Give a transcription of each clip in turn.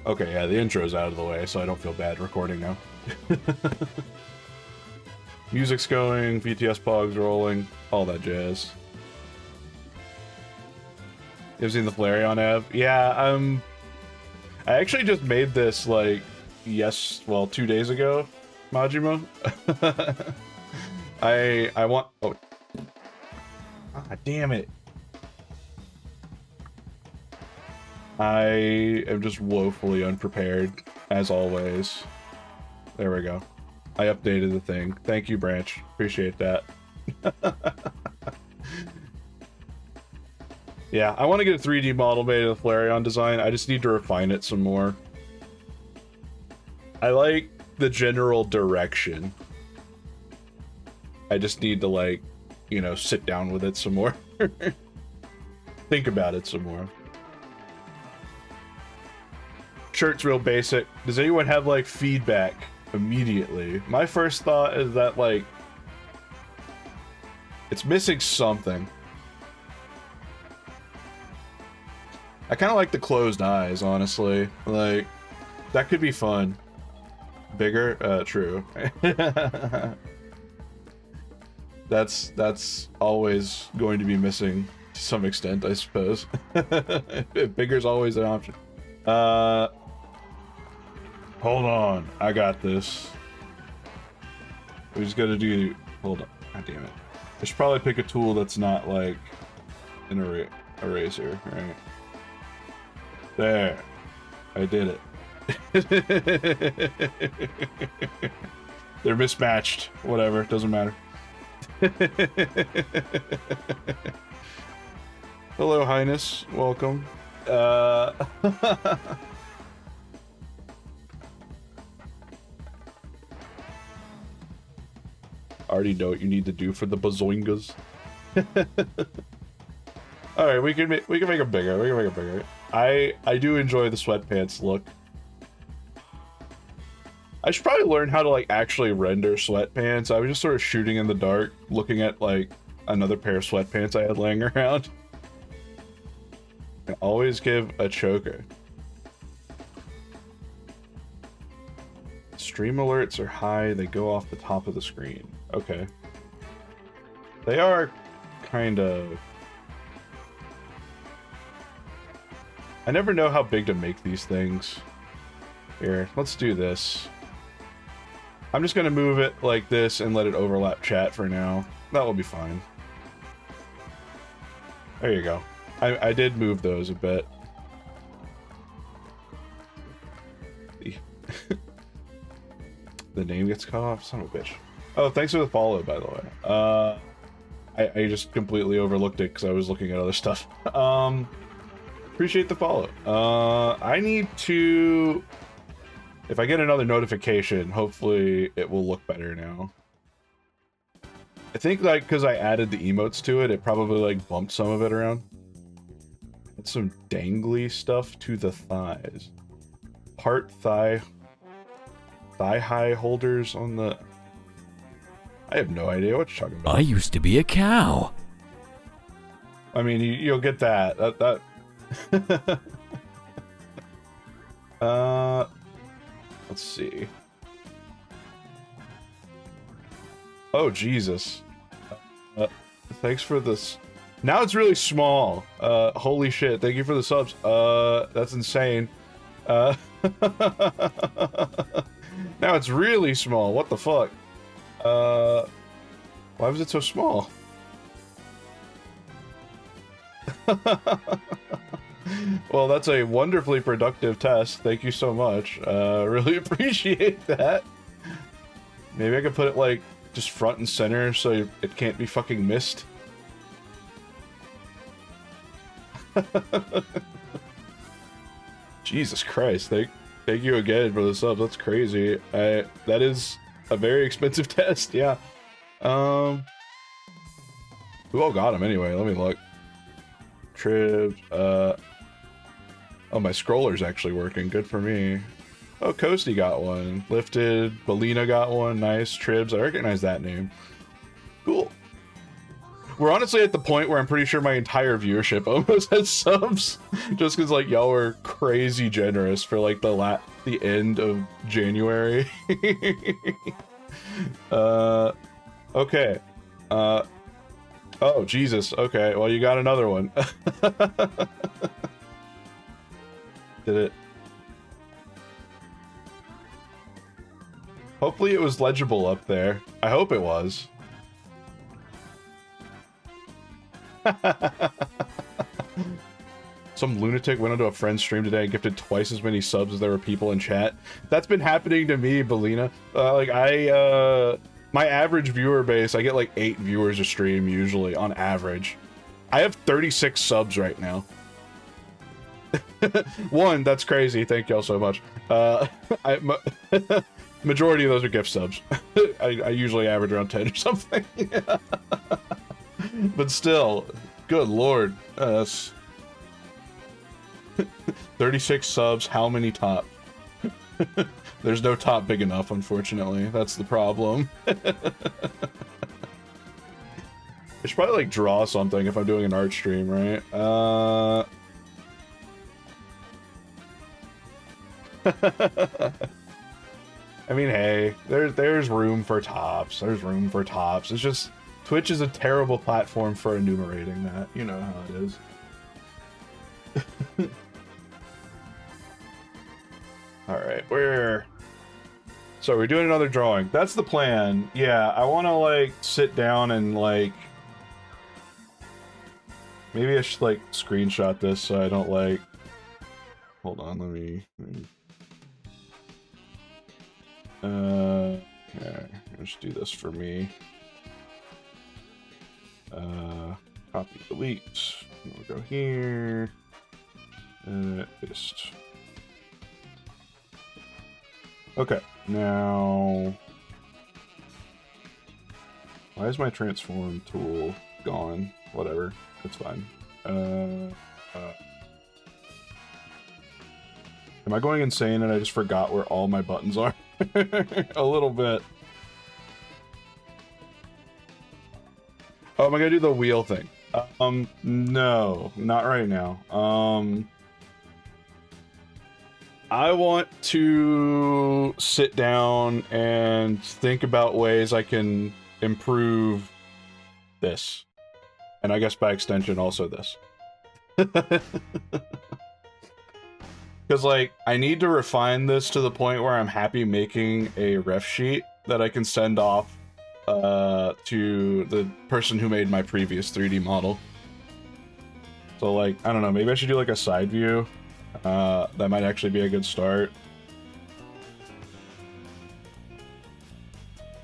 Okay, yeah, the intro's out of the way, so I don't feel bad recording now. Music's going, BTS pogs rolling, all that jazz. You ever seen the Flareon app? Yeah, I actually just made this, like, 2 days ago, Majima. I want... Oh. Ah, damn it. I am just woefully unprepared, as always. There we go. I updated the thing. Thank you, Branch. Appreciate that. Yeah, I want to get a 3D model made of the Flareon design. I just need to refine it some more. I like the general direction. I just need to, like, you know, sit down with it some more. Think about it some more. Shirt's real basic. Does anyone have, like, feedback immediately? My first thought is that, like, it's missing something. I kind of like the closed eyes, honestly. Like, that could be fun. Bigger? True. That's always going to be missing to some extent, I suppose. Bigger's always an option. Hold on. I got this. We just gotta do... Hold on. God damn it. I should probably pick a tool that's not, like, an eraser, right? There. I did it. They're mismatched. Whatever. Doesn't matter. Hello, Highness. Welcome. Already know what you need to do for the bazoingas. All right, we can make it bigger. We can make it bigger. I do enjoy the sweatpants look. I should probably learn how to, like, actually render sweatpants. I was just sort of shooting in the dark, looking at, like, another pair of sweatpants I had laying around. And always give a choker. Stream alerts are high. They go off the top of the screen. Okay. They are kind of... I never know how big to make these things. Here, let's do this. I'm just gonna move it like this and let it overlap chat for now. That will be fine. There you go. I did move those a bit. The name gets cut off? Son of a bitch. Oh, thanks for the follow, by the way. I just completely overlooked it because I was looking at other stuff. Appreciate the follow. I need to... If I get another notification, hopefully it will look better now. I think, like, because I added the emotes to it, it probably, like, bumped some of it around. It's some dangly stuff to the thighs. Part thigh high holders on the... I have no idea what you're talking about. I used to be a cow. I mean, you'll get that. Let's see. Oh, Jesus. Thanks for this. Now it's really small. Holy shit. Thank you for the subs. That's insane. Now it's really small. What the fuck? Why was it so small? Well, that's a wonderfully productive test. Thank you so much. Really appreciate that. Maybe I could put it, like, just front and center so it can't be fucking missed. Jesus Christ. Thank you again for the subs. That's crazy. That is a very expensive test, yeah. Who all got him anyway? Let me look. Tribs, oh, my scroller's actually working. Good for me. Oh, Coasty got one. Lifted. Belina got one. Nice. Tribs. I recognize that name. Cool. We're honestly at the point where I'm pretty sure my entire viewership almost has subs, just because like y'all were crazy generous for like the end of January. Okay. Oh Jesus. Okay. Well, you got another one. Did it? Hopefully it was legible up there. I hope it was. Some lunatic went onto a friend's stream today and gifted twice as many subs as there were people in chat. That's been happening to me, Belina. My average viewer base, I get like 8 viewers a stream usually on average. I have 36 subs right now. One, that's crazy. Thank y'all so much. Majority of those are gift subs. I usually average around 10 or something. But still, good lord. 36 subs, how many top? There's no top big enough, unfortunately. That's the problem. I should probably like draw something if I'm doing an art stream, right? I mean, hey, there's room for tops. There's room for tops. It's just Twitch is a terrible platform for enumerating that. You know how it is. Alright, so we're doing another drawing. That's the plan. Yeah, I want to, like, sit down and, like... Maybe I should, like, screenshot this so I don't, like... Hold on, let me... Yeah, let's do this for me. Copy, delete. We'll go here. Paste. Okay, now... Why is my transform tool gone? Whatever, it's fine. Am I going insane and I just forgot where all my buttons are? A little bit. Oh, am I gonna do the wheel thing? No, not right now. I want to sit down and think about ways I can improve this. And I guess by extension also this. Because, like, I need to refine this to the point where I'm happy making a ref sheet that I can send off to the person who made my previous 3D model. So, like, I don't know, maybe I should do, like, a side view. That might actually be a good start.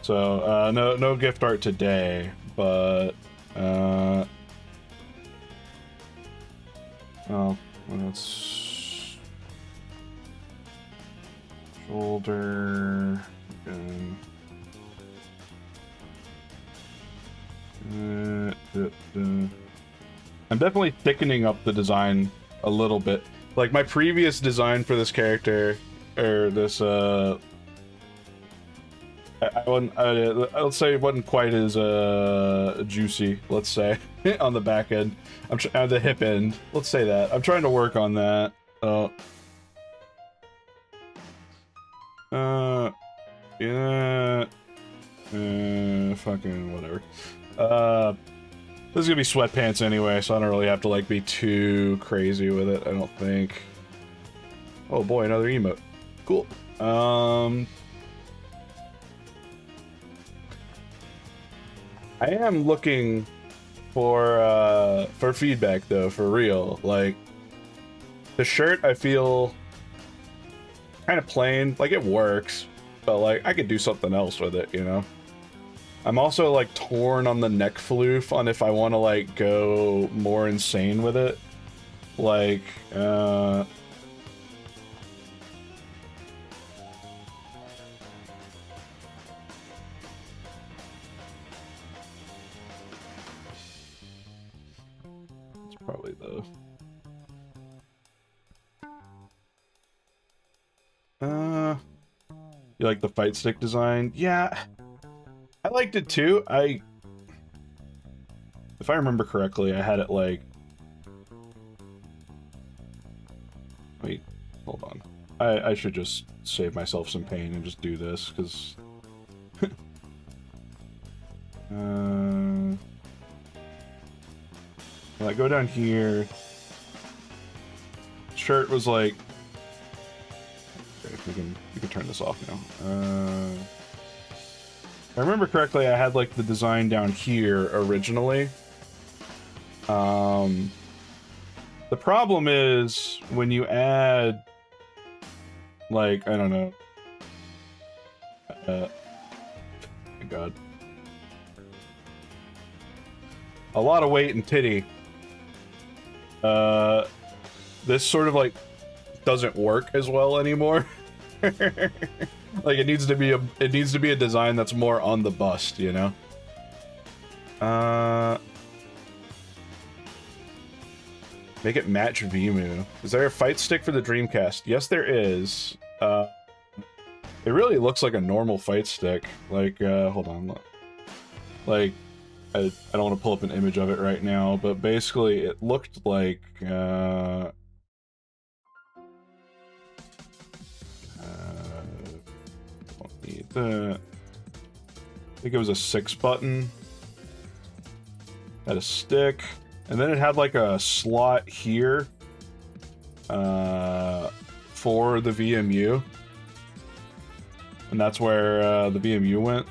So, no gift art today, but, oh, let's... Shoulder... and... I'm definitely thickening up the design a little bit. Like, my previous design for this character, or this, I let's say it wasn't quite as, juicy, let's say, on the back end. On the hip end, let's say that. I'm trying to work on that. Yeah. Fucking whatever. This is gonna be sweatpants anyway, so I don't really have to, like, be too crazy with it, I don't think. Oh boy, another emote. Cool. I am looking for feedback, though, for real. Like, the shirt, I feel kind of plain. Like, it works, but, like, I could do something else with it, you know? I'm also, like, torn on the neck floof on if I want to, like, go more insane with it. Like, it's probably the... You like the fight stick design? Yeah. I liked it too. if I remember correctly, I had it like... Wait, hold on. I should just save myself some pain and just do this, because... I go down here. Shirt was like... Okay, we can turn this off now. If I remember correctly, I had like the design down here originally. The problem is when you add, like, I don't know. Oh my god. A lot of weight and titty. This sort of like doesn't work as well anymore. Like it needs to be a design that's more on the bust, you know? Make it match Vemu. Is there a fight stick for the Dreamcast? Yes, there is. It really looks like a normal fight stick. Like, hold on. Like, I don't want to pull up an image of it right now, but basically it looked like, don't need that. I think it was a 6-button. Had a stick, and then it had like a slot here for the VMU, and that's where the VMU went.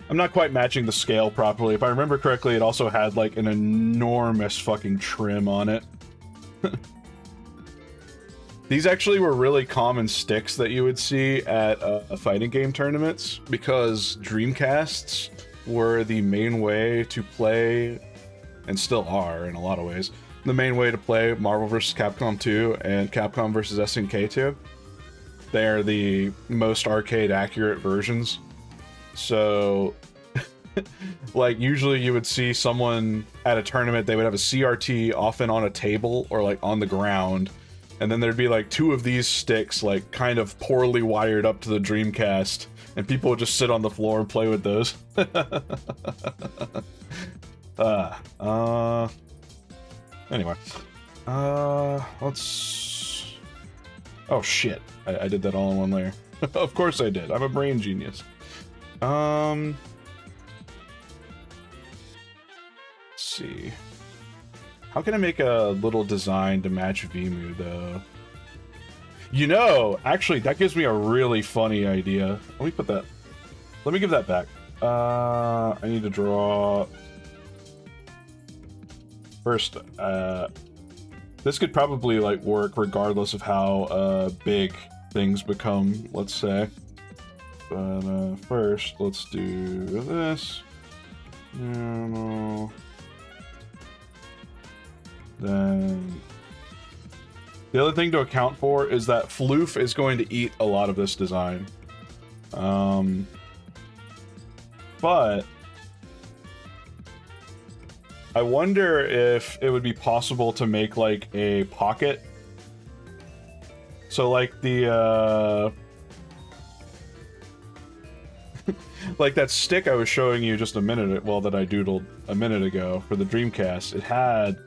I'm not quite matching the scale properly. If I remember correctly, it also had like an enormous fucking trim on it. These actually were really common sticks that you would see at fighting game tournaments, because Dreamcasts were the main way to play, and still are in a lot of ways, the main way to play Marvel vs. Capcom 2 and Capcom vs. SNK 2. They are the most arcade accurate versions. So, like, usually you would see someone at a tournament, they would have a CRT often on a table or, like, on the ground, and then there'd be, like, 2 of these sticks, like, kind of poorly wired up to the Dreamcast, and people would just sit on the floor and play with those. Anyway. Let's... Oh, shit. I did that all in one layer. Of course I did. I'm a brain genius. Let's see. How can I make a little design to match Vemu, though? You know, actually, that gives me a really funny idea. Let me put that... Let me give that back. I need to draw... First, this could probably, like, work regardless of how, big things become, let's say. But, first, let's do this. Then... The other thing to account for is that Floof is going to eat a lot of this design. But... I wonder if it would be possible to make, like, a pocket. So, like, the, like that stick I was showing you just a minute, well, that I doodled a minute ago for the Dreamcast, it had,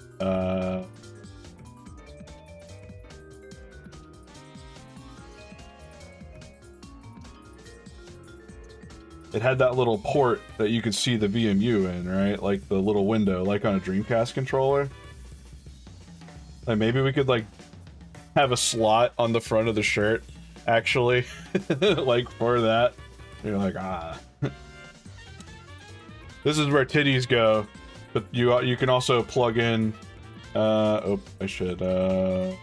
it had that little port that you could see the VMU in, right? Like the little window, like on a Dreamcast controller. Like maybe we could like have a slot on the front of the shirt, actually, like for that. You're like, ah. This is where titties go, but you can also plug in. Oh, I should. Oh,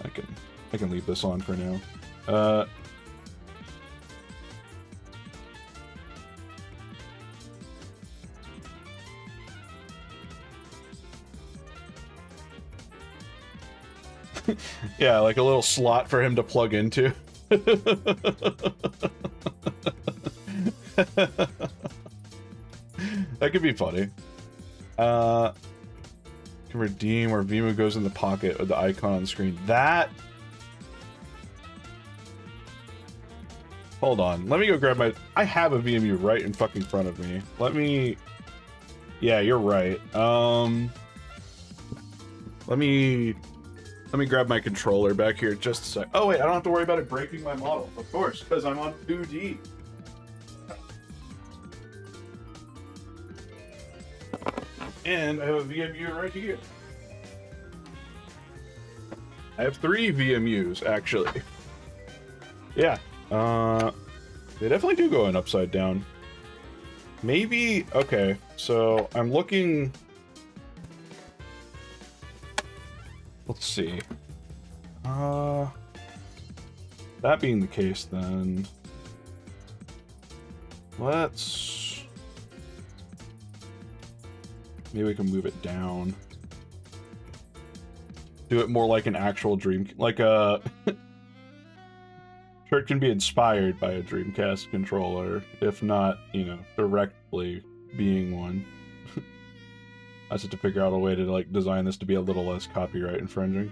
I can leave this on for now. Yeah, like a little slot for him to plug into. That could be funny. Can redeem where Vemu goes in the pocket with the icon on the screen. That Hold on. Let me go grab my... I have a VMU right in fucking front of me. Let me... Yeah, you're right. Let me grab my controller back here just a sec. Oh, wait, I don't have to worry about it breaking my model. Of course, because I'm on 2D. And I have a VMU right here. I have 3 VMUs, actually. Yeah. They definitely do go in upside down. Maybe... Okay, so I'm looking... Let's see. That being the case, then... Let's... Maybe we can move it down. Do it more like an actual dream... Like a... Sure, it can be inspired by a Dreamcast controller, if not, you know, directly being one. I just have to figure out a way to, like, design this to be a little less copyright infringing.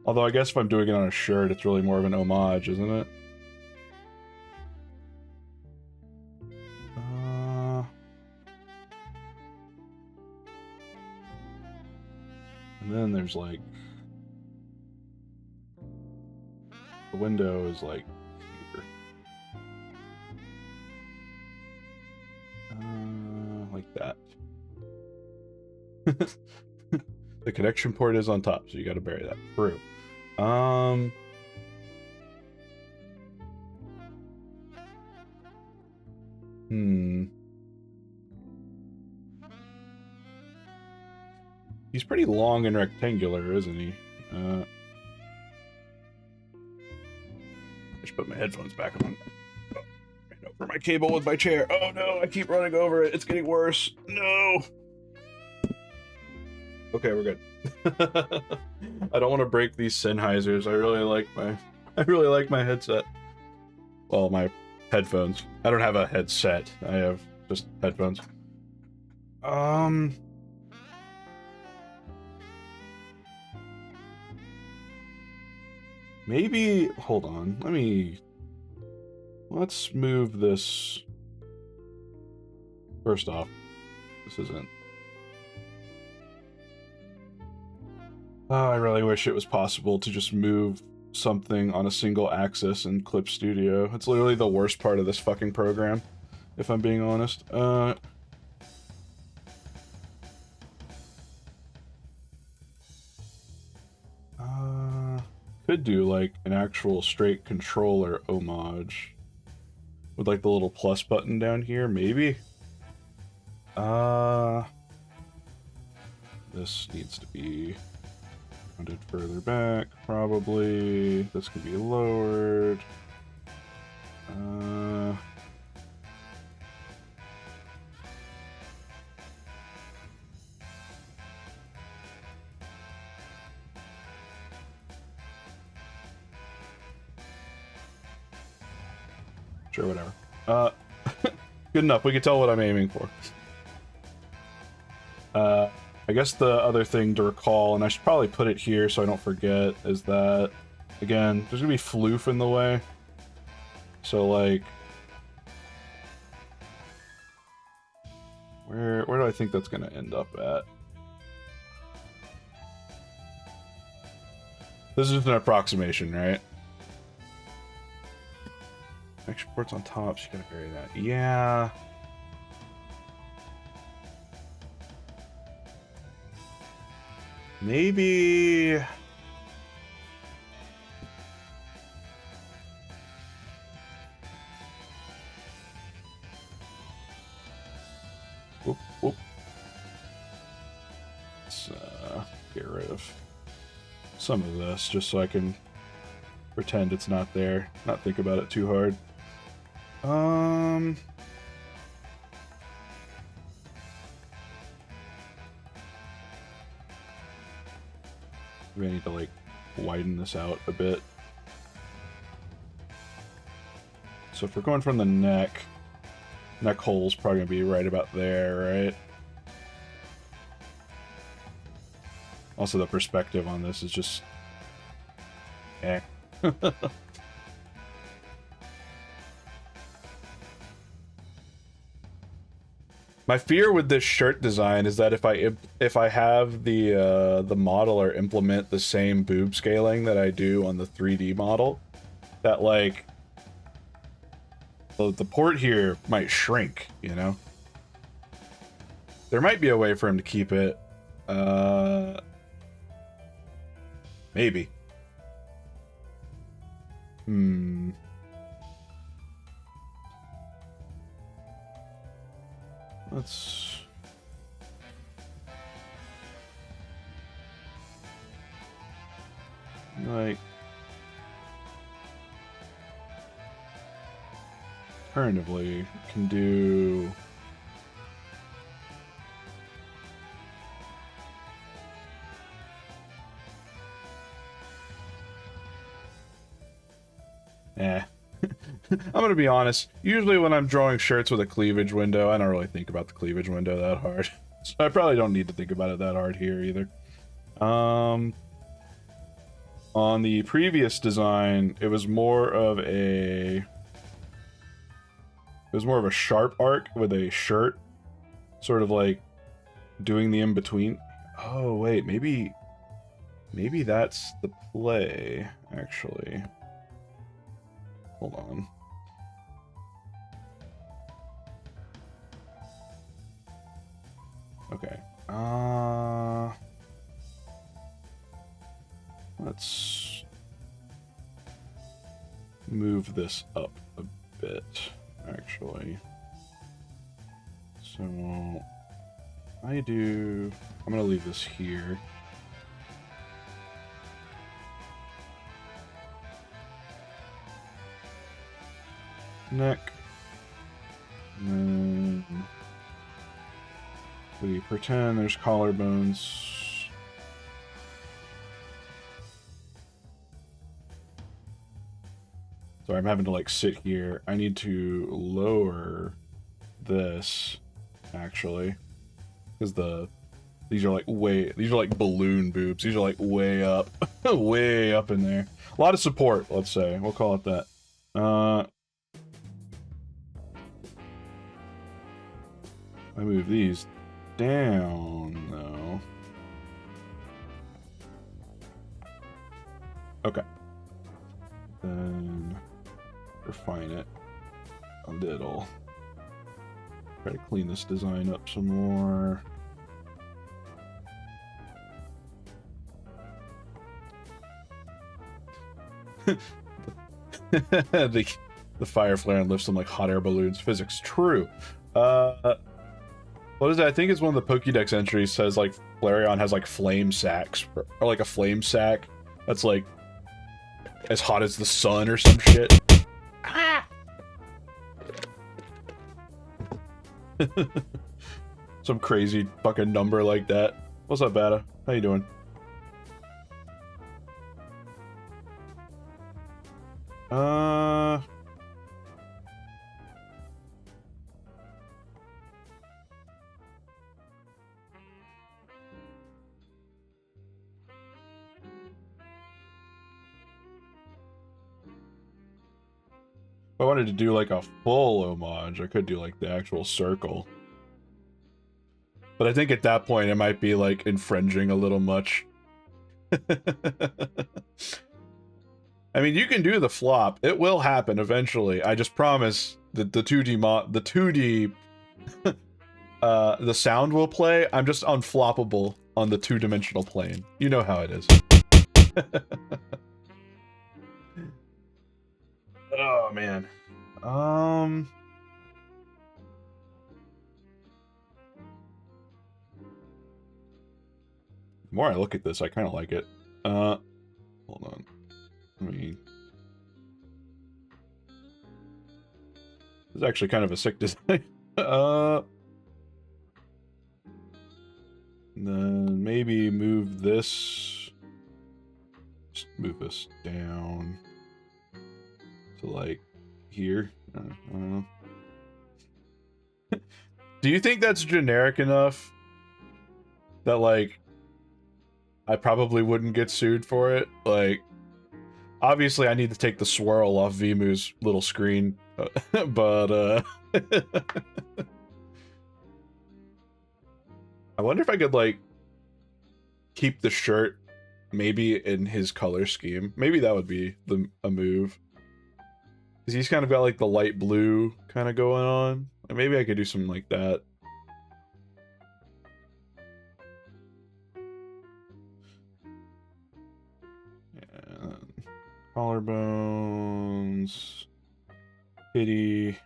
Although I guess if I'm doing it on a shirt, it's really more of an homage, isn't it? And then there's, like... The window is, like, here. Like that. The connection port is on top, so you gotta bury that through. He's pretty long and rectangular, isn't he? I should put my headphones back on. Oh, right over my cable with my chair. Oh no, I keep running over it. It's getting worse. No. Okay, we're good. I don't want to break these Sennheisers. I really like my headset. Well, my headphones. I don't have a headset. I have just headphones. Maybe, hold on, let's move this. First off, this isn't. I really wish it was possible to just move something on a single axis in Clip Studio. It's literally the worst part of this fucking program, if I'm being honest. Could do like an actual straight controller homage with like the little plus button down here, maybe. This needs to be mounted further back, probably. This can be lowered. Sure, whatever. Good enough. We can tell what I'm aiming for. I guess the other thing to recall, and I should probably put it here so I don't forget, is that, again, there's gonna be floof in the way. So, like... Where do I think that's gonna end up at? This is an approximation, right? Connection port's on top, so you gotta bury that. Yeah. Maybe... Whoop, whoop. Let's get rid of some of this, just so I can pretend it's not there, not think about it too hard. Maybe I need to, like, widen this out a bit. So if we're going from the neck hole's probably gonna be right about there, right? Also, the perspective on this is just... eh. My fear with this shirt design is that if I have the modeler implement the same boob scaling that I do on the 3D model, that like the port here might shrink, you know? There might be a way for him to keep it. Maybe. Let's... like... alternatively, can do... I'm gonna be honest, usually when I'm drawing shirts with a cleavage window, I don't really think about the cleavage window that hard. So I probably don't need to think about it that hard here either. On the previous design, it was more of a sharp arc with a shirt, sort of like doing the in-between. Oh wait, maybe that's the play, actually. Hold on. Okay. Let's move this up a bit, actually. So I'm gonna leave this here. Neck. And then we pretend there's collarbones. Sorry, I'm having to like sit here. I need to lower this, actually, because these are like balloon boobs. These are like way up, way up in there. A lot of support, let's say. We'll call it that. I move these down, though. Okay. Then refine it a little. Try to clean this design up some more. the fire flare and lifts them like hot air balloons. Physics true. What is it? I think it's one of the Pokédex entries says like Flareon has like flame sacks or like a flame sack that's like as hot as the sun or some shit. Ah! Some crazy fucking number like that. What's up, Bada? How you doing? If I wanted to do like a full homage, I could do like the actual circle. But I think at that point it might be like infringing a little much. I mean, you can do the flop. It will happen eventually. I just promise that the 2D the sound will play. I'm just unfloppable on the two-dimensional plane. You know how it is. Oh man. The more I look at this, I kind of like it. Hold on. I mean, this is actually kind of a sick design. Then maybe move this. Just move this down to like here. I don't know. Do you think that's generic enough that like I probably wouldn't get sued for it? Like, obviously I need to take the swirl off Vimu's little screen, but I wonder if I could like keep the shirt maybe in his color scheme. Maybe that would be a move. Because he's kind of got like the light blue kind of going on. Or maybe I could do something like that. And collarbones. Kitty.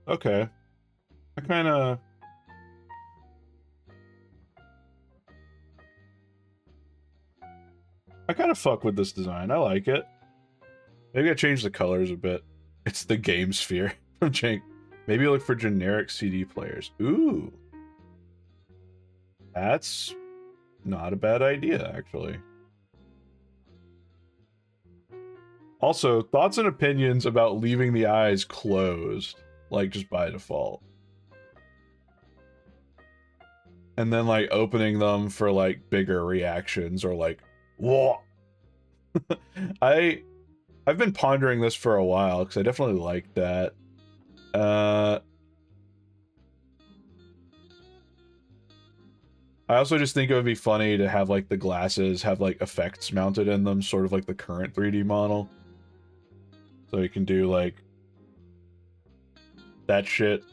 Okay. I kind of fuck with this design. I like it. Maybe I change the colors a bit. It's the Game Sphere from Jank. Maybe look for generic CD players. Ooh. That's not a bad idea, actually. Also, thoughts and opinions about leaving the eyes closed, like just by default. And then like opening them for like bigger reactions or like, whoa. I've been pondering this for a while because I definitely like that. I also just think it would be funny to have like the glasses have like effects mounted in them, sort of like the current 3D model. So you can do like that shit.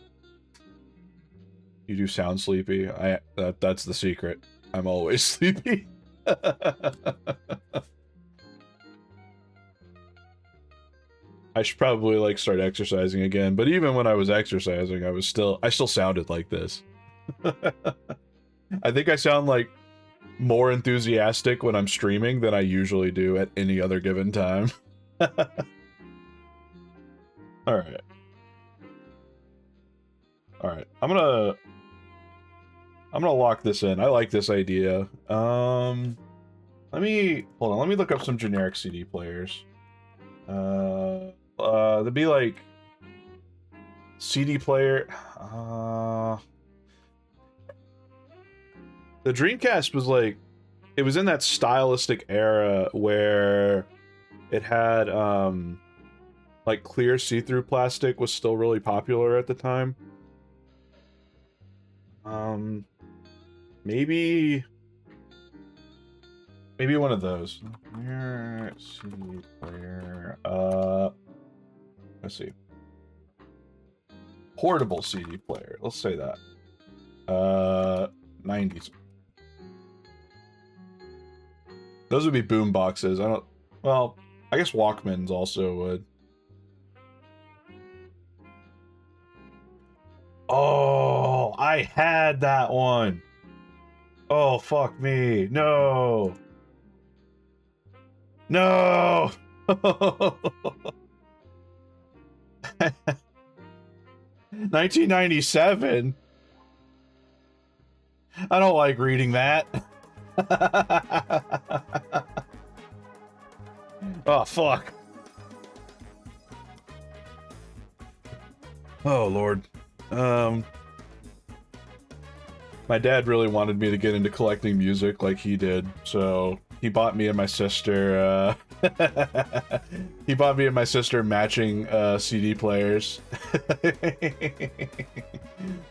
You do sound sleepy. That's the secret. I'm always sleepy. I should probably like start exercising again, but even when I was exercising, I still sounded like this. I think I sound like more enthusiastic when I'm streaming than I usually do at any other given time. All right. I'm gonna lock this in. I like this idea. Let me look up some generic CD players. There'd be like CD player. The Dreamcast was like, it was in that stylistic era where it had like clear see-through plastic was still really popular at the time. Maybe one of those. CD player. Let's see. Portable CD player. Let's say that. 90s. Those would be boom boxes. Well, I guess Walkmans also would. Oh, I had that one. Oh, fuck me. No. 1997? I don't like reading that. Oh, fuck. Oh, Lord. My dad really wanted me to get into collecting music like he did, so he bought me and my sister, matching, CD players.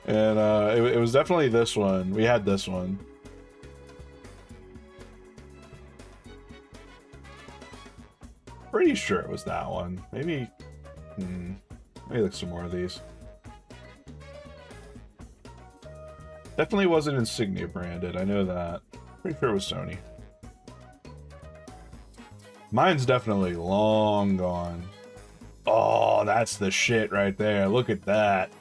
And, it was definitely this one. We had this one. Pretty sure it was that one. Maybe, maybe look some more of these. Definitely wasn't Insignia branded, I know that. Pretty sure it was Sony. Mine's definitely long gone. Oh, that's the shit right there. Look at that.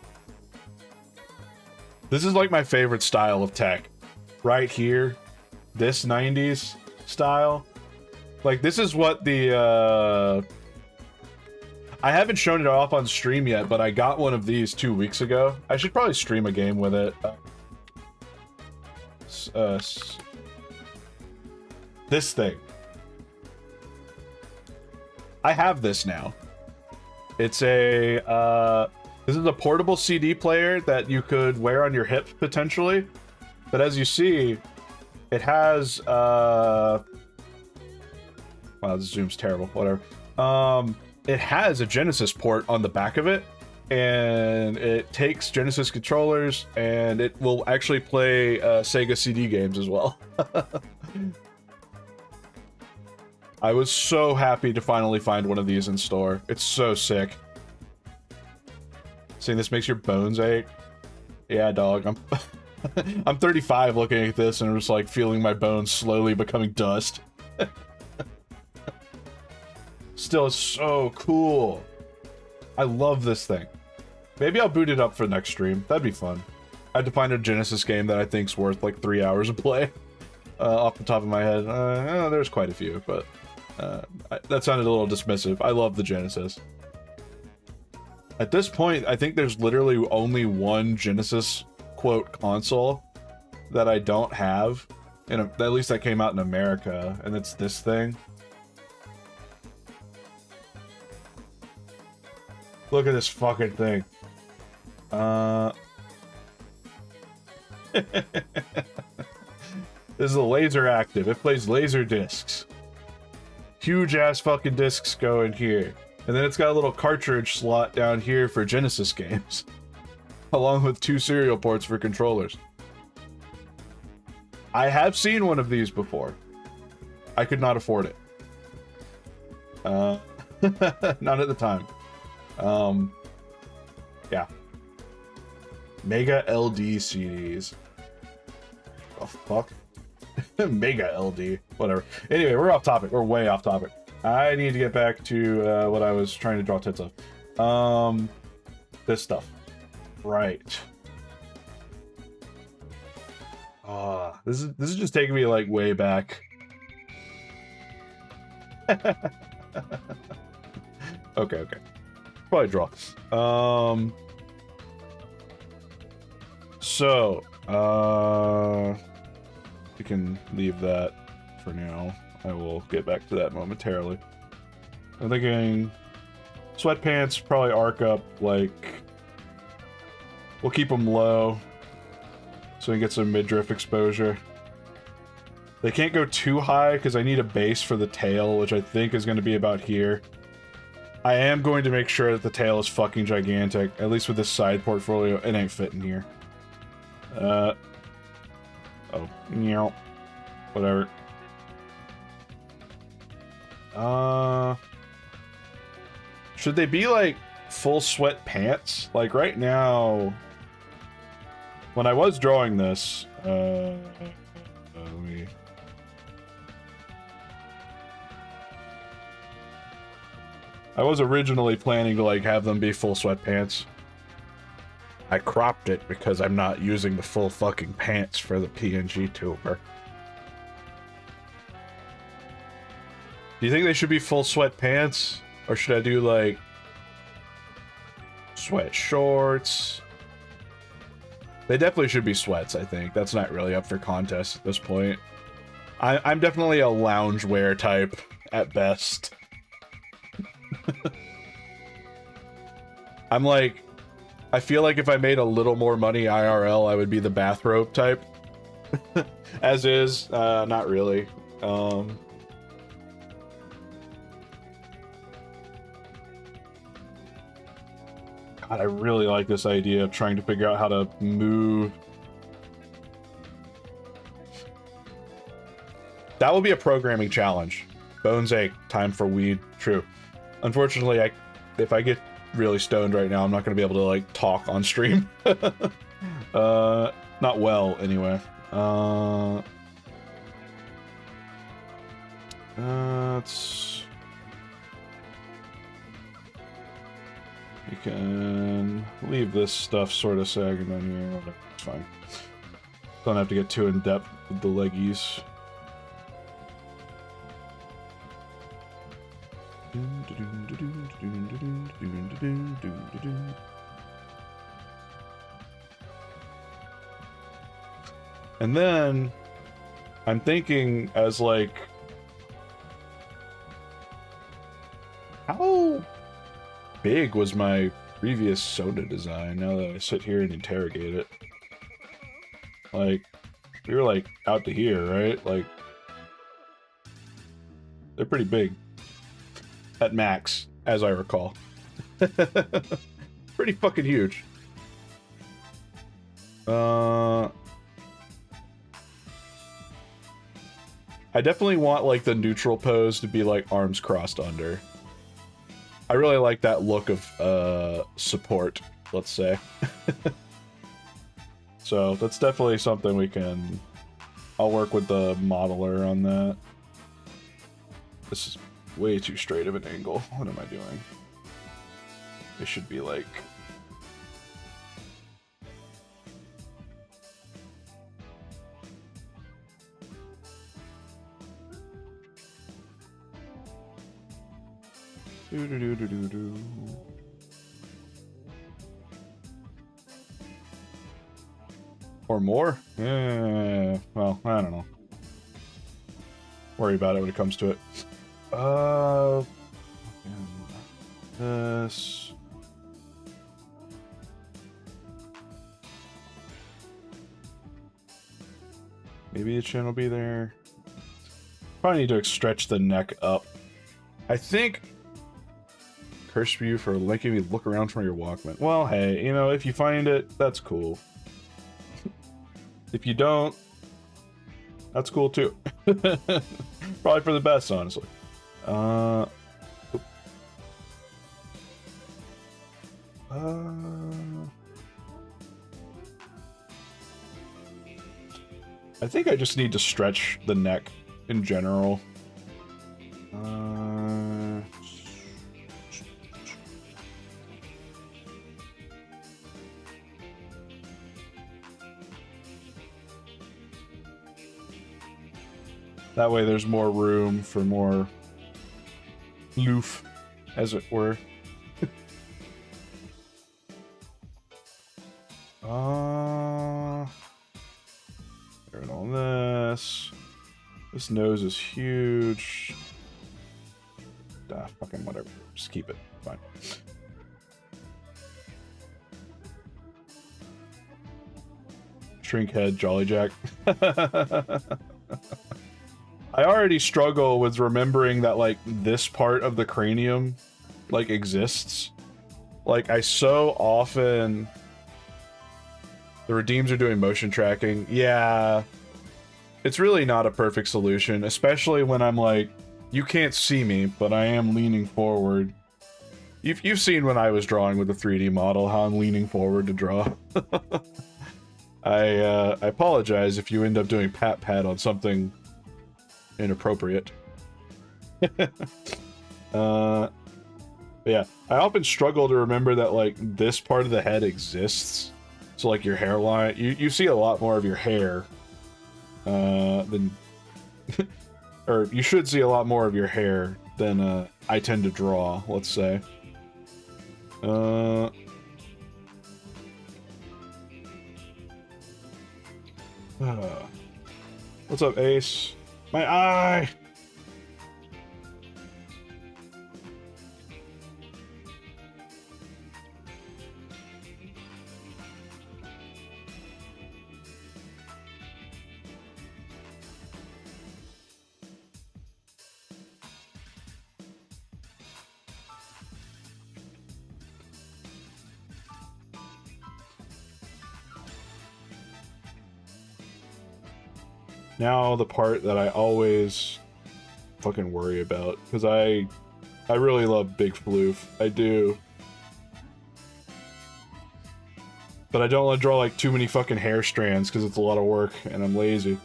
This is like my favorite style of tech. Right here. This 90s style. Like, this is what the, I haven't shown it off on stream yet, but I got one of these 2 weeks ago. I should probably stream a game with it. This thing. I have this now. It's a, this is a portable CD player that you could wear on your hip, potentially. But as you see, it has, wow, this zoom's terrible, whatever. It has a Genesis port on the back of it, and it takes Genesis controllers, and it will actually play Sega CD games as well. I was so happy to finally find one of these in store. It's so sick. Seeing this makes your bones ache. Yeah, dog. I'm 35 looking at this and I'm just like feeling my bones slowly becoming dust. Still, it's so cool. I love this thing. Maybe I'll boot it up for the next stream. That'd be fun. I had to find a Genesis game that I think's worth like 3 hours of play. Off the top of my head. There's quite a few, but that sounded a little dismissive. I love the Genesis. At this point, I think there's literally only one Genesis, quote, console that I don't have. And at least that came out in America, and it's this thing. Look at this fucking thing. This is a laser active. It plays laser discs. Huge ass fucking discs go in here. And then it's got a little cartridge slot down here for Genesis games. Along with 2 serial ports for controllers. I have seen one of these before. I could not afford it. Not at the time. Yeah. Mega LD CDs. Oh, fuck. Mega LD. Whatever. Anyway, we're off topic. We're way off topic. I need to get back to what I was trying to draw tits of. This stuff. Right. This is just taking me like way back. Okay. Probably draw. So, we can leave that for now. I will get back to that momentarily. I'm thinking sweatpants probably arc up, like, we'll keep them low so we can get some midriff exposure. They can't go too high because I need a base for the tail, which I think is going to be about here. I am going to make sure that the tail is fucking gigantic, at least with this side portfolio. It ain't fitting here. Oh, meow. Whatever. Should they be like full sweat pants? Like right now, when I was drawing this, I was originally planning to like have them be full sweatpants. I cropped it because I'm not using the full fucking pants for the PNG tuber. Do you think they should be full sweat pants? Or should I do like sweat shorts? They definitely should be sweats, I think. That's not really up for contest at this point. I'm definitely a loungewear type at best. I'm like, I feel like if I made a little more money IRL, I would be the bathrobe type. As is, not really. God, I really like this idea of trying to figure out how to move. That will be a programming challenge. Bones ache, time for weed. True. Unfortunately, if I get really stoned right now, I'm not going to be able to, like, talk on stream. Not well, anyway. Let's... You can leave this stuff sort of sagging on here. It's fine. Don't have to get too in-depth with the leggies. And then I'm thinking as like, how big was my previous soda design now that I sit here and interrogate it? Like, we were like out to here, right? Like, they're pretty big. At max, as I recall. Pretty pretty fucking huge. I definitely want, like, the neutral pose to be, like, arms crossed under. I really like that look of, support, let's say. So, that's definitely something we can... I'll work with the modeler on that. This is way too straight of an angle. What am I doing? It should be, like... Do-do-do-do-do-do. Or more? Yeah, well, I don't know. Worry about it when it comes to it. This... Maybe the chin will be there. Probably need to stretch the neck up. I think... Curse you for making me look around for your Walkman. Well, hey, you know, if you find it, that's cool. If you don't, that's cool too. Probably for the best, honestly. I think I just need to stretch the neck in general. That way there's more room for more loof, as it were. There on this. This nose is huge. Ah, fucking whatever. Just keep it. Fine. Shrink head, Jolly Jack. I already struggle with remembering that, like, this part of the cranium, like, exists. Like, I so often... The Redeems are doing motion tracking. Yeah. It's really not a perfect solution, especially when I'm like, you can't see me, but I am leaning forward. You've seen when I was drawing with the 3D model, how I'm leaning forward to draw. I apologize if you end up doing pat-pat on something inappropriate. Yeah, I often struggle to remember that, like, this part of the head exists. So, like, your hairline, you see a lot more of your hair than or you should see a lot more of your hair than I tend to draw, let's say. What's up, Ace? My eye! Now the part that I always fucking worry about, because I really love Big Floof. I do. But I don't want to draw, like, too many fucking hair strands, because it's a lot of work, and I'm lazy.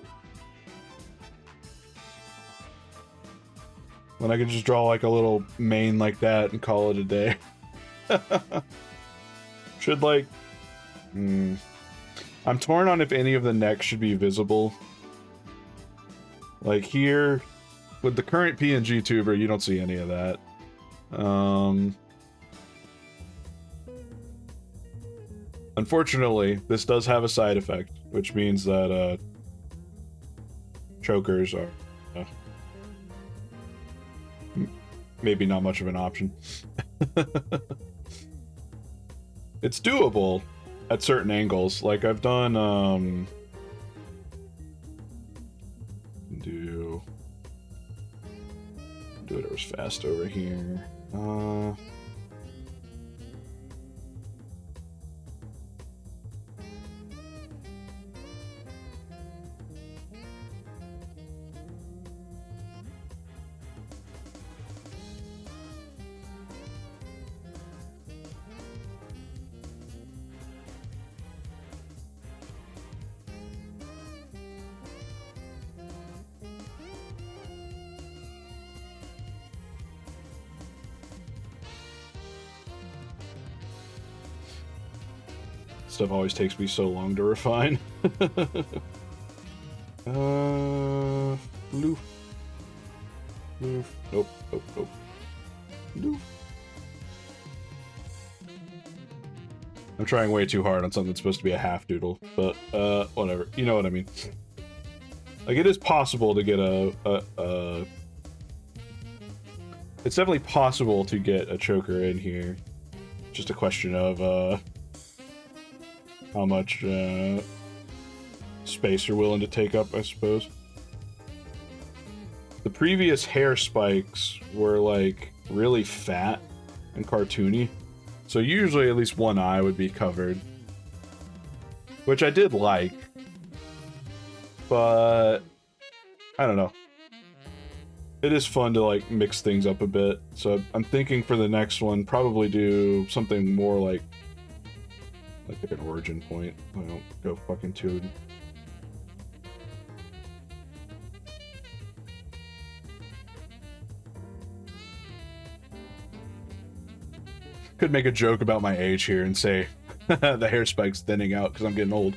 When I can just draw, like, a little mane like that and call it a day. Should, like... I'm torn on if any of the neck should be visible. Like, here, with the current PNG tuber, you don't see any of that. Unfortunately, this does have a side effect, which means that, chokers are, maybe not much of an option. It's doable at certain angles. Like, I've done, do whatever's fast over here. stuff always takes me so long to refine. Loof. Loof. Nope, nope, nope. Loof. I'm trying way too hard on something that's supposed to be a half doodle, but whatever. You know what I mean. Like, it is possible to get it's definitely possible to get a choker in here. Just a question of how much space you're willing to take up, I suppose. The previous hair spikes were like really fat and cartoony, so usually at least one eye would be covered, which I did like, but I don't know. It is fun to like mix things up a bit, so I'm thinking for the next one probably do something more like an origin point. I don't go fucking too. Could make a joke about my age here and say the hair spike's thinning out because I'm getting old.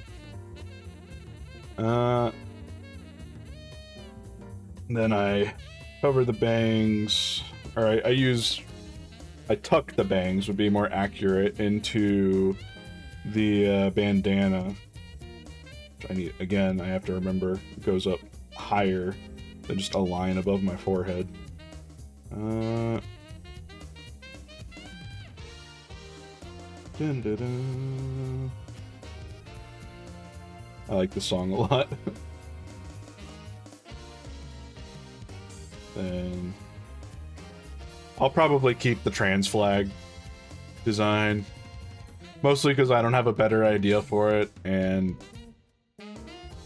Then I cover the bangs. Alright, I tuck the bangs, would be more accurate, into the bandana. Which I have to remember, it goes up higher than just a line above my forehead. Dun, dun, dun. I like this song a lot. Then I'll probably keep the trans flag design, mostly because I don't have a better idea for it, and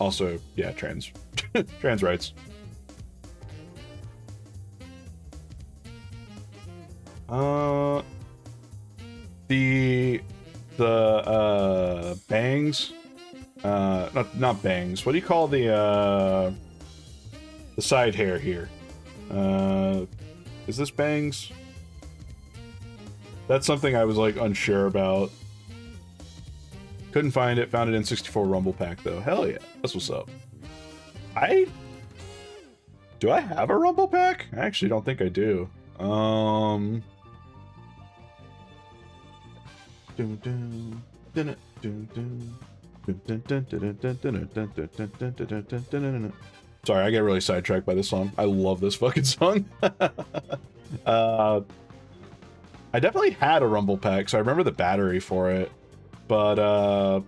also, yeah, trans rights. The bangs, not bangs. What do you call the side hair here? Is this bangs? That's something I was like unsure about. Couldn't find it. Found it in 64 Rumble Pack though. Hell yeah, that's what's up. Do I have a Rumble Pack? I actually don't think I do. Sorry, I get really sidetracked by this song. I love this fucking song. I definitely had a Rumble Pack, so I remember the battery for it, but I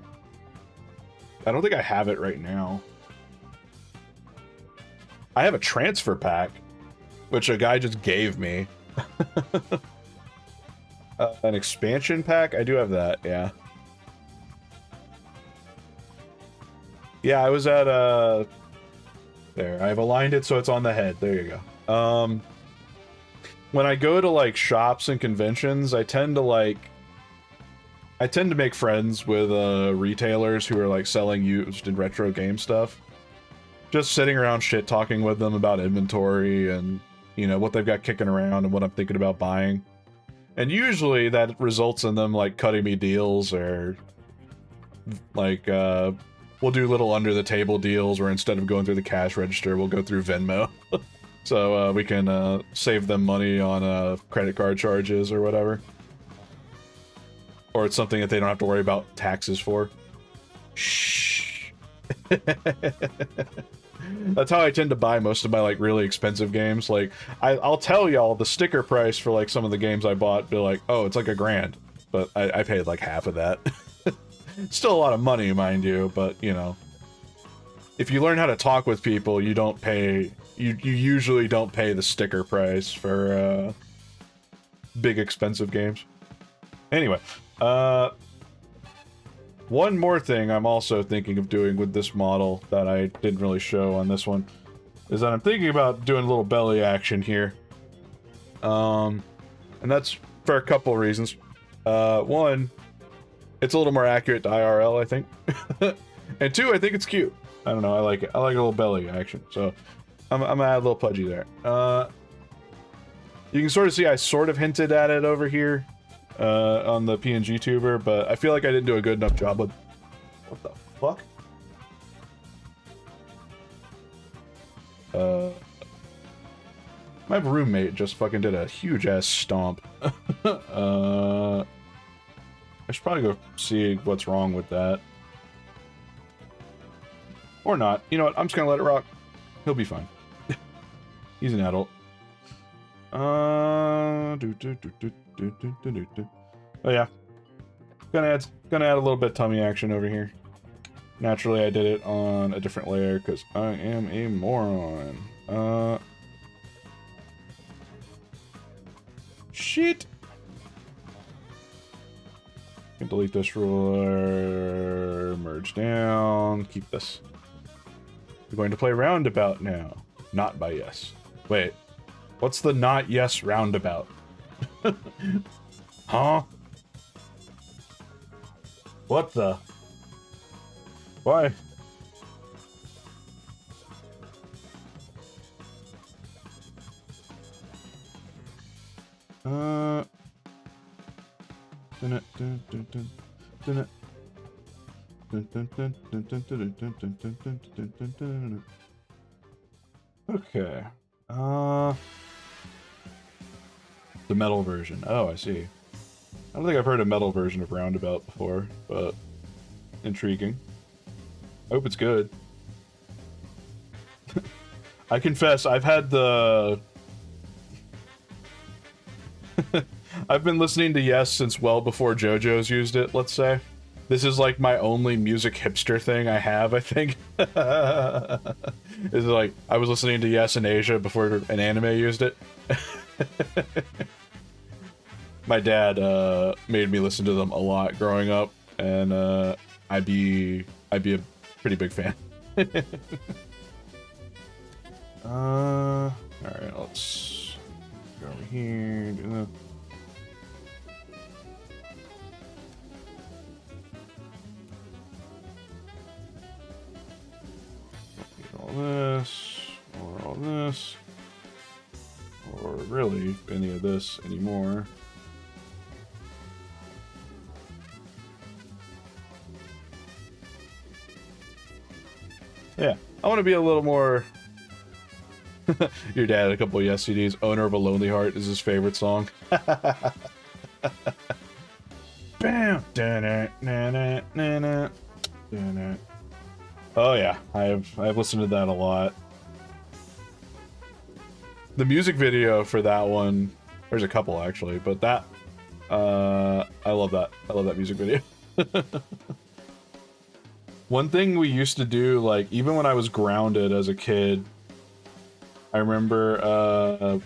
don't think I have it right now. I have a transfer pack, which a guy just gave me. An expansion pack? I do have that, yeah. Yeah, I was at, there, I've aligned it so it's on the head. There you go. When I go to, like, shops and conventions, I tend to make friends with, retailers who are, like, selling used and retro game stuff. Just sitting around shit-talking with them about inventory and, you know, what they've got kicking around and what I'm thinking about buying. And usually that results in them, like, cutting me deals or, like, we'll do little under-the-table deals where instead of going through the cash register, we'll go through Venmo. So we can save them money on credit card charges or whatever. Or it's something that they don't have to worry about taxes for. Shh. That's how I tend to buy most of my, like, really expensive games. Like, I'll tell y'all the sticker price for, like, some of the games I bought, be like, oh, it's like $1,000. But I paid, like, half of that. Still a lot of money, mind you, but, you know. If you learn how to talk with people, you don't pay... You usually don't pay the sticker price for, big expensive games. Anyway, one more thing I'm also thinking of doing with this model that I didn't really show on this one is that I'm thinking about doing a little belly action here. And that's for a couple reasons. One, it's a little more accurate to IRL, I think. And two, I think it's cute. I don't know, I like it. I like a little belly action, so I'm gonna add a little pudgy there. You can sort of see I sort of hinted at it over here. on the PNG tuber, but I feel like I didn't do a good enough job with... What the fuck? My roommate just fucking did a huge-ass stomp. I should probably go see what's wrong with that. Or not. You know what? I'm just gonna let it rock. He'll be fine. He's an adult. Oh yeah. Gonna add a little bit of tummy action over here. Naturally, I did it on a different layer because I am a moron. Shit. Can delete this ruler. Merge down. Keep this. We're going to play roundabout now. Not by yes. Wait. What's the not yes roundabout? Huh? What the? Why? Okay. The metal version. Oh, I see. I don't think I've heard a metal version of Roundabout before, but intriguing. I hope it's good. I confess, I've had the... I've been listening to Yes since well before JoJo's used it, let's say. This is like my only music hipster thing I have, I think. It's like, I was listening to Yes in Asia before an anime used it. My dad made me listen to them a lot growing up, and I'd be a pretty big fan. Alright, let's go over here, do that. All this, or all this, or really any of this anymore. Yeah, I want to be a little more... Your dad had a couple of Yes CDs. Owner of a Lonely Heart is his favorite song. Bam! Oh yeah, I've listened to that a lot. The music video for that one, there's a couple actually, but that I love that. I love that music video. One thing we used to do, like, even when I was grounded as a kid, I remember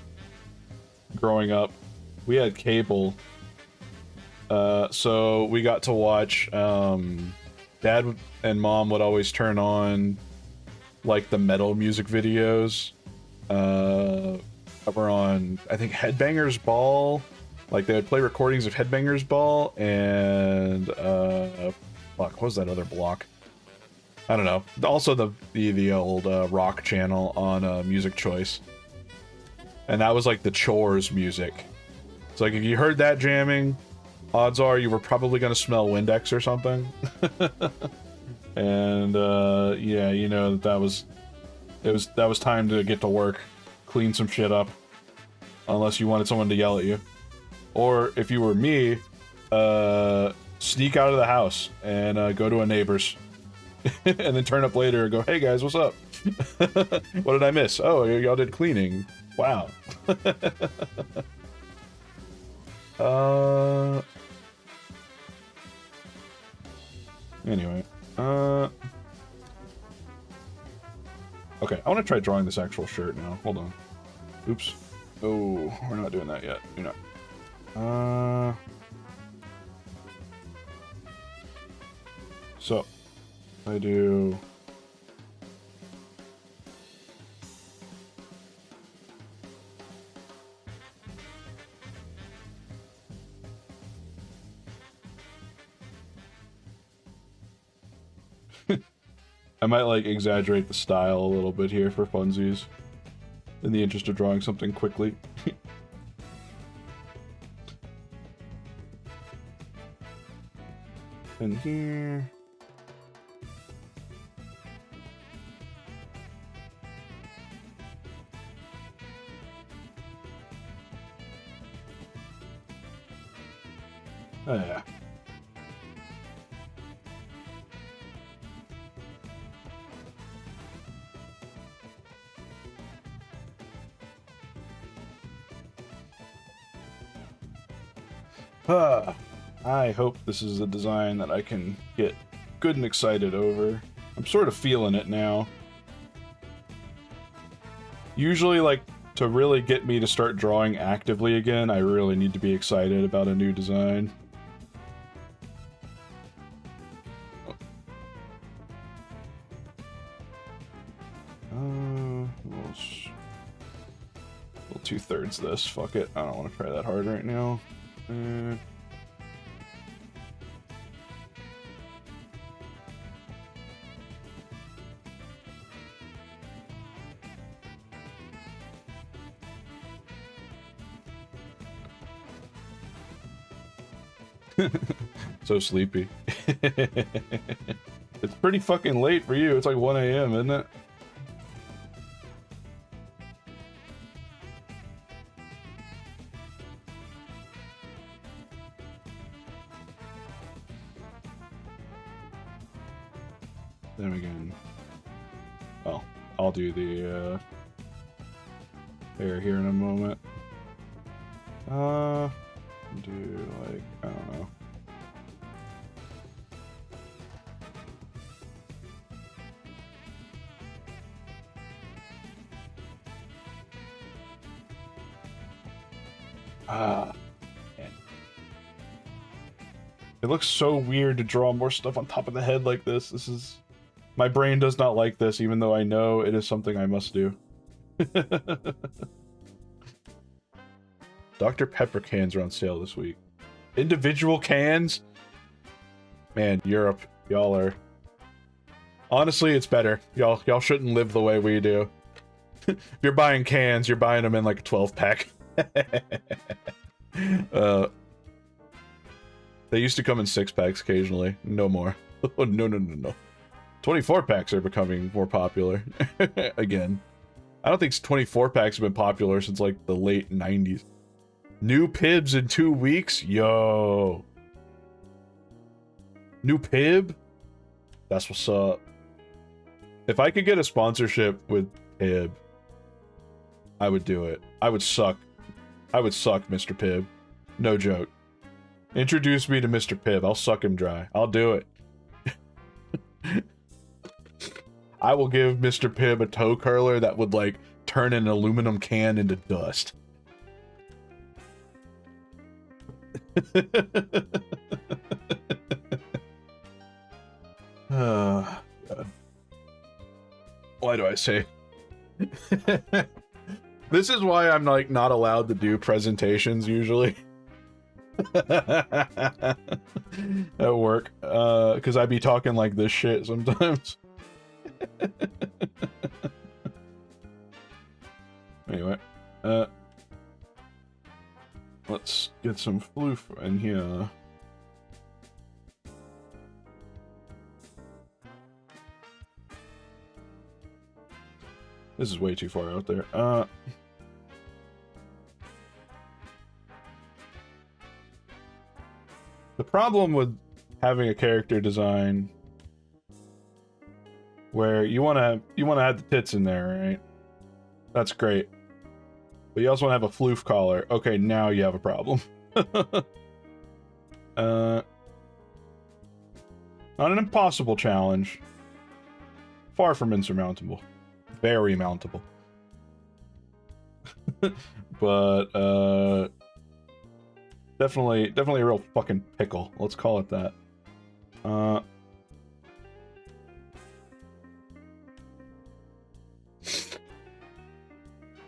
growing up, we had cable, so we got to watch, Dad and Mom would always turn on, like, the metal music videos, over on, I think, Headbangers Ball. Like, they would play recordings of Headbangers Ball, and, fuck, what was that other block? I don't know. Also the old rock channel on Music Choice. And that was like the chores music. So like if you heard that jamming, odds are you were probably gonna smell Windex or something. And yeah, you know that was time to get to work, clean some shit up. Unless you wanted someone to yell at you. Or if you were me, sneak out of the house and go to a neighbor's. And then turn up later and go, hey guys, what's up? What did I miss? Oh, y'all did cleaning. Wow. Anyway. Okay, I want to try drawing this actual shirt now. Hold on. Oops. Oh, we're not doing that yet. You're not. So, I do... I might, like, exaggerate the style a little bit here for funsies, in the interest of drawing something quickly. in here. Oh, yeah. I hope this is a design that I can get good and excited over. I'm sort of feeling it now. Usually, like, to really get me to start drawing actively again, I really need to be excited about a new design. We'll 2/3 this. Fuck it. I don't want to try that hard right now. So sleepy. It's pretty fucking late for you. It's like 1 a.m., isn't it? Then again. Well, I'll do the hair here in a moment. Do like, I don't know. Man. It looks so weird to draw more stuff on top of the head like this. This is... My brain does not like this, even though I know it is something I must do. Dr. Pepper cans are on sale this week. Individual cans? Man, Europe. Y'all are... Honestly, it's better. Y'all shouldn't live the way we do. If you're buying cans, you're buying them in like a 12-pack. They used to come in 6-packs occasionally. No more. Oh, no. 24-packs are becoming more popular. Again. I don't think 24-packs have been popular since like the late 90s. New Pibs in 2 weeks? Yo. New Pib? That's what's up. If I could get a sponsorship with Pib, I would do it. I would suck, Mr. Pibb. No joke. Introduce me to Mr. Pibb. I'll suck him dry. I'll do it. I will give Mr. Pibb a toe curler that would, like, turn an aluminum can into dust. God. Why do I say... This is why I'm, like, not allowed to do presentations, usually. At work. Because I be talking like this shit sometimes. Anyway. Let's get some floof in here. This is way too far out there. The problem with having a character design where you want to have the tits in there, right? That's great. But you also want to have a floof collar. Okay, now you have a problem. Not an impossible challenge. Far from insurmountable. Very mountable. But, definitely a real fucking pickle. Let's call it that.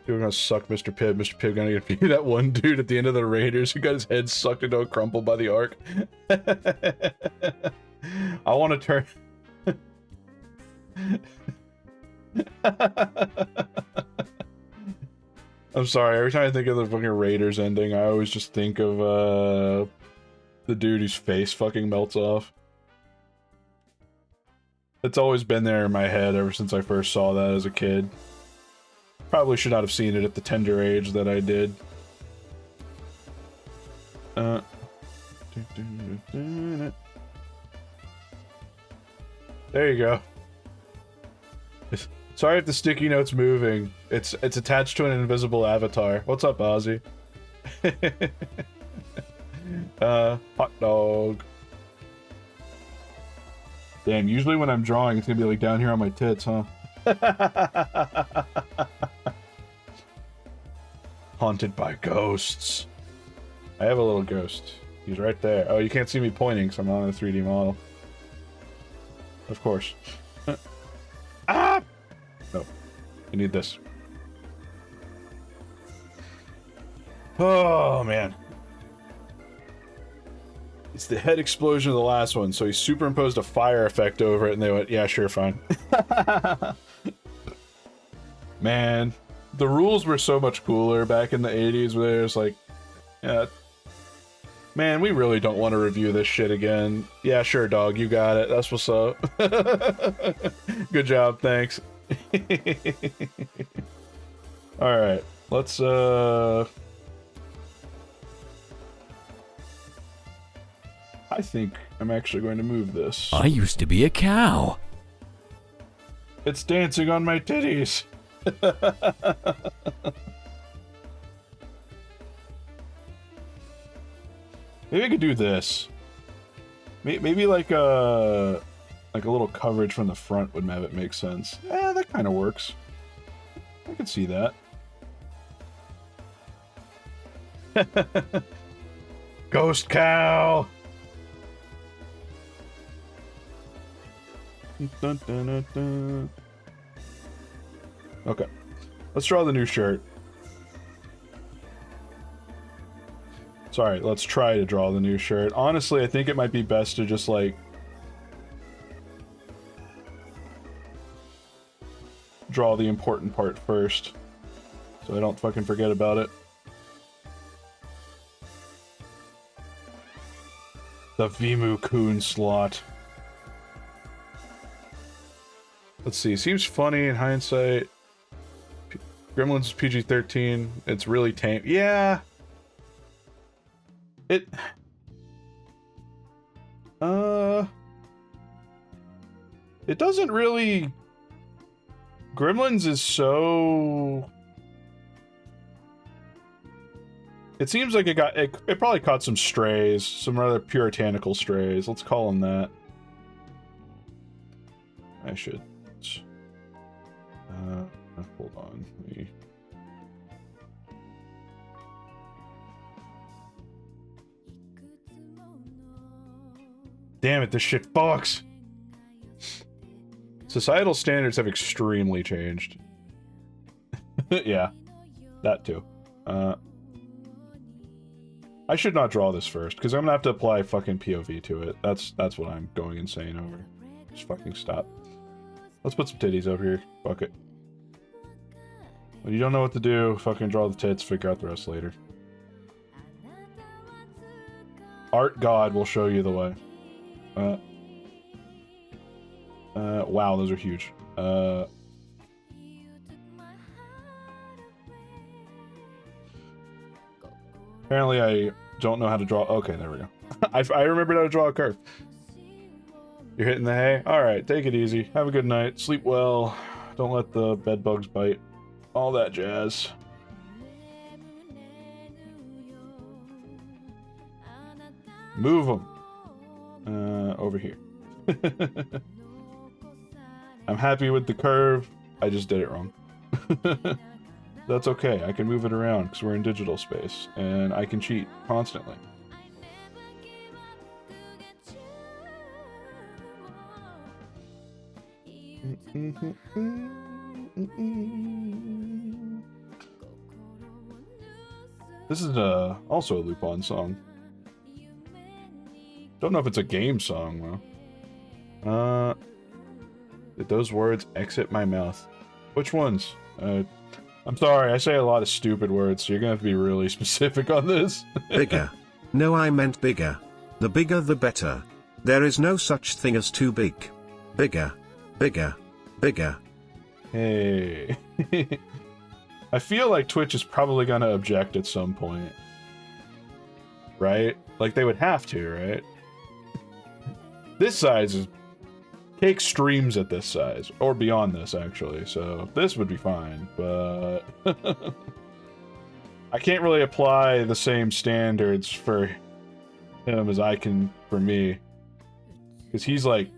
You're gonna suck Mr. Pibb. Mr. Pibb gonna be that one dude at the end of the Raiders who got his head sucked into a crumple by the Ark. I want to turn... I'm sorry, every time I think of the fucking Raiders ending, I always just think of, the dude whose face fucking melts off. It's always been there in my head ever since I first saw that as a kid. Probably should not have seen it at the tender age that I did. There you go. Sorry if the sticky note's moving. It's attached to an invisible avatar. What's up, Ozzy? Hot dog. Damn, usually when I'm drawing, it's gonna be like down here on my tits, huh? Haunted by ghosts. I have a little ghost. He's right there. Oh, you can't see me pointing, so I'm on a 3D model. Of course. Ah! No. I need this. Oh, man. It's the head explosion of the last one, so he superimposed a fire effect over it, and they went, yeah, sure, fine. Man, the rules were so much cooler back in the 80s, where it was like, yeah, man, we really don't want to review this shit again. Yeah, sure, dog, you got it. That's what's up. Good job, thanks. Alright, let's, I think I'm actually going to move this. I used to be a cow. It's dancing on my titties. Maybe I could do this. Maybe like a little coverage from the front would have it make sense. Yeah, that kind of works. I can see that. Ghost cow. Dun, dun, dun, dun. Okay, let's draw the new shirt. Sorry, let's try to draw the new shirt. Honestly, I think it might be best to just like draw the important part first, so I don't fucking forget about it. The Vimu-kun slot. Let's see, seems funny in hindsight. Gremlins is PG-13. It's really tame. Yeah. It doesn't really. Gremlins is so. It seems like it probably caught some strays, some rather puritanical strays. Let's call them that. I should. Hold on. Damn it, this shit fucks! Societal standards have extremely changed. Yeah, that too. I should not draw this first, because I'm gonna have to apply fucking POV to it. That's what I'm going insane over. Just fucking stop. Let's put some titties over here. Fuck it. When you don't know what to do, fucking draw the tits, figure out the rest later. Art God will show you the way. Wow, those are huge. Apparently I don't know how to draw. Okay, there we go. I remembered how to draw a curve. You're hitting the hay? Alright, take it easy. Have a good night. Sleep well. Don't let the bed bugs bite. All that jazz. Move them. Over here. I'm happy with the curve. I just did it wrong. That's okay. I can move it around because we're in digital space. And I can cheat constantly. This is also a Lupin song. Don't know if it's a game song though. Did those words exit my mouth? Which ones? I'm sorry, I say a lot of stupid words, so you're gonna have to be really specific on this. Bigger. No, I meant bigger. The bigger the better. There is no such thing as too big. Bigger. Bigger. Bigger. Hey. I feel like Twitch is probably gonna object at some point. Right? Like they would have to, right? This size is... Cake streams at this size. Or beyond this, actually. So this would be fine, but... I can't really apply the same standards for him as I can for me. Because he's like,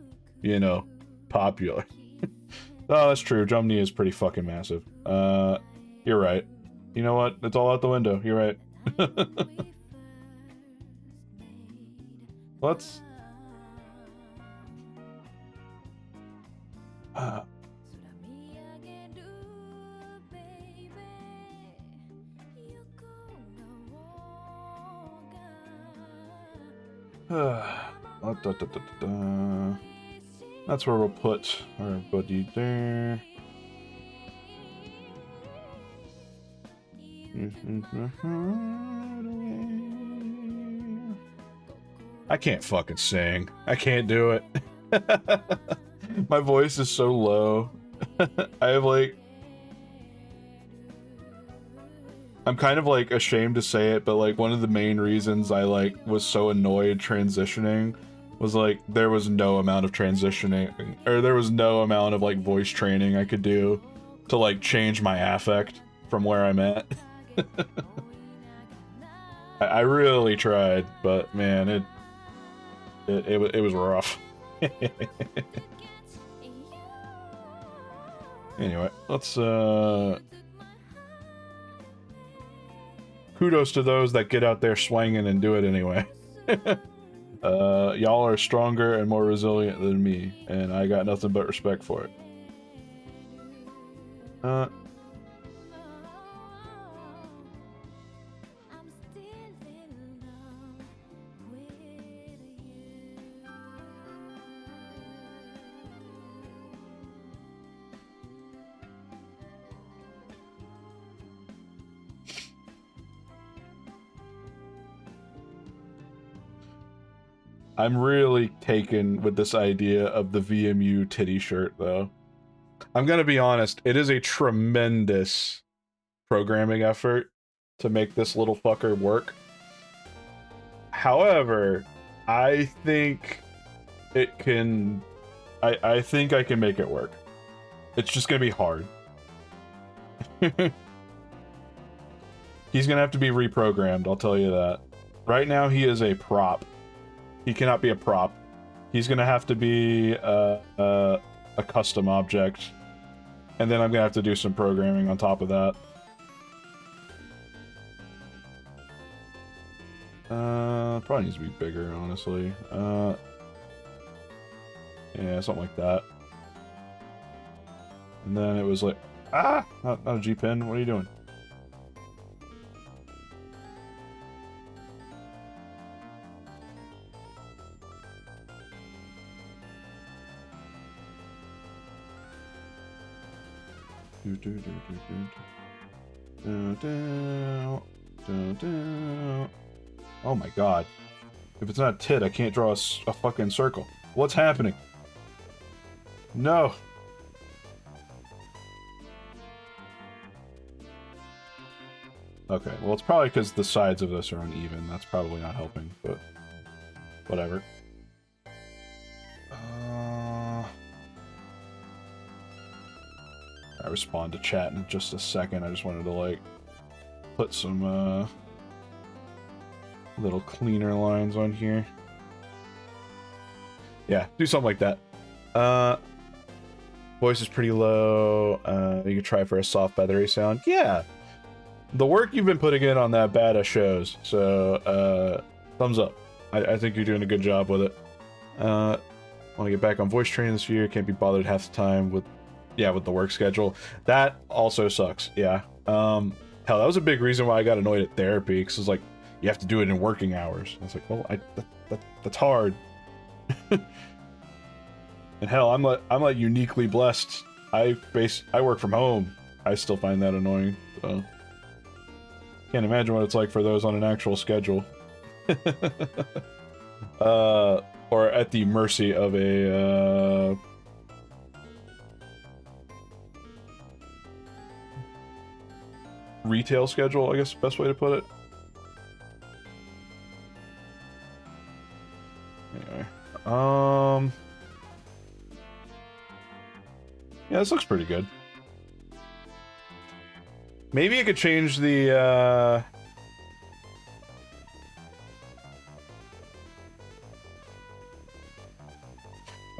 you know, popular. Oh, that's true. Jumny is pretty fucking massive. You're right. You know what? It's all out the window. You're right. Let's... That's where we'll put our buddy there. I can't fucking sing. I can't do it. My voice is so low. I have like... I'm kind of like ashamed to say it, but like one of the main reasons I like was so annoyed transitioning was like there was no amount of transitioning, or there was no amount of like voice training I could do to like change my affect from where I'm at. I really tried, but man, it was rough. Anyway, let's kudos to those that get out there swinging and do it anyway. Y'all are stronger and more resilient than me, and I got nothing but respect for it. I'm really taken with this idea of the VMU titty shirt, though. I'm gonna be honest, it is a tremendous programming effort to make this little fucker work. However, I think it can... I think I can make it work. It's just gonna be hard. He's gonna have to be reprogrammed, I'll tell you that. Right now, he is a prop. He cannot be a prop. He's gonna have to be a custom object. And then I'm gonna have to do some programming on top of that. Probably needs to be bigger, honestly. Yeah, something like that. And then it was like, not a G-pin, what are you doing? Oh my god. If it's not a tit, I can't draw a fucking circle. What's happening? No. Okay, well it's probably because the sides of this are uneven. That's probably not helping, but whatever. I respond to chat in just a second. I just wanted to like put some little cleaner lines on here. Yeah, do something like that. Voice is pretty low. You could try for a soft feathery sound. Yeah. The work you've been putting in on that beta shows. So thumbs up. I think you're doing a good job with it. Want to get back on voice training this year. Can't be bothered half the time with the work schedule. That also sucks. Yeah. Hell, that was a big reason why I got annoyed at therapy, because it's like, you have to do it in working hours. I was like, well, that's hard. And hell, I'm like uniquely blessed. I work from home. I still find that annoying. So can't imagine what it's like for those on an actual schedule. Or at the mercy of a retail schedule, I guess, best way to put it. Anyway, yeah, this looks pretty good. Maybe I could change the,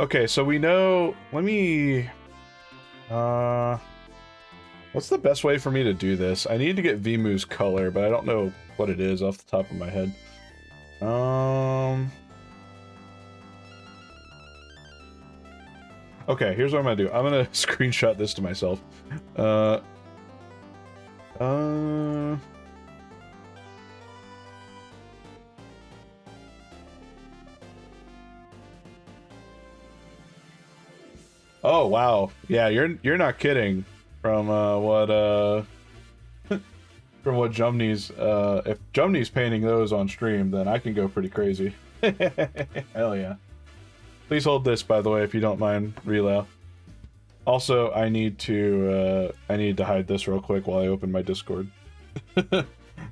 Okay, so we know... Let me... What's the best way for me to do this? I need to get Vimu's color, but I don't know what it is off the top of my head. Okay, here's what I'm gonna do. I'm gonna screenshot this to myself. Oh wow, yeah, you're not kidding. From from what Jumney's if Jumney's painting those on stream, then I can go pretty crazy. Hell yeah. Please hold this, by the way, if you don't mind, Relow. Also, I need to hide this real quick while I open my Discord.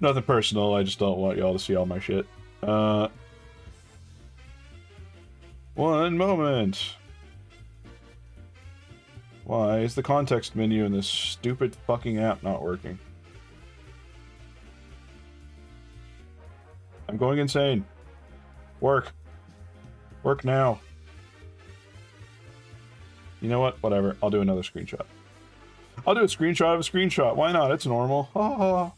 Nothing personal, I just don't want y'all to see all my shit. One moment. Why is the context menu in this stupid fucking app not working? I'm going insane. Work. Work now. You know what? Whatever. I'll do another screenshot. I'll do a screenshot of a screenshot. Why not? It's normal. Ha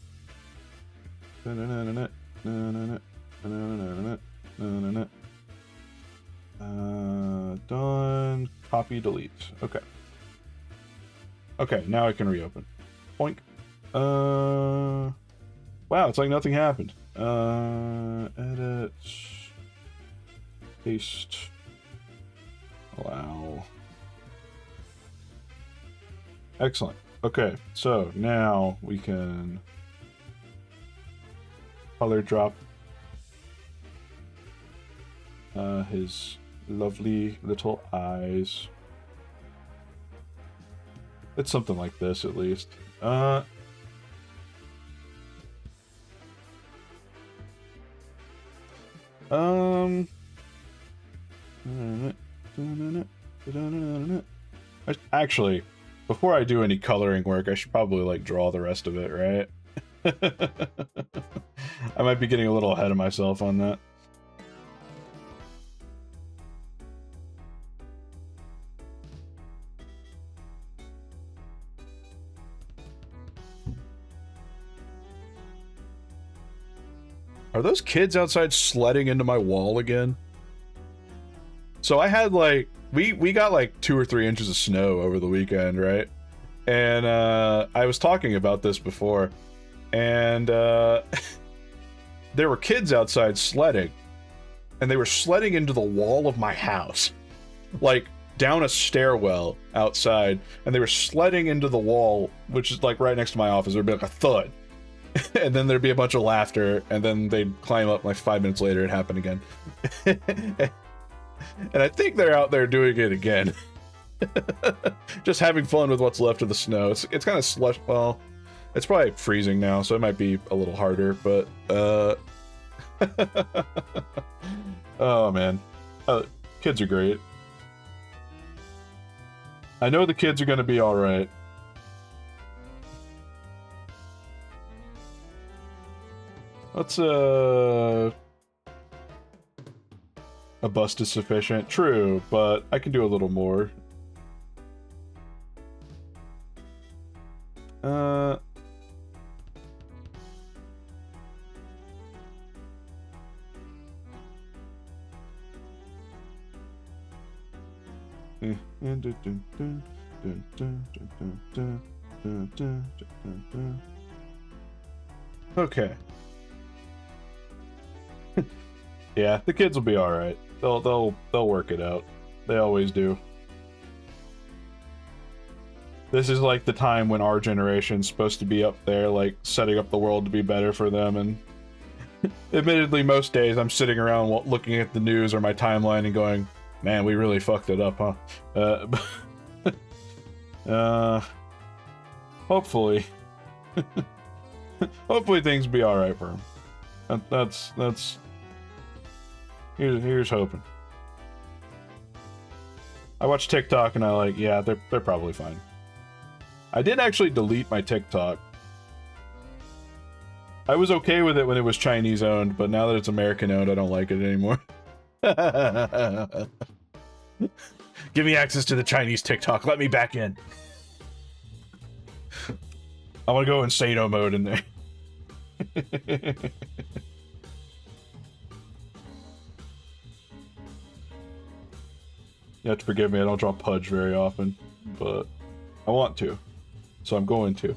done. Copy, delete. Okay. Okay, now I can reopen. Boink. Wow, it's like nothing happened. Edit. Paste. Allow. Excellent. Okay, so now we can color drop his lovely little eyes. It's something like this, at least. Actually, before I do any coloring work, I should probably, like, draw the rest of it, right? I might be getting a little ahead of myself on that. Are those kids outside sledding into my wall again? So I had like, we got like 2 or 3 inches of snow over the weekend, right? And I was talking about this before, and there were kids outside sledding, and they were sledding into the wall of my house, like down a stairwell outside, and they were sledding into the wall, which is like right next to my office. There'd be like a thud. And then there'd be a bunch of laughter, and then they'd climb up. Like 5 minutes later, it happened again. And I think they're out there doing it again. Just having fun with what's left of the snow. It's kind of slush. Well, it's probably freezing now, so it might be a little harder, but oh man, kids are great. I know the kids are gonna be all right. Let's, a bust is sufficient. True, but I can do a little more. Okay. Yeah, the kids will be all right. They'll work it out. They always do. This is like the time when our generation's supposed to be up there, like setting up the world to be better for them. And admittedly, most days I'm sitting around looking at the news or my timeline and going, "Man, we really fucked it up, huh?" Hopefully. Hopefully things be all right for him. That's here's hoping. I watch TikTok and I like, yeah, they're probably fine. I did actually delete my TikTok. I was okay with it when it was Chinese owned, but now that it's American owned, I don't like it anymore. Give me access to the Chinese TikTok. Let me back in. I want to go insano mode in there. You have to forgive me, I don't draw Pudge very often, but I want to, so I'm going to.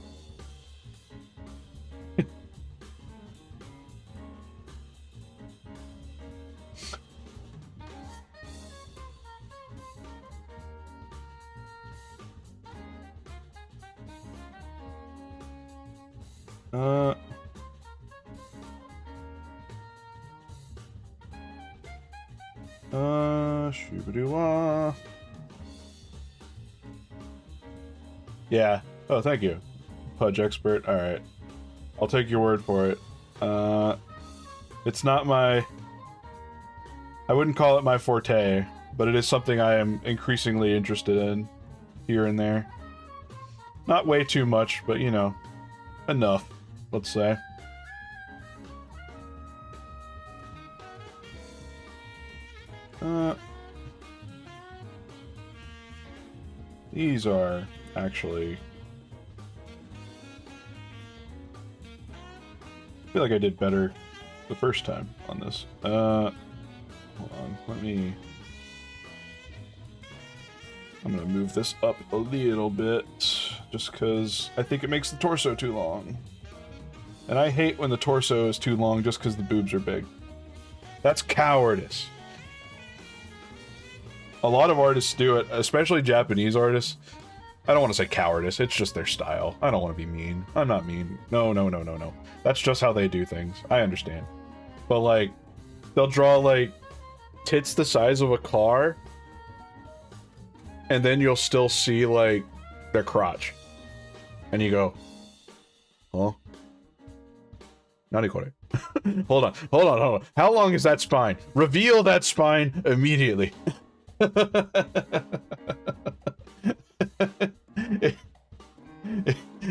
Shoo-ba-doo-wah. Yeah. Oh, thank you. Pudge expert. Alright. I'll take your word for it. It's not my... I wouldn't call it my forte, but it is something I am increasingly interested in here and there. Not way too much, but you know, enough, let's say. These are actually... I feel like I did better the first time on this. Hold on, let me... I'm gonna move this up a little bit, just because I think it makes the torso too long. And I hate when the torso is too long just because the boobs are big. That's cowardice. A lot of artists do it, especially Japanese artists. I don't want to say cowardice, it's just their style. I don't want to be mean. I'm not mean. No. That's just how they do things. I understand. But like, they'll draw like tits the size of a car, and then you'll still see like their crotch. And you go, huh? Nani-kore? Hold on. How long is that spine? Reveal that spine immediately.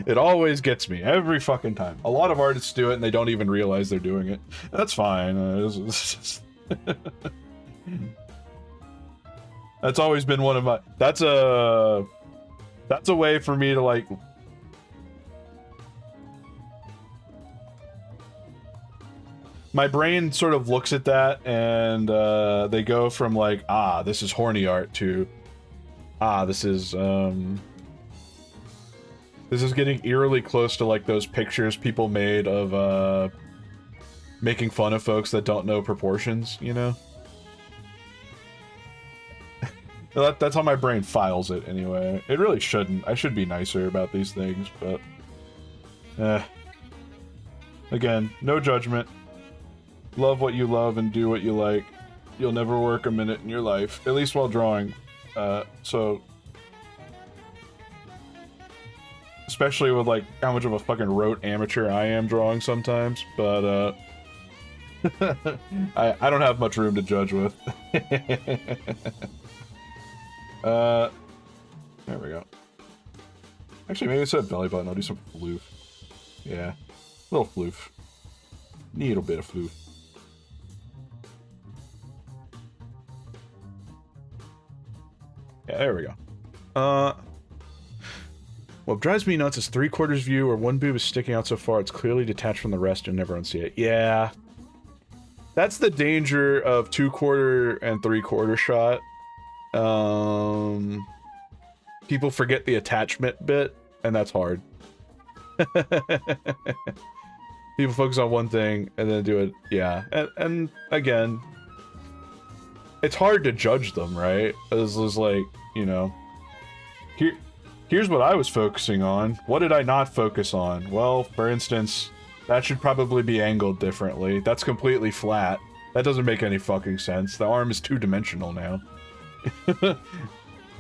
It always gets me every fucking time. A lot of artists do it and they don't even realize they're doing it. That's fine. That's always been one of my... That's a way for me to like... My brain sort of looks at that and they go from like, ah, this is horny art to, ah, this is getting eerily close to like those pictures people made of making fun of folks that don't know proportions, you know? That's how my brain files it anyway. It really shouldn't. I should be nicer about these things, but again, no judgment. Love what you love and do what you like. You'll never work a minute in your life, at least while drawing. So, especially with like how much of a fucking rote amateur I am drawing sometimes, but I don't have much room to judge with. There we go. Actually, maybe instead of belly button, I'll do some floof. Yeah, a little floof. Need a bit of floof. Yeah, there we go. What drives me nuts is 3/4 view where one boob is sticking out so far it's clearly detached from the rest and never unsee it. Yeah. That's the danger of 2/4 and 3/4 shot. People forget the attachment bit, and that's hard. People focus on one thing and then do it, yeah. And again, it's hard to judge them, right? It's like, you know, here's what I was focusing on. What did I not focus on? Well, for instance, that should probably be angled differently. That's completely flat. That doesn't make any fucking sense. The arm is two-dimensional now.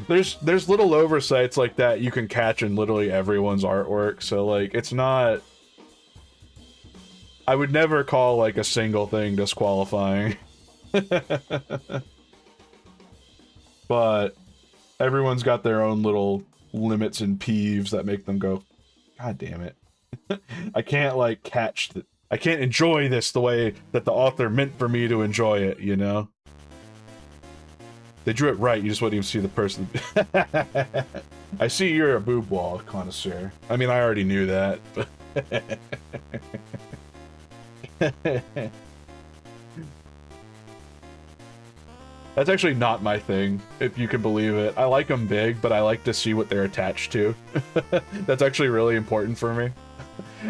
There's little oversights like that you can catch in literally everyone's artwork, so like it's not I would never call like a single thing disqualifying. But everyone's got their own little limits and peeves that make them go, God damn it. I can't like I can't enjoy this the way that the author meant for me to enjoy it, you know? They drew it right, you just wouldn't even see the person. I see you're a boob wall connoisseur. I mean, I already knew that, but... That's actually not my thing, if you can believe it. I like them big, but I like to see what they're attached to. That's actually really important for me.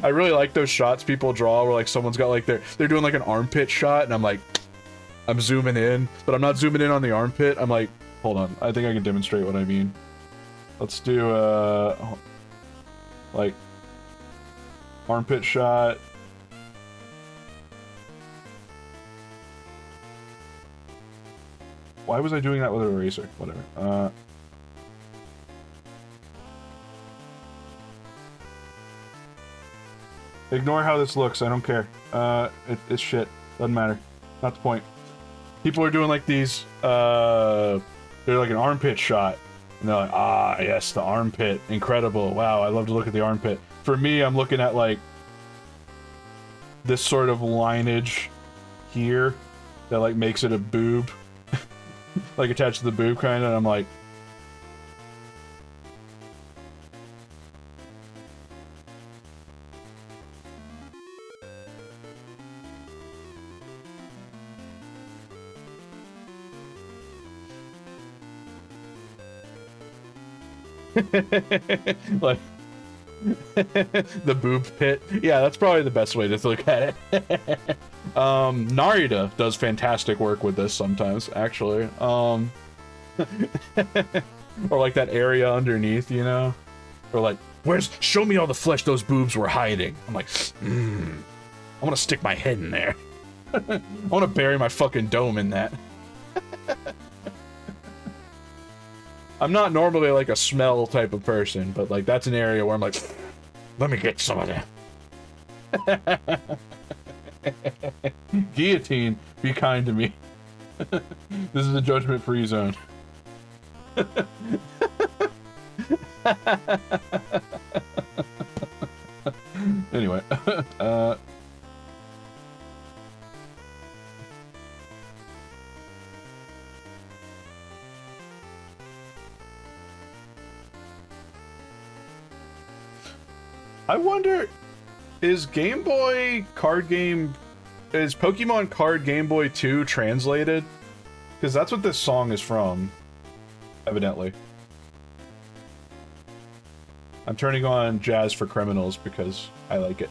I really like those shots people draw where like someone's got like they're doing like an armpit shot, and I'm like, I'm zooming in, but I'm not zooming in on the armpit. I'm like, hold on, I think I can demonstrate what I mean. Let's do like armpit shot. Why was I doing that with an eraser? Whatever. Ignore how this looks. I don't care. It's shit. Doesn't matter. Not the point. People are doing like these. They're like an armpit shot. And they're like, ah, yes, the armpit. Incredible. Wow, I love to look at the armpit. For me, I'm looking at like this sort of lineage here that like makes it a boob. Like attached to the boob kind of, and I'm like, like the boob pit. Yeah, that's probably the best way to look at it. Narita does fantastic work with this sometimes, actually. Or like that area underneath, you know? Or like, show me all the flesh those boobs were hiding. I'm like, I want to stick my head in there. I want to bury my fucking dome in that. I'm not normally like a smell type of person, but like that's an area where I'm like, let me get some of that. Guillotine, be kind to me. This is a judgment-free zone. Anyway, I wonder, is Pokemon Card Game Boy 2 translated? Because that's what this song is from, evidently. I'm turning on Jazz for Criminals because I like it.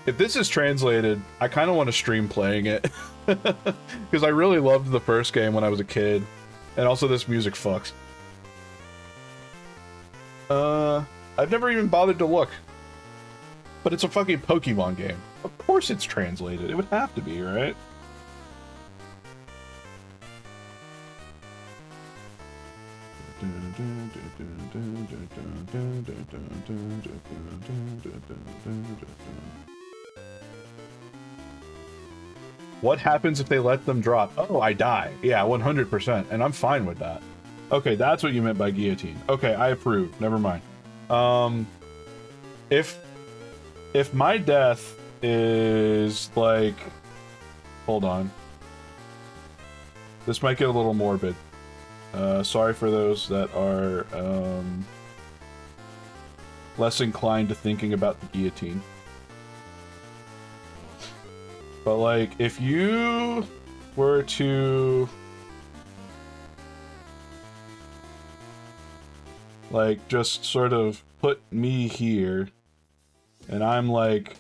If this is translated, I kind of want to stream playing it. Because I really loved the first game when I was a kid. And also this music fucks. I've never even bothered to look. But it's a fucking Pokemon game. Of course it's translated. It would have to be, right? What happens if they let them drop? Oh, I die. Yeah, 100%. And I'm fine with that. Okay, that's what you meant by guillotine. Okay, I approve. Never mind. If my death is like... Hold on. This might get a little morbid. Sorry for those that are less inclined to thinking about the guillotine. But like, if you were to like just sort of put me here, and I'm like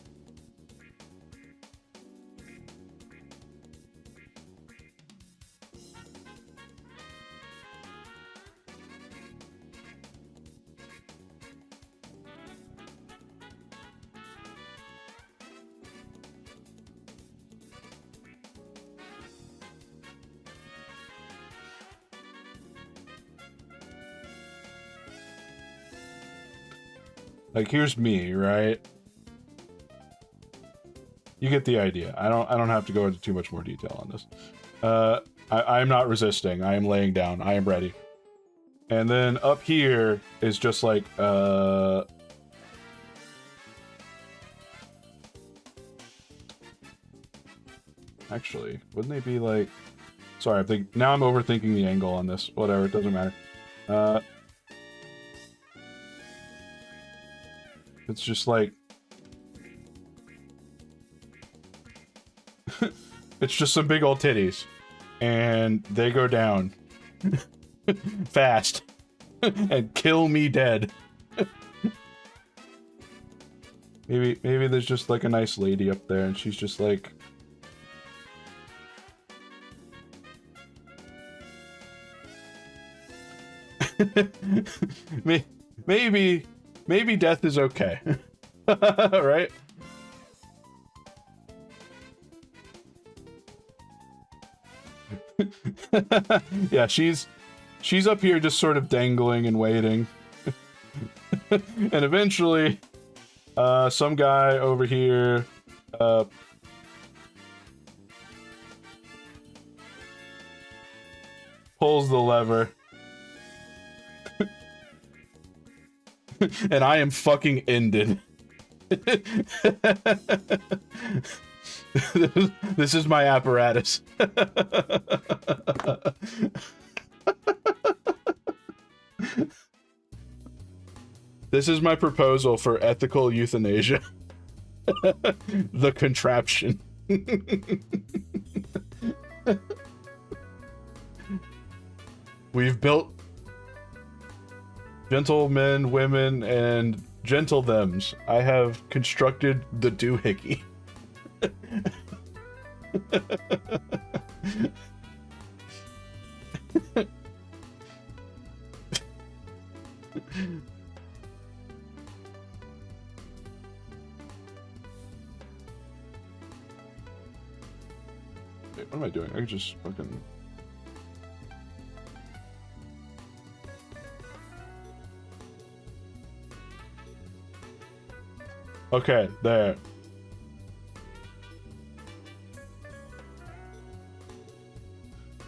Like, here's me, right? You get the idea. I don't have to go into too much more detail on this. I'm not resisting. I am laying down. I am ready. And then up here is just like, actually, wouldn't they be like... Sorry, now I'm overthinking the angle on this. Whatever, it doesn't matter. It's just like... It's just some big old titties. And they go down. Fast. And kill me dead. Maybe there's just like a nice lady up there and she's just like... maybe death is okay. Right? Yeah, she's up here just sort of dangling and waiting. And eventually, some guy over here, pulls the lever. And I am fucking ended. This is my apparatus. This is my proposal for ethical euthanasia. The contraption. We've built gentlemen, women, and gentle thems. I have constructed the doohickey. Wait, what am I doing? I could just fucking... Okay, there.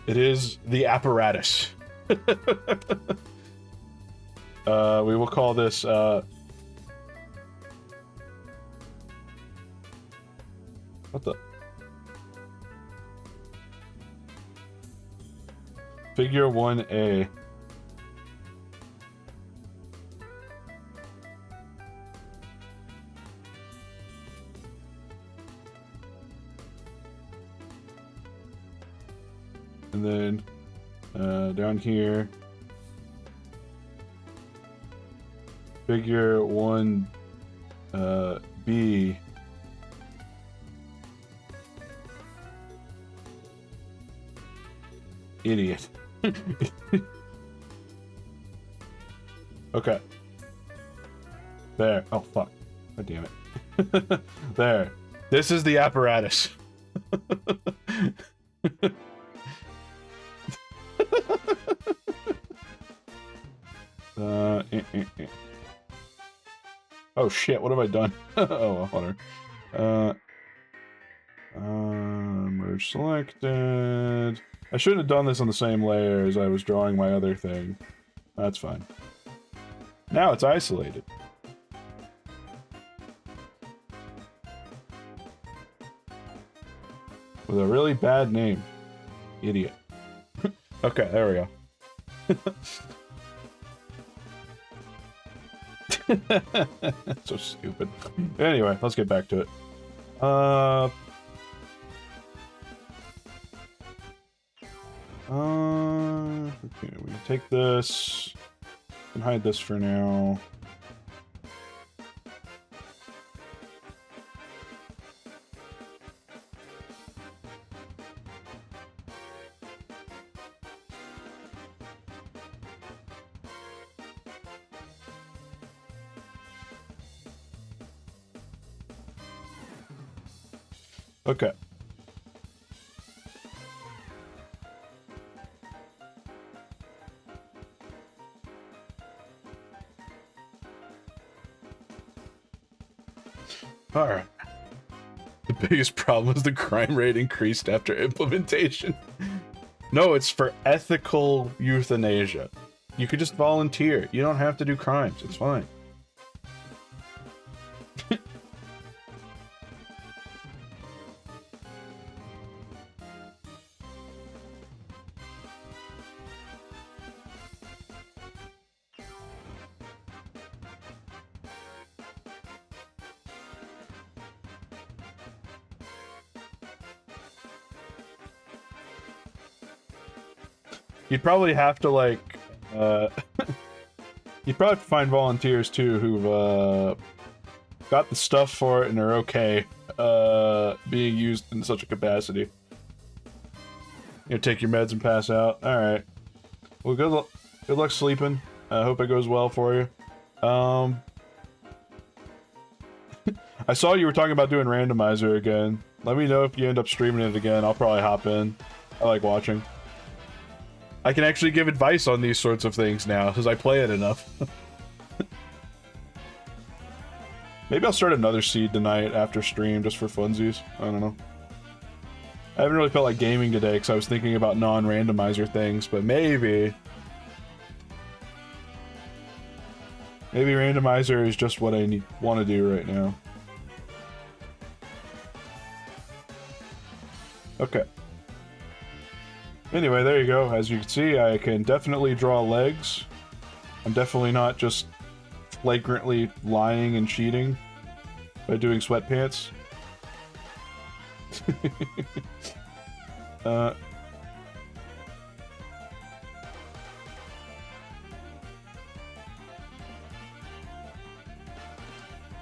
It is the apparatus. We will call this, what the? Figure 1A. And then down here, figure 1 B. Idiot. Okay. There. Oh fuck. God damn it. There. This is the apparatus. Oh shit, what have I done? Oh, whatever. Merge selected. I should have done this on the same layer as I was drawing my other thing. That's fine. Now it's isolated. With a really bad name. Idiot. Okay, there we go. So stupid. Anyway, let's get back to it. Okay, we can take this and hide this for now. Okay. Alright. The biggest problem is the crime rate increased after implementation. No, it's for ethical euthanasia. You could just volunteer. You don't have to do crimes. It's fine. You'd probably have to, like, you'd probably have to find volunteers, too, who've, got the stuff for it and are okay, being used in such a capacity. You know, take your meds and pass out. Alright. Well, good luck sleeping. I hope it goes well for you. I saw you were talking about doing randomizer again. Let me know if you end up streaming it again. I'll probably hop in. I like watching. I can actually give advice on these sorts of things now, because I play it enough. Maybe I'll start another seed tonight after stream, just for funsies. I don't know. I haven't really felt like gaming today, because I was thinking about non-randomizer things, but maybe... Maybe randomizer is just what I want to do right now. Okay. Anyway, there you go. As you can see, I can definitely draw legs. I'm definitely not just flagrantly lying and cheating by doing sweatpants.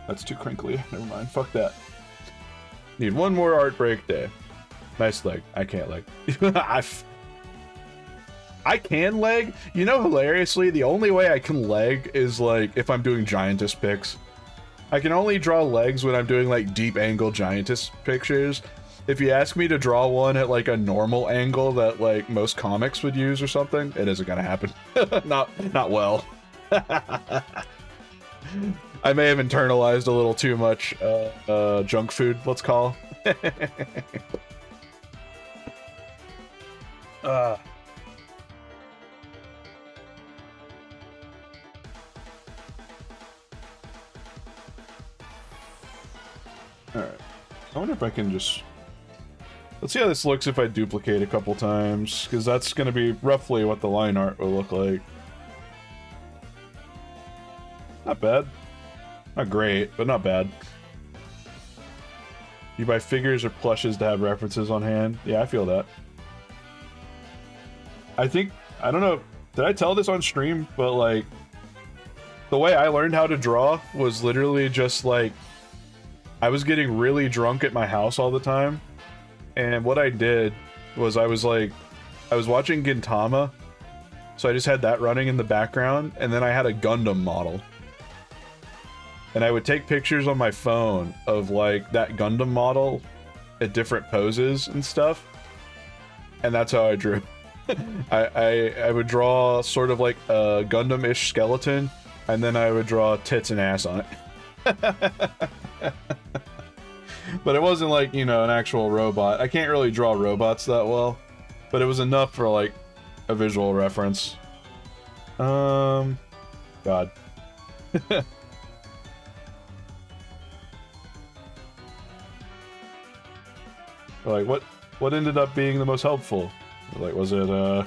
That's too crinkly. Never mind. Fuck that. Need one more art break day. Nice leg. I can't leg. I can leg. You know, hilariously, the only way I can leg is, like, if I'm doing giantess pics. I can only draw legs when I'm doing, like, deep angle giantess pictures. If you ask me to draw one at, like, a normal angle that, like, most comics would use or something, it isn't gonna happen. Not well. I may have internalized a little too much, junk food, let's call. Alright. I wonder if I can just... Let's see how this looks if I duplicate a couple times, because that's going to be roughly what the line art will look like. Not bad. Not great, but not bad. You buy figures or plushes to have references on hand? Yeah, I feel that. I think... I don't know... Did I tell this on stream? But, like... The way I learned how to draw was literally just, like... I was getting really drunk at my house all the time, and what I did was I was watching Gintama, so I just had that running in the background, and then I had a Gundam model. And I would take pictures on my phone of, like, that Gundam model at different poses and stuff, and that's how I drew. I would draw sort of like a Gundam-ish skeleton, and then I would draw tits and ass on it. But it wasn't like, you know, an actual robot. I can't really draw robots that well, but it was enough for, like, a visual reference. God. Like, what ended up being the most helpful? Like, was it, was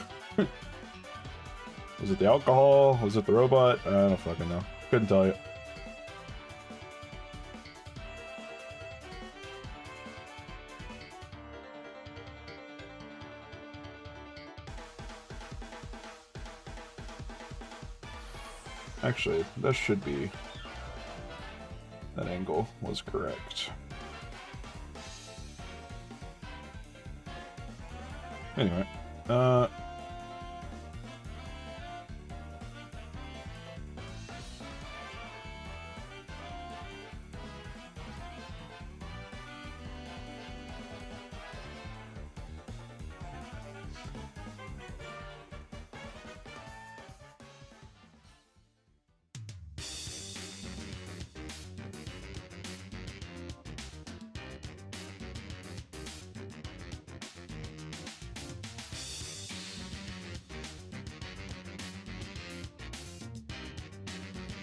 it the alcohol? Was it the robot? I don't fucking know. Couldn't tell you. Actually, that should be... That angle was correct. Anyway,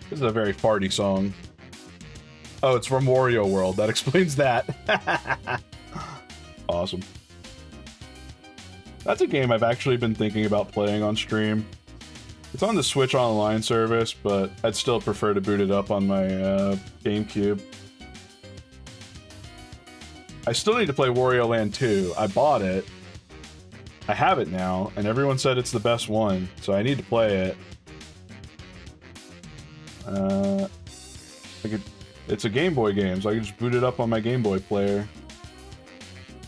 This is a very farty song. Oh, it's from Wario World. That explains that. Awesome. That's a game I've actually been thinking about playing on stream. It's on the Switch Online service, but I'd still prefer to boot it up on my GameCube. I still need to play Wario Land 2. I bought it. I have it now, and everyone said it's the best one, so I need to play it. It's a Game Boy game, so I can just boot it up on my Game Boy player.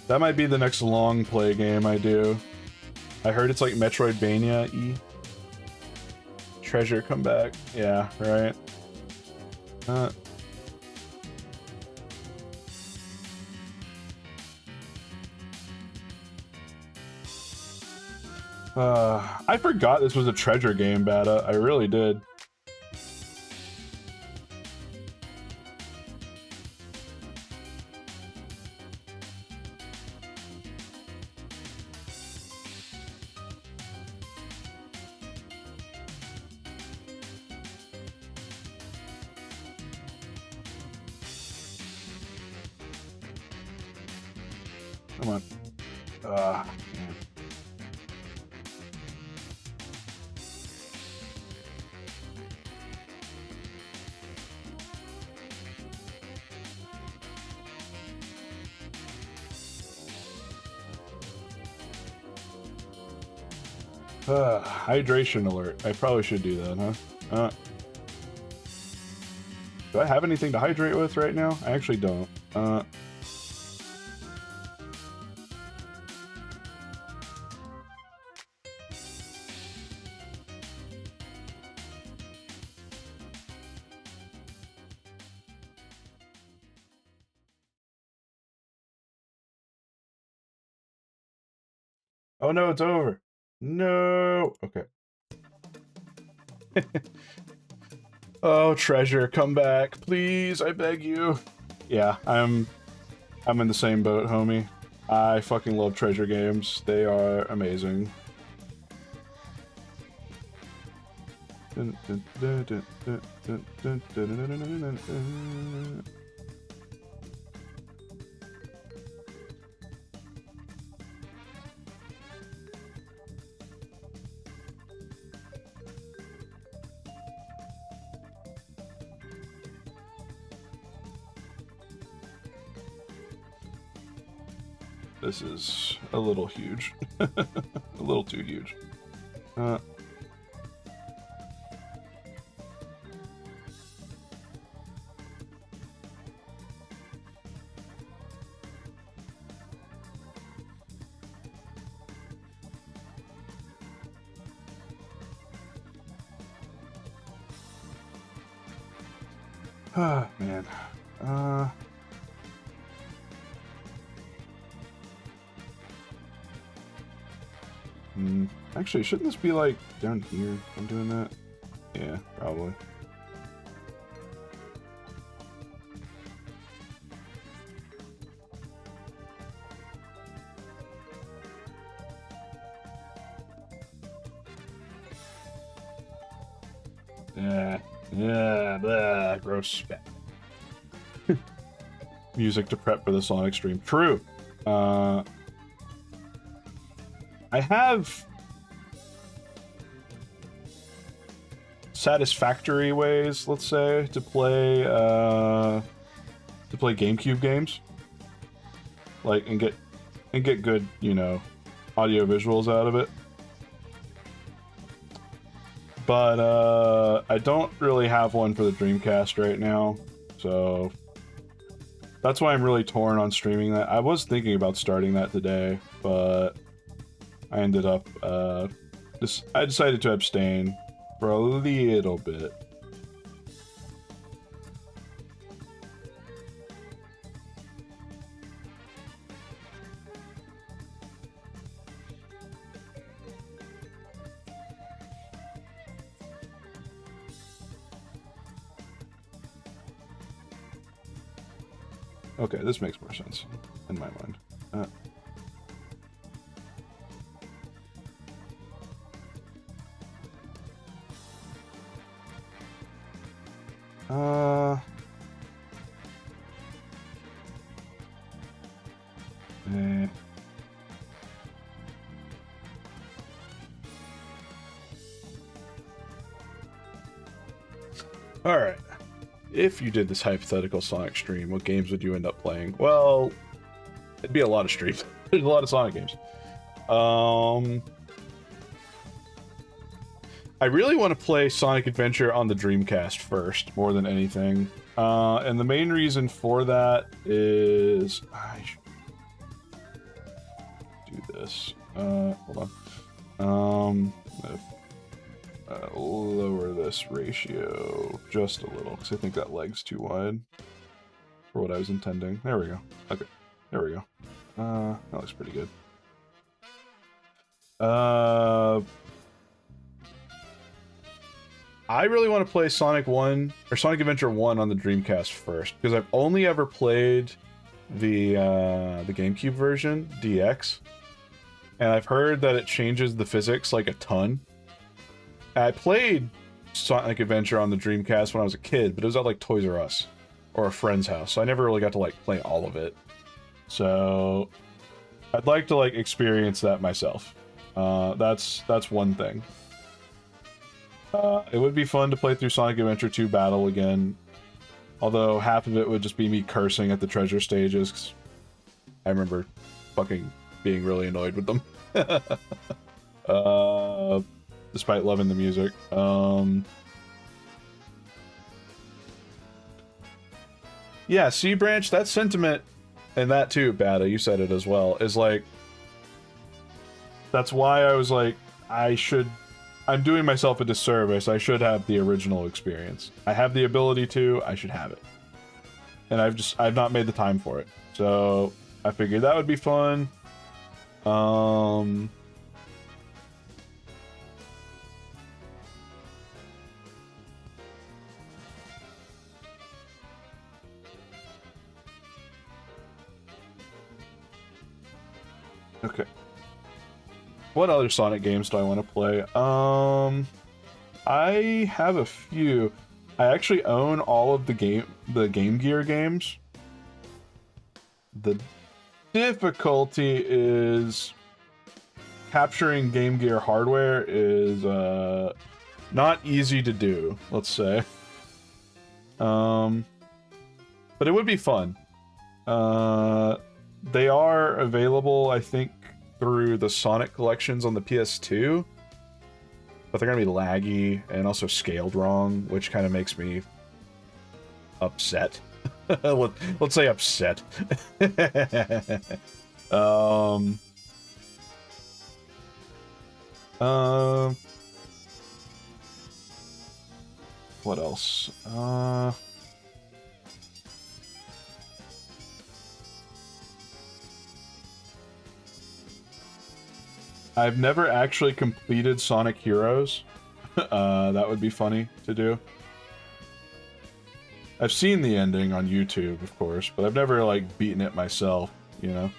That might be the next long play game I do. I heard it's like Metroidvania-y. Treasure come back. Yeah, right. I forgot this was a treasure game, Bata. I really did. Come on. Man. Hydration alert. I probably should do that, huh? Do I have anything to hydrate with right now? I actually don't. Oh no, it's over. No. Okay. Oh, treasure, come back, please. I beg you. Yeah, I'm in the same boat, homie. I fucking love treasure games. They are amazing. This is a little huge. A little too huge. Ah, man. Actually, shouldn't this be like down here? I'm doing that? Yeah, probably. Yeah, gross. Music to prep for the Sonic stream. True. I have satisfactory ways, let's say, to play GameCube games, like and get good, you know, audio visuals out of it. But I don't really have one for the Dreamcast right now, so that's why I'm really torn on streaming that. I was thinking about starting that today, but I ended up I decided to abstain for a little bit. Okay, this makes more sense in my mind. Eh. All right. If you did this hypothetical Sonic stream, what games would you end up playing? Well, it'd be a lot of streams. There's a lot of Sonic games. I really want to play Sonic Adventure on the Dreamcast first, more than anything. And the main reason for that is I should do this. Hold on. Lower this ratio just a little, because I think that leg's too wide for what I was intending. There we go. Okay, there we go. That looks pretty good. I really want to play Sonic Adventure 1 on the Dreamcast first, because I've only ever played the GameCube version, DX, and I've heard that it changes the physics like a ton. I played Sonic Adventure on the Dreamcast when I was a kid, but it was at like Toys R Us or a friend's house, so I never really got to like play all of it. So I'd like to like experience that myself. That's one thing. It would be fun to play through Sonic Adventure 2 Battle again, although half of it would just be me cursing at the treasure stages, 'cause I remember fucking being really annoyed with them. Despite loving the music. Yeah, Sea Branch, that sentiment, and that too, Bada, you said it as well, is like, that's why I was like, I'm doing myself a disservice. I should have the original experience. I have the ability to, I should have it. And I've not made the time for it. So I figured that would be fun. Okay. What other Sonic games do I want to play? I have a few. I actually own all of the Game Gear games. The difficulty is capturing Game Gear hardware is not easy to do, let's say. But it would be fun. They are available, I think, through the Sonic collections on the PS2, but they're gonna be laggy and also scaled wrong, which kind of makes me upset. Let's say upset. What else? I've never actually completed Sonic Heroes. That would be funny to do. I've seen the ending on YouTube, of course, but I've never, like, beaten it myself, you know?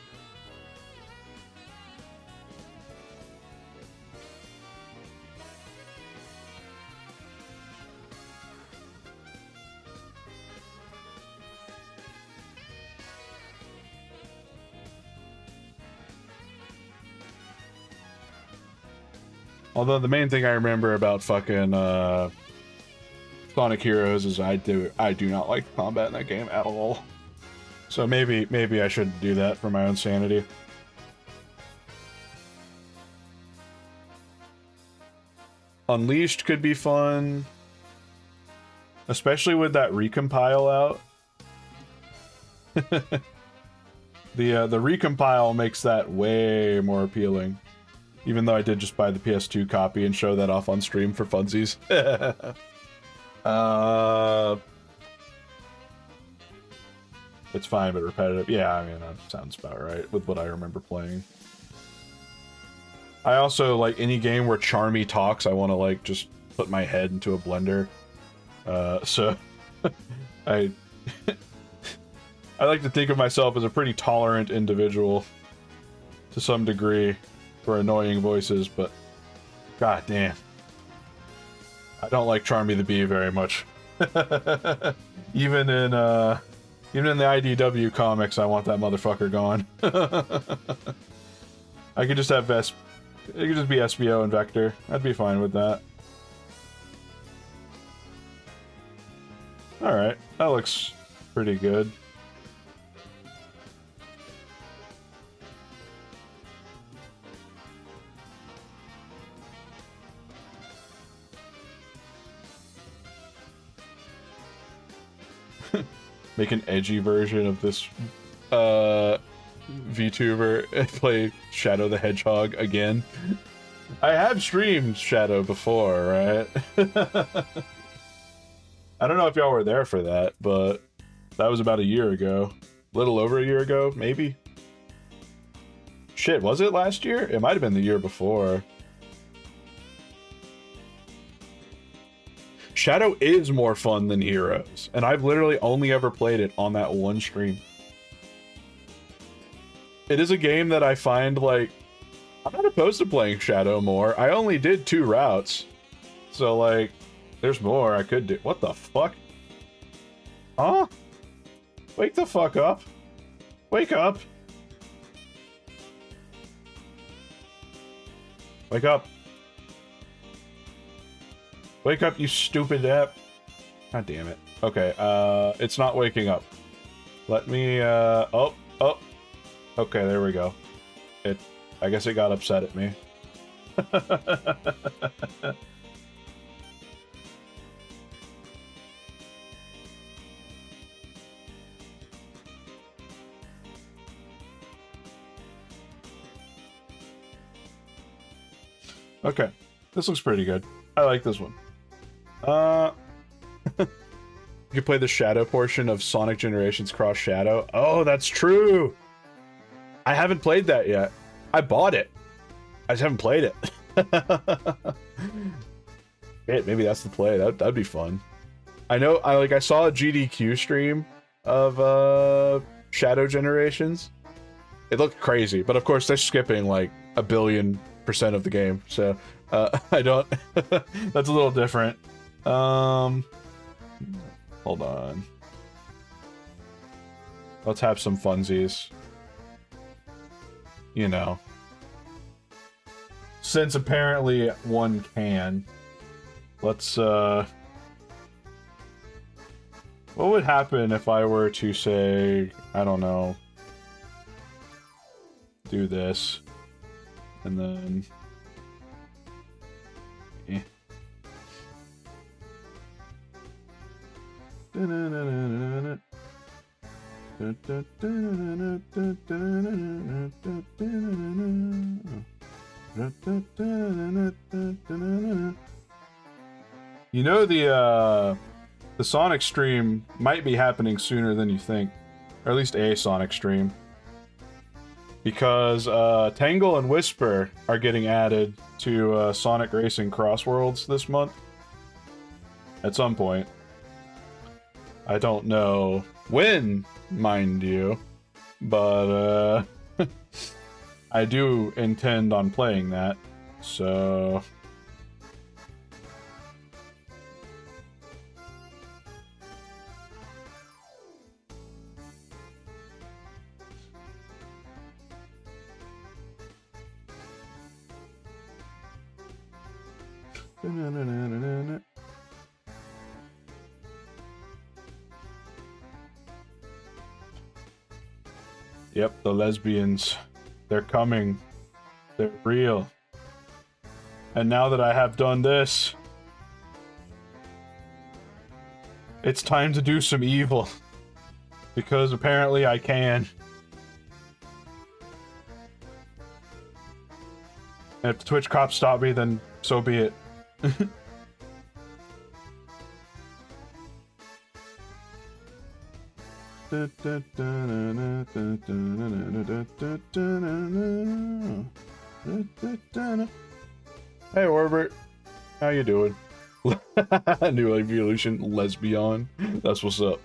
Although the main thing I remember about fucking Sonic Heroes is I do not like combat in that game at all. So maybe I shouldn't do that for my own sanity. Unleashed could be fun, especially with that recompile out. The recompile makes that way more appealing. Even though I did just buy the PS2 copy and show that off on stream for funsies. It's fine, but repetitive. Yeah, I mean, that sounds about right with what I remember playing. I also, like, any game where Charmy talks, I want to, like, just put my head into a blender. So, I like to think of myself as a pretty tolerant individual to some degree for annoying voices, but god damn, I don't like Charmy the Bee very much. Even in the IDW comics, I want that motherfucker gone. I could just have it could just be SBO and Vector. I'd be fine with that. Alright, that looks pretty good. Make an edgy version of this VTuber and play Shadow the Hedgehog again. I have streamed Shadow before, right? I don't know if y'all were there for that, but that was about a year ago. A little over a year ago, maybe? Shit, was it last year? It might have been the year before. Shadow is more fun than Heroes, and I've literally only ever played it on that one stream. It is a game that I find, like, I'm not opposed to playing Shadow more. I only did 2 routes, so, like, there's more I could do. What the fuck? Huh? Wake the fuck up. Wake up. Wake up. Wake up, you stupid app. God damn it. Okay, it's not waking up. Let me, oh. Okay, there we go. I guess it got upset at me. Okay, this looks pretty good. I like this one. You can play the Shadow portion of Sonic Generations Cross Shadow. Oh, that's true! I haven't played that yet. I bought it. I just haven't played it. Shit, maybe that's the play. That'd be fun. I know, I saw a GDQ stream of Shadow Generations. It looked crazy, but of course they're skipping like 1 billion% of the game, so I don't. That's a little different. Hold on. Let's have some funsies. You know. Since apparently one can. Let's, what would happen if I were to say, I don't know, do this, and then... You know, the Sonic stream might be happening sooner than you think, or at least a Sonic stream, because Tangle and Whisper are getting added to Sonic Racing Cross Worlds this month at some point. I don't know when, mind you, but I do intend on playing that, so... Yep, the lesbians. They're coming. They're real. And now that I have done this, it's time to do some evil. Because apparently I can. And if the Twitch cops stop me, then so be it. Hey, Orbert. How you doing? New evolution, lesbian. That's what's up.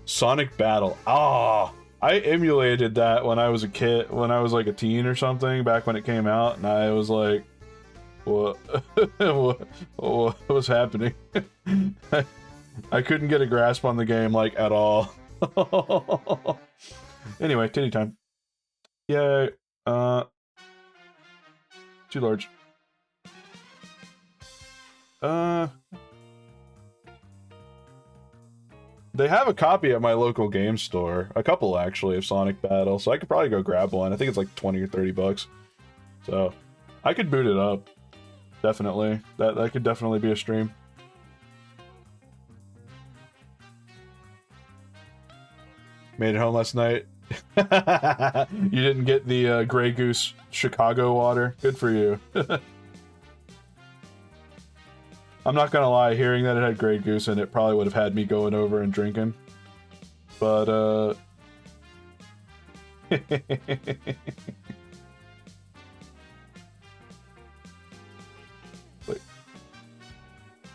Sonic Battle. Ah, I emulated that when I was a kid, when I was like a teen or something, back when it came out, and I was like, What? What was happening? I couldn't get a grasp on the game, like, at all. Anyway, titty time. Yay. Too large. They have a copy at my local game store. A couple, actually, of Sonic Battle. So I could probably go grab one. I think it's like 20 or 30 bucks. So I could boot it up. Definitely. That could definitely be a stream. Made it home last night. You didn't get the Grey Goose Chicago water. Good for you. I'm not gonna lie, hearing that it had Grey Goose in it probably would have had me going over and drinking. But, Wait.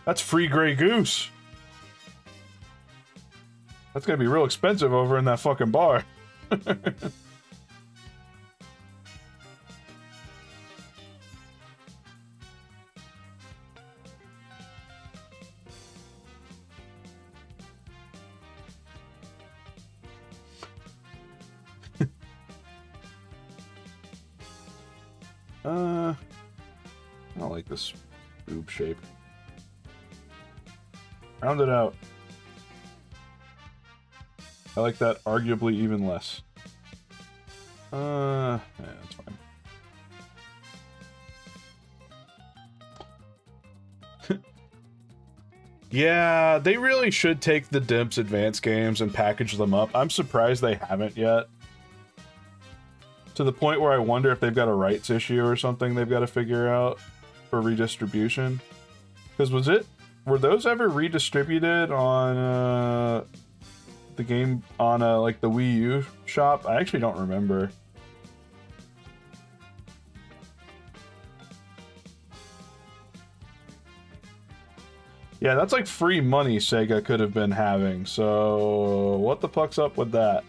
That's free Grey Goose! That's gonna be real expensive over in that fucking bar. I don't like this boob shape. Round it out. I like that arguably even less. Yeah, that's fine. Yeah, they really should take the Dimps advanced games and package them up. I'm surprised they haven't yet. To the point where I wonder if they've got a rights issue or something they've got to figure out for redistribution. Because were those ever redistributed on the game on like the Wii U shop? I actually don't remember. Yeah, that's like free money Sega could have been having. So what the fuck's up with that?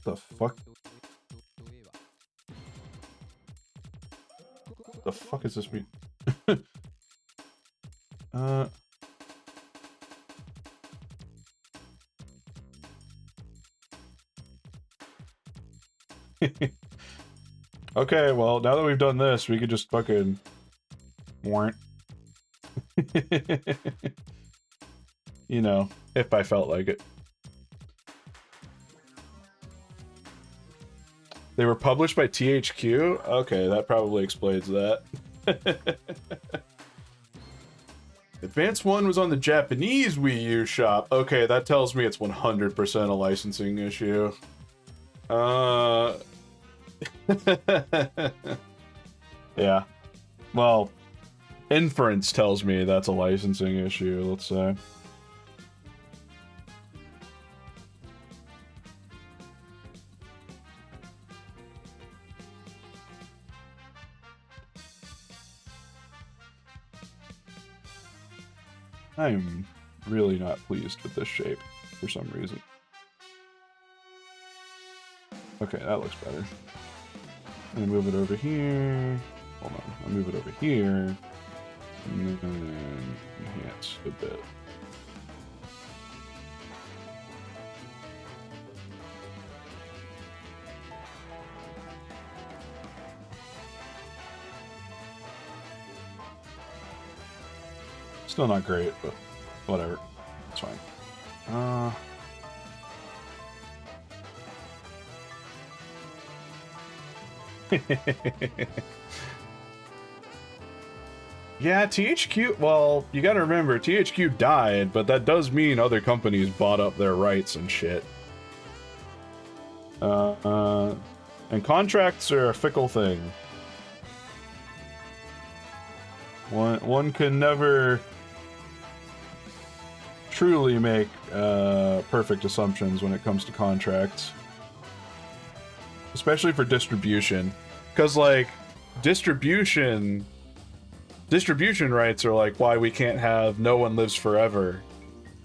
The fuck? The fuck is this mean? Okay, well, now that we've done this, we could just fucking warrant. You know, if I felt like it. They were published by THQ? Okay, that probably explains that. Advance 1 was on the Japanese Wii U shop. Okay, that tells me it's 100% a licensing issue. Yeah. Well, inference tells me that's a licensing issue, let's say. I'm really not pleased with this shape for some reason. Okay, that looks better. I'm gonna move it over here. Hold on, I'll move it over here. And then enhance a bit. Still not great, but whatever. It's fine. Yeah, THQ, well, you gotta remember, THQ died, but that does mean other companies bought up their rights and shit. And contracts are a fickle thing. One can never truly make perfect assumptions when it comes to contracts. Especially for distribution. Because, like, distribution rights are, like, why we can't have No One Lives Forever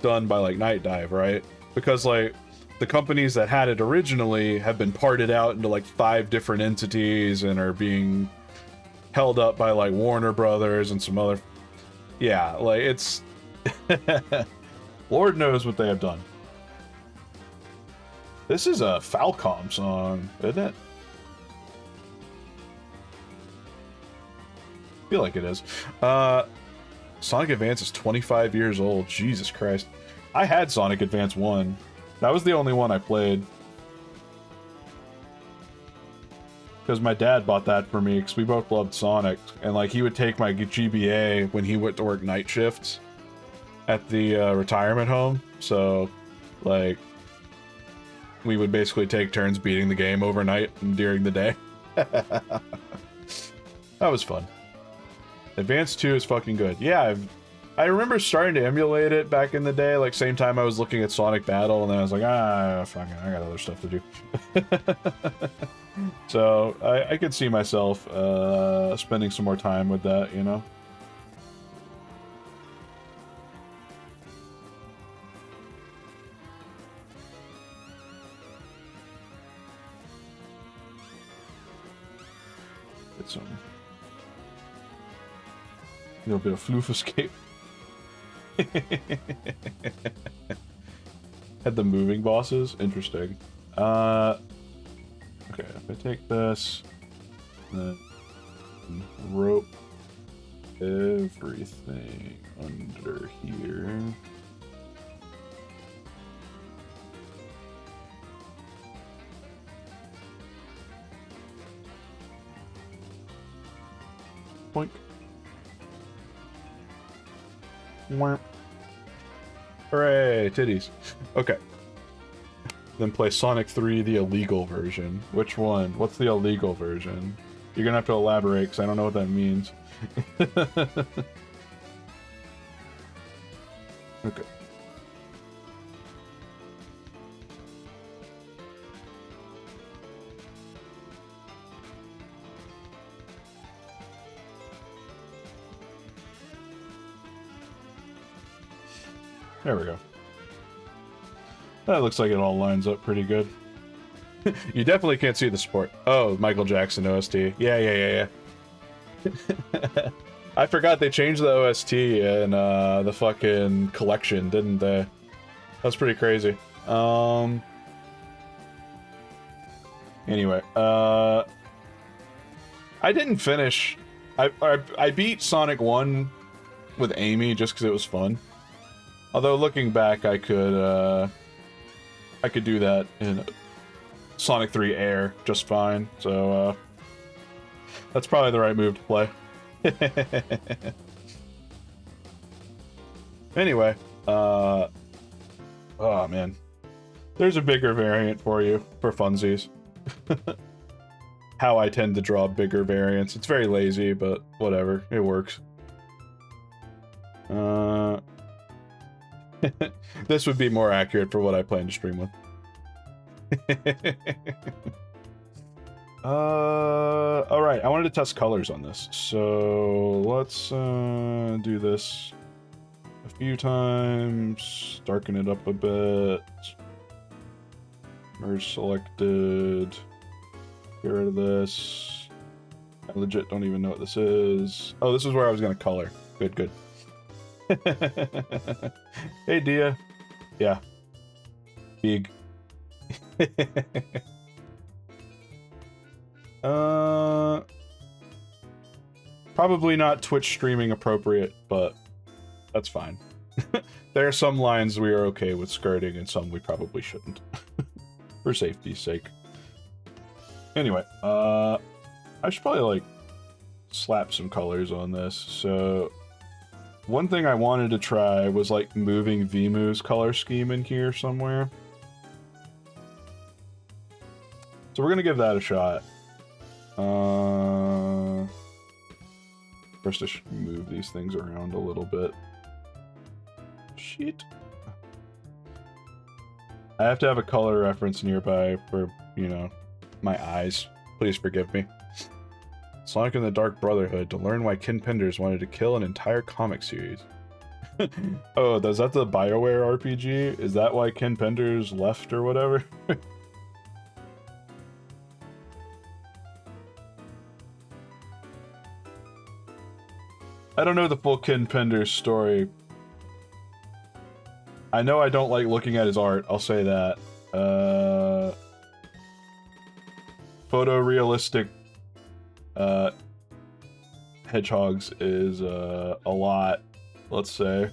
done by, like, Night Dive, right? Because, like, the companies that had it originally have been parted out into like 5 different entities and are being held up by like Warner Brothers and some other. Yeah, like it's. Lord knows what they have done. This is a Falcom song, isn't it? I feel like it is. Sonic Advance is 25 years old. Jesus Christ. I had Sonic Advance 1. That was the only one I played. Because my dad bought that for me, because we both loved Sonic. And, like, he would take my GBA when he went to work night shifts at the retirement home. So, like, we would basically take turns beating the game overnight and during the day. That was fun. Advance 2 is fucking good. Yeah, I remember starting to emulate it back in the day, like same time I was looking at Sonic Battle, and then I was like, fuck it, I got other stuff to do. So, I could see myself spending some more time with that, you know? Get some... A little bit of floof escape. Had the moving bosses? Interesting. Okay, if I take this, then rope everything under here. Boink. Wham. Hooray, titties. Okay. Then play Sonic 3, the illegal version. Which one? What's the illegal version? You're gonna have to elaborate, because I don't know what that means. Okay. There we go. That looks like it all lines up pretty good. You definitely can't see the support. Oh, Michael Jackson OST. Yeah. I forgot they changed the OST in the fucking collection, didn't they? That's pretty crazy. Anyway, I didn't finish. I beat Sonic 1 with Amy just because it was fun. Although looking back, I could do that in Sonic 3 Air just fine. So that's probably the right move to play. Anyway, oh man, there's a bigger variant for you for funsies. How I tend to draw bigger variants. It's very lazy, but whatever, it works. This would be more accurate for what I plan to stream with. Alright, I wanted to test colors on this. So let's do this a few times, darken it up a bit. Merge selected. Get rid of this. I legit don't even know what this is. Oh, this is where I was gonna color. Good. Hey, Dia. Yeah. Big. Probably not Twitch streaming appropriate, but that's fine. There are some lines we are okay with skirting and some we probably shouldn't. For safety's sake. Anyway, I should probably, like, slap some colors on this. So, one thing I wanted to try was, like, moving Vimu's color scheme in here somewhere. So we're gonna give that a shot. First I should move these things around a little bit. Shit. I have to have a color reference nearby for, you know, my eyes. Please forgive me. Sonic and the Dark Brotherhood, to learn why Ken Penders wanted to kill an entire comic series. Oh, is that the BioWare RPG? Is that why Ken Penders left or whatever? I don't know the full Ken Penders story. I know I don't like looking at his art, I'll say that. Photorealistic hedgehogs is a lot, let's say.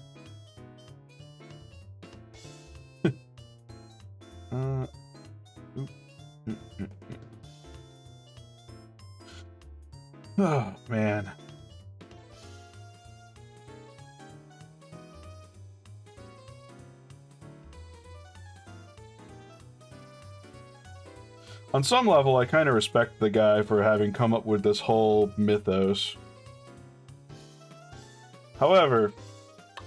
Oh, man. On some level, I kind of respect the guy for having come up with this whole mythos. However,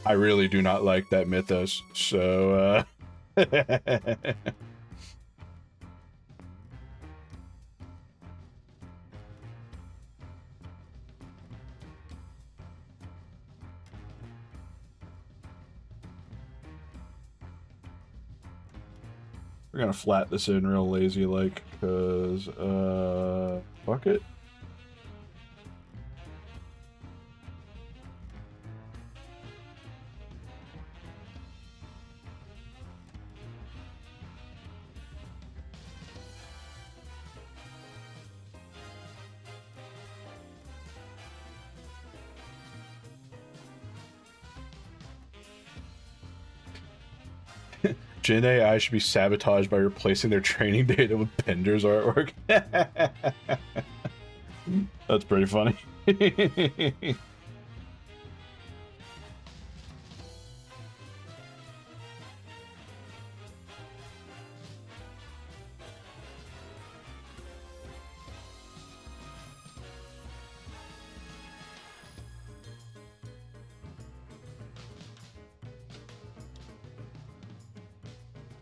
I really do not like that mythos, so, we're gonna flat this in real lazy-like, because, fuck it. Gen AI should be sabotaged by replacing their training data with Pender's artwork. That's pretty funny.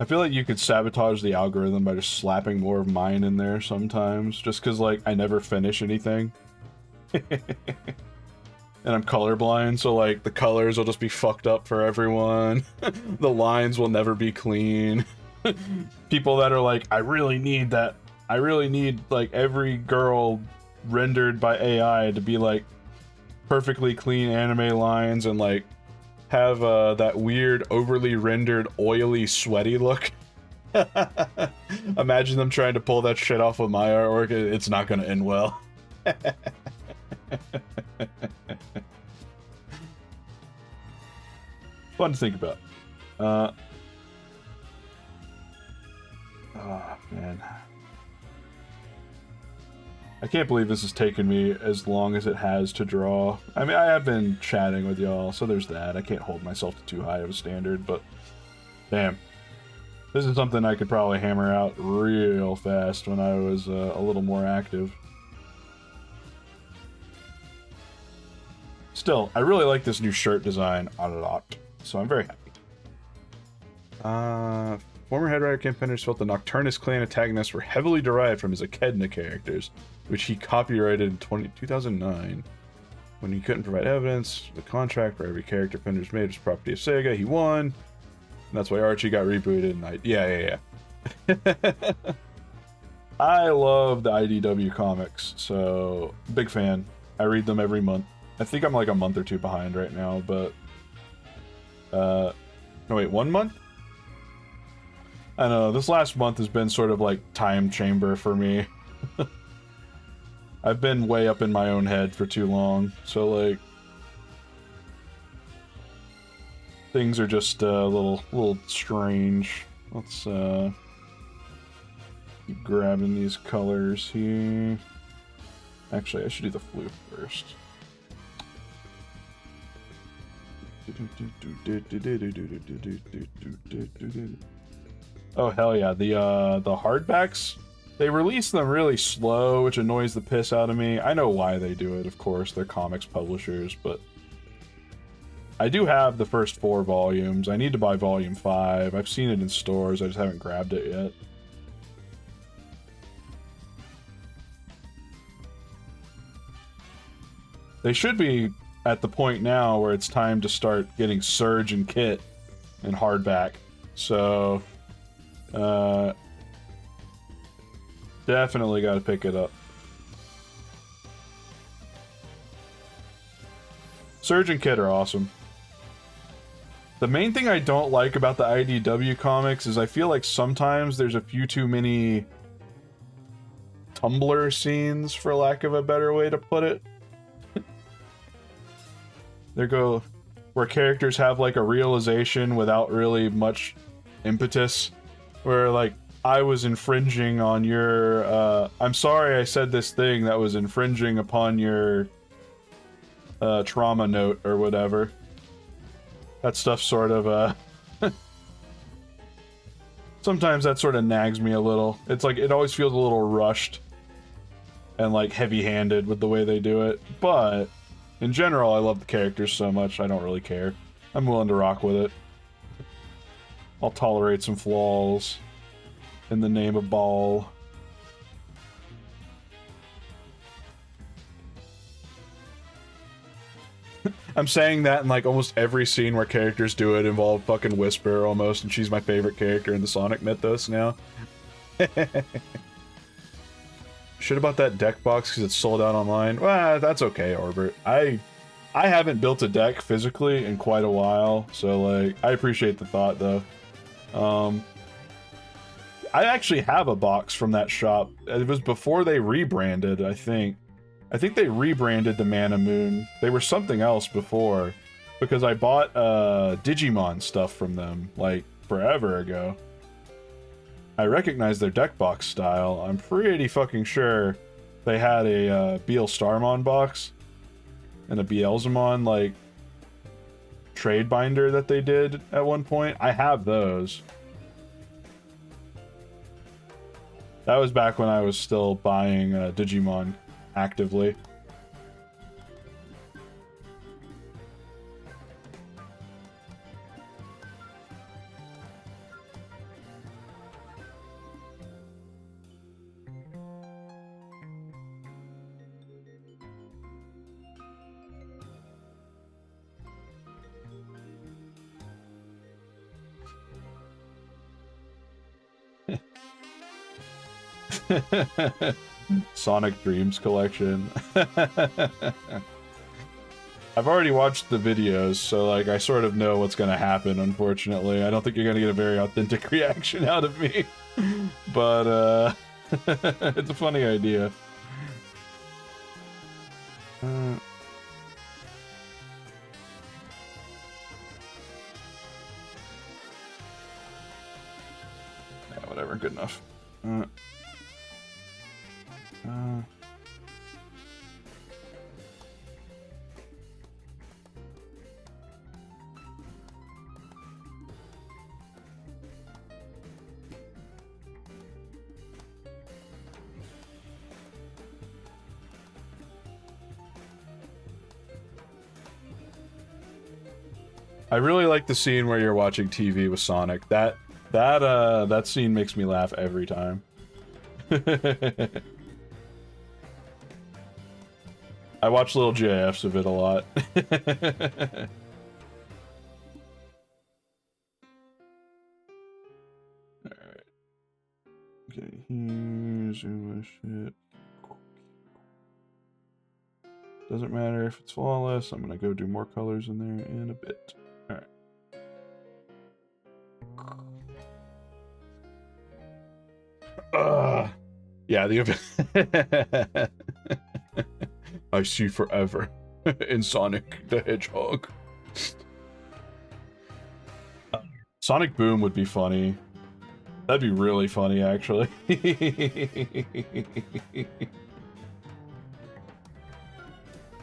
I feel like you could sabotage the algorithm by just slapping more of mine in there sometimes, just because, like, I never finish anything. And I'm colorblind, so, like, the colors will just be fucked up for everyone. The lines will never be clean. People that are like, I really need, like, every girl rendered by AI to be, like, perfectly clean anime lines and, like, have that weird, overly rendered, oily, sweaty look. Imagine them trying to pull that shit off with my artwork. It's not gonna end well. Fun to think about. Oh, man. I can't believe this has taken me as long as it has to draw. I mean, I have been chatting with y'all, so there's that. I can't hold myself to too high of a standard, but damn. This is something I could probably hammer out real fast when I was a little more active. Still, I really like this new shirt design a lot, so I'm very happy. Former head writer Ken Penders felt the Nocturnus clan antagonists were heavily derived from his Echidna characters, which he copyrighted in 2009. When he couldn't provide evidence, the contract for every character Penders made was property of Sega. He won, and that's why Archie got rebooted. And yeah. I love the IDW comics, so big fan. I read them every month. I think I'm like a month or two behind right now, but no wait, 1 month? I know, this last month has been sort of like time chamber for me. I've been way up in my own head for too long, so like things are just a little strange. Let's keep grabbing these colors here. Actually, I should do the flute first. Oh hell yeah, the hardbacks, they release them really slow, which annoys the piss out of me. I know why they do it, of course, they're comics publishers, but I do have the first 4 volumes. I need to buy volume 5. I've seen it in stores, I just haven't grabbed it yet. They should be at the point now where it's time to start getting Surge and Kit and hardback. So, definitely got to pick it up. Surge and Kit are awesome. The main thing I don't like about the IDW comics is I feel like sometimes there's a few too many Tumblr scenes, for lack of a better way to put it. There go where characters have like a realization without really much impetus, where like, I was infringing on your I'm sorry I said this thing that was infringing upon your trauma note or whatever. That stuff sort of sometimes that sort of nags me a little. It's like, it always feels a little rushed and like heavy-handed with the way they do it, but in general I love the characters so much I don't really care. I'm willing to rock with it. I'll tolerate some flaws in the name of Ball. I'm saying that in like almost every scene where characters do it involve fucking Whisper almost, and she's my favorite character in the Sonic mythos now. Shit about that deck box because it's sold out online. Well, that's okay, Orbert. I haven't built a deck physically in quite a while, so like, I appreciate the thought though. I actually have a box from that shop. It was before they rebranded, I think. I think they rebranded the Mana Moon. They were something else before, because I bought Digimon stuff from them, like, forever ago. I recognize their deck box style. I'm pretty fucking sure they had a Beal Starmon box and a Beelzemon, like, trade binder that they did at one point. I have those. That was back when I was still buying Digimon actively. Sonic Dreams collection. I've already watched the videos, so like I sort of know what's gonna happen, unfortunately. I don't think you're gonna get a very authentic reaction out of me. But it's a funny idea. Yeah, whatever, good enough. I really like the scene where you're watching TV with Sonic. That scene makes me laugh every time. I watch little GIFs of it a lot. Alright. Okay, here's my shit. Doesn't matter if it's flawless. I'm gonna go do more colors in there in a bit. Alright. Yeah, the I see forever in Sonic the Hedgehog. Sonic Boom would be funny. That'd be really funny, actually.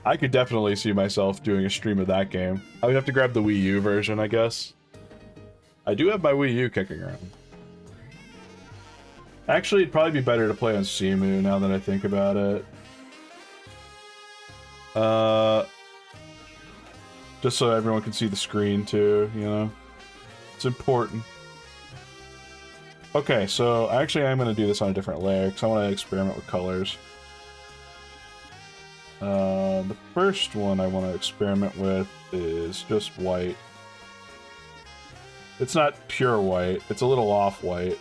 I could definitely see myself doing a stream of that game. I would have to grab the Wii U version, I guess. I do have my Wii U kicking around. Actually, it'd probably be better to play on Cemu now that I think about it. Just so everyone can see the screen too, you know? It's important. Okay, so actually I'm going to do this on a different layer because I want to experiment with colors. The first one I want to experiment with is just white. It's not pure white, it's a little off-white.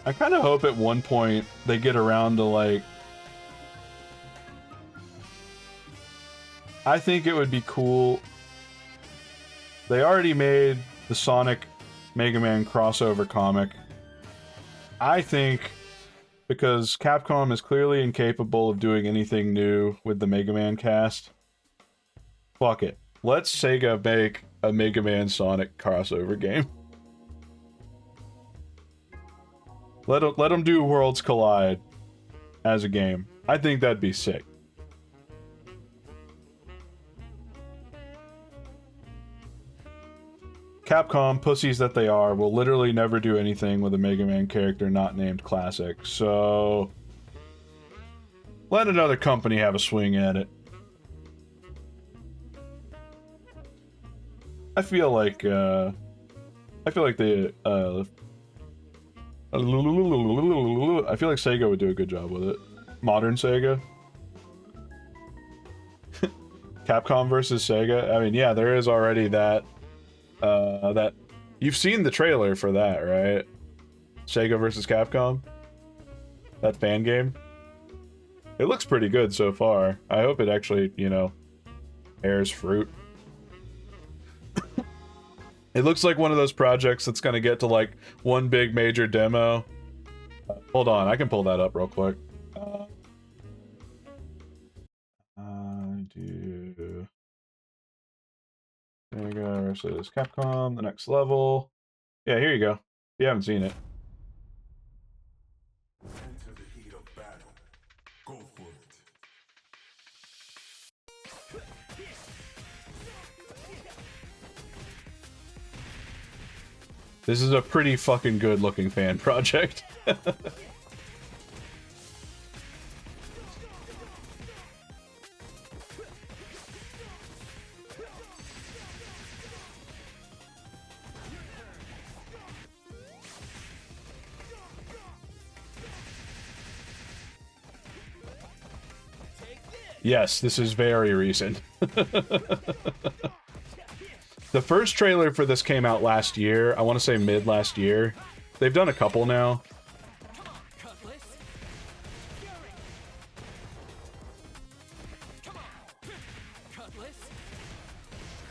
I kind of hope at one point they get around to, like... I think it would be cool... They already made the Sonic Mega Man crossover comic. I think, because Capcom is clearly incapable of doing anything new with the Mega Man cast, fuck it. Let Sega make a Mega Man Sonic crossover game. Let them do Worlds Collide as a game. I think that'd be sick. Capcom, pussies that they are, will literally never do anything with a Mega Man character not named Classic, so... let another company have a swing at it. I feel like they, I feel like Sega would do a good job with it. Modern Sega. Capcom versus Sega. I mean, yeah, there is already that. That you've seen the trailer for that, right? Sega versus Capcom. That fan game. It looks pretty good so far. I hope it actually, you know, bears fruit. It looks like one of those projects that's gonna get to like one big major demo. Hold on, I can pull that up real quick. Do Sega versus Capcom, the next level. Yeah, here you go. If you haven't seen it. Enter the heat of battle. Go for it. This is a pretty fucking good looking fan project. Yes, this is very recent. The first trailer for this came out last year. I want to say mid last year. They've done a couple now.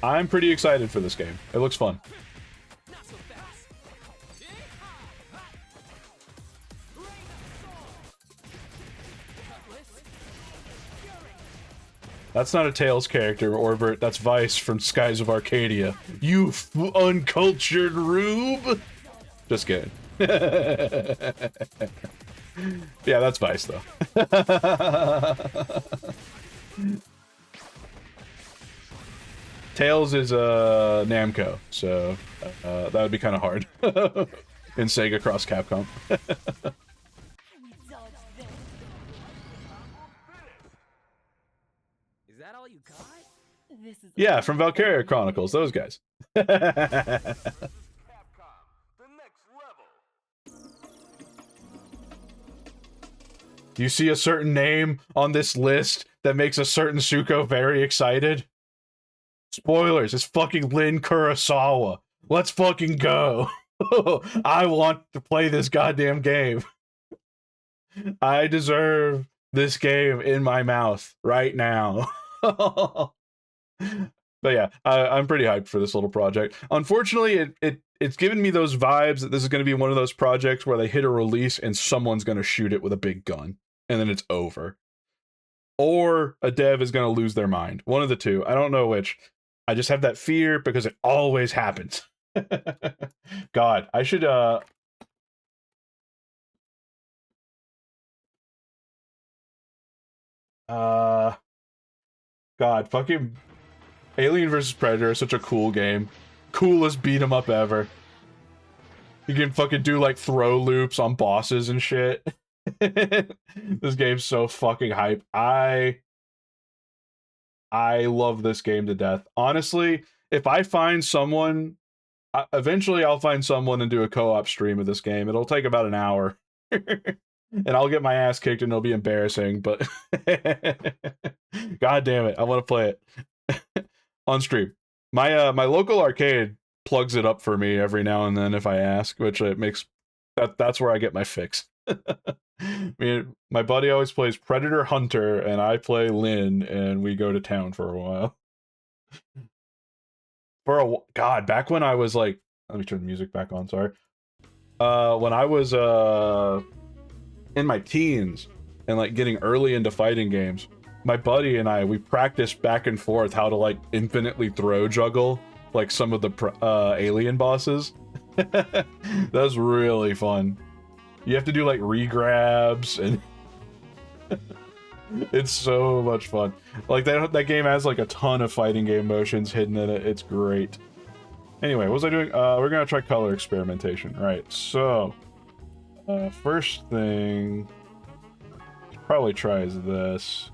I'm pretty excited for this game. It looks fun. That's not a Tails character, Orbert. That's Vice from Skies of Arcadia. You uncultured rube! Just kidding. Yeah, that's Vice, though. Tails is Namco, so that would be kind of hard. In Sega Cross Capcom. Yeah, from Valkyria Chronicles, those guys. Capcom, the next level. Do you see a certain name on this list that makes a certain Suko very excited? Spoilers, it's fucking Lin Kurosawa. Let's fucking go. I want to play this goddamn game. I deserve this game in my mouth right now. But yeah, I'm pretty hyped for this little project. Unfortunately, it's given me those vibes that this is going to be one of those projects where they hit a release and someone's going to shoot it with a big gun, and then it's over. Or a dev is going to lose their mind. One of the two. I don't know which. I just have that fear because it always happens. God, I should, God, fucking Alien vs. Predator is such a cool game. coolest beat 'em up ever. You can fucking do like throw loops on bosses and shit. This game's so fucking hype. I love this game to death. Honestly, if I find someone, eventually I'll find someone and do a co-op stream of this game. It'll take about an hour. And I'll get my ass kicked and it'll be embarrassing, but god damn it, I want to play it on stream. My local arcade plugs it up for me every now and then if I ask, which it makes that's where I get my fix. I mean, my buddy always plays Predator Hunter and I play Lynn and we go to town for a while. God, back when I was like, let me turn the music back on, sorry. When I was in my teens and like getting early into fighting games, my buddy and I, we practiced back and forth how to like infinitely throw juggle like some of the alien bosses. That was really fun. You have to do like regrabs and it's so much fun. Like that game has like a ton of fighting game motions hidden in it. It's great. Anyway, what was I doing? We're gonna try color experimentation, right? So first thing probably tries this.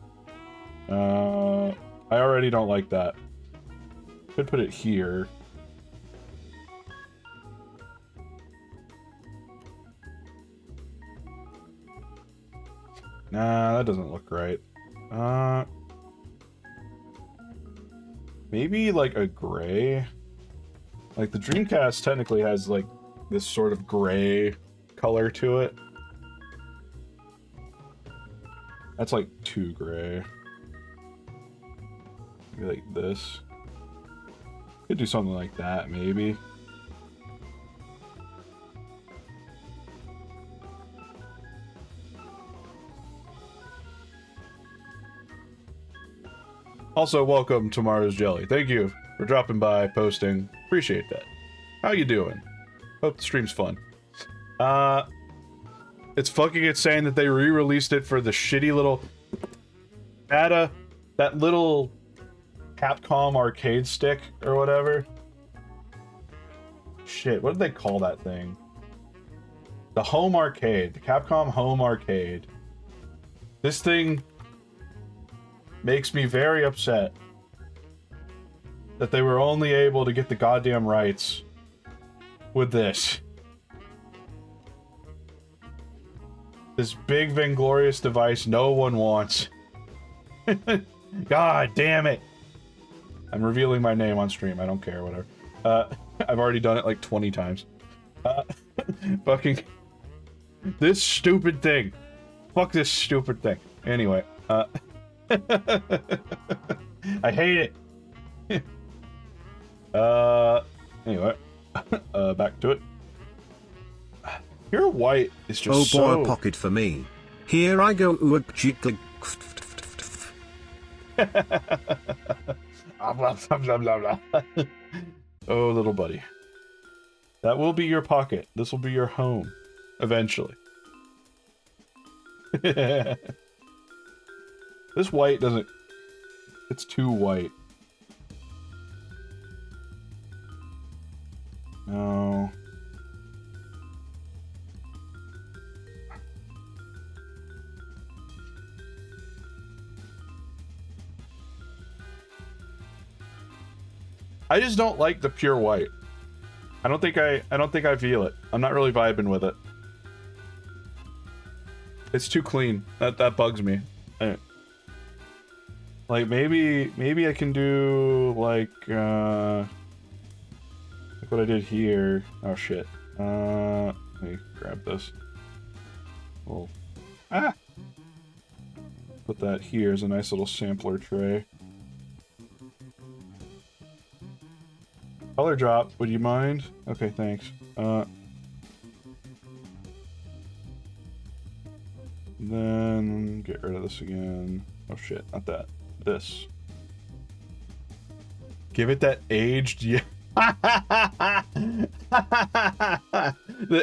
I already don't like that. Could put it here. Nah, that doesn't look right. Maybe like a gray. Like the Dreamcast technically has like this sort of gray color to it. That's like too gray. Maybe like this. Could do something like that, maybe. Also, welcome to Mars Jelly. Thank you for dropping by, posting. Appreciate that. How you doing? Hope the stream's fun. It's fucking insane that they re-released it for the shitty little... that little Capcom arcade stick or whatever. Shit, what did they call that thing? The home arcade. The Capcom home arcade. This thing makes me very upset that they were only able to get the goddamn rights with this. This big vainglorious device no one wants. God damn it. I'm revealing my name on stream. I don't care, whatever. I've already done it like 20 times. Fucking... This stupid thing. Fuck this stupid thing. Anyway, I hate it. Anyway, back to it. Pure white is just oh boy, so... pocket for me. Here I go. Oh, little buddy. That will be your pocket. This will be your home. Eventually. This white doesn't... It's too white. No. I just don't like the pure white. I don't think I feel it. I'm not really vibing with it. It's too clean. That bugs me. Like maybe I can do like what I did here. Oh shit. Let me grab this. Well, put that here as a nice little sampler tray. Color drop, would you mind? Okay, thanks. Then get rid of this again. Oh shit, not that. This. Give it that aged the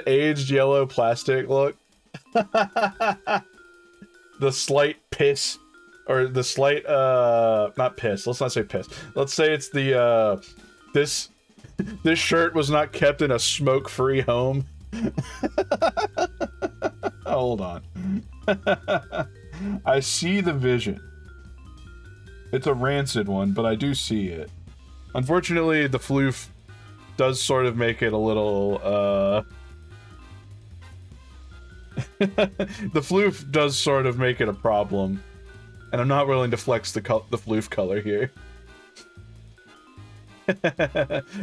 aged yellow plastic look. The slight piss, or the slight not piss. Let's not say piss. Let's say it's the this This shirt was not kept in a smoke-free home. Hold on. I see the vision. It's a rancid one, but I do see it. Unfortunately, the floof does sort of make it a little, the floof does sort of make it a problem. And I'm not willing to flex the floof color here.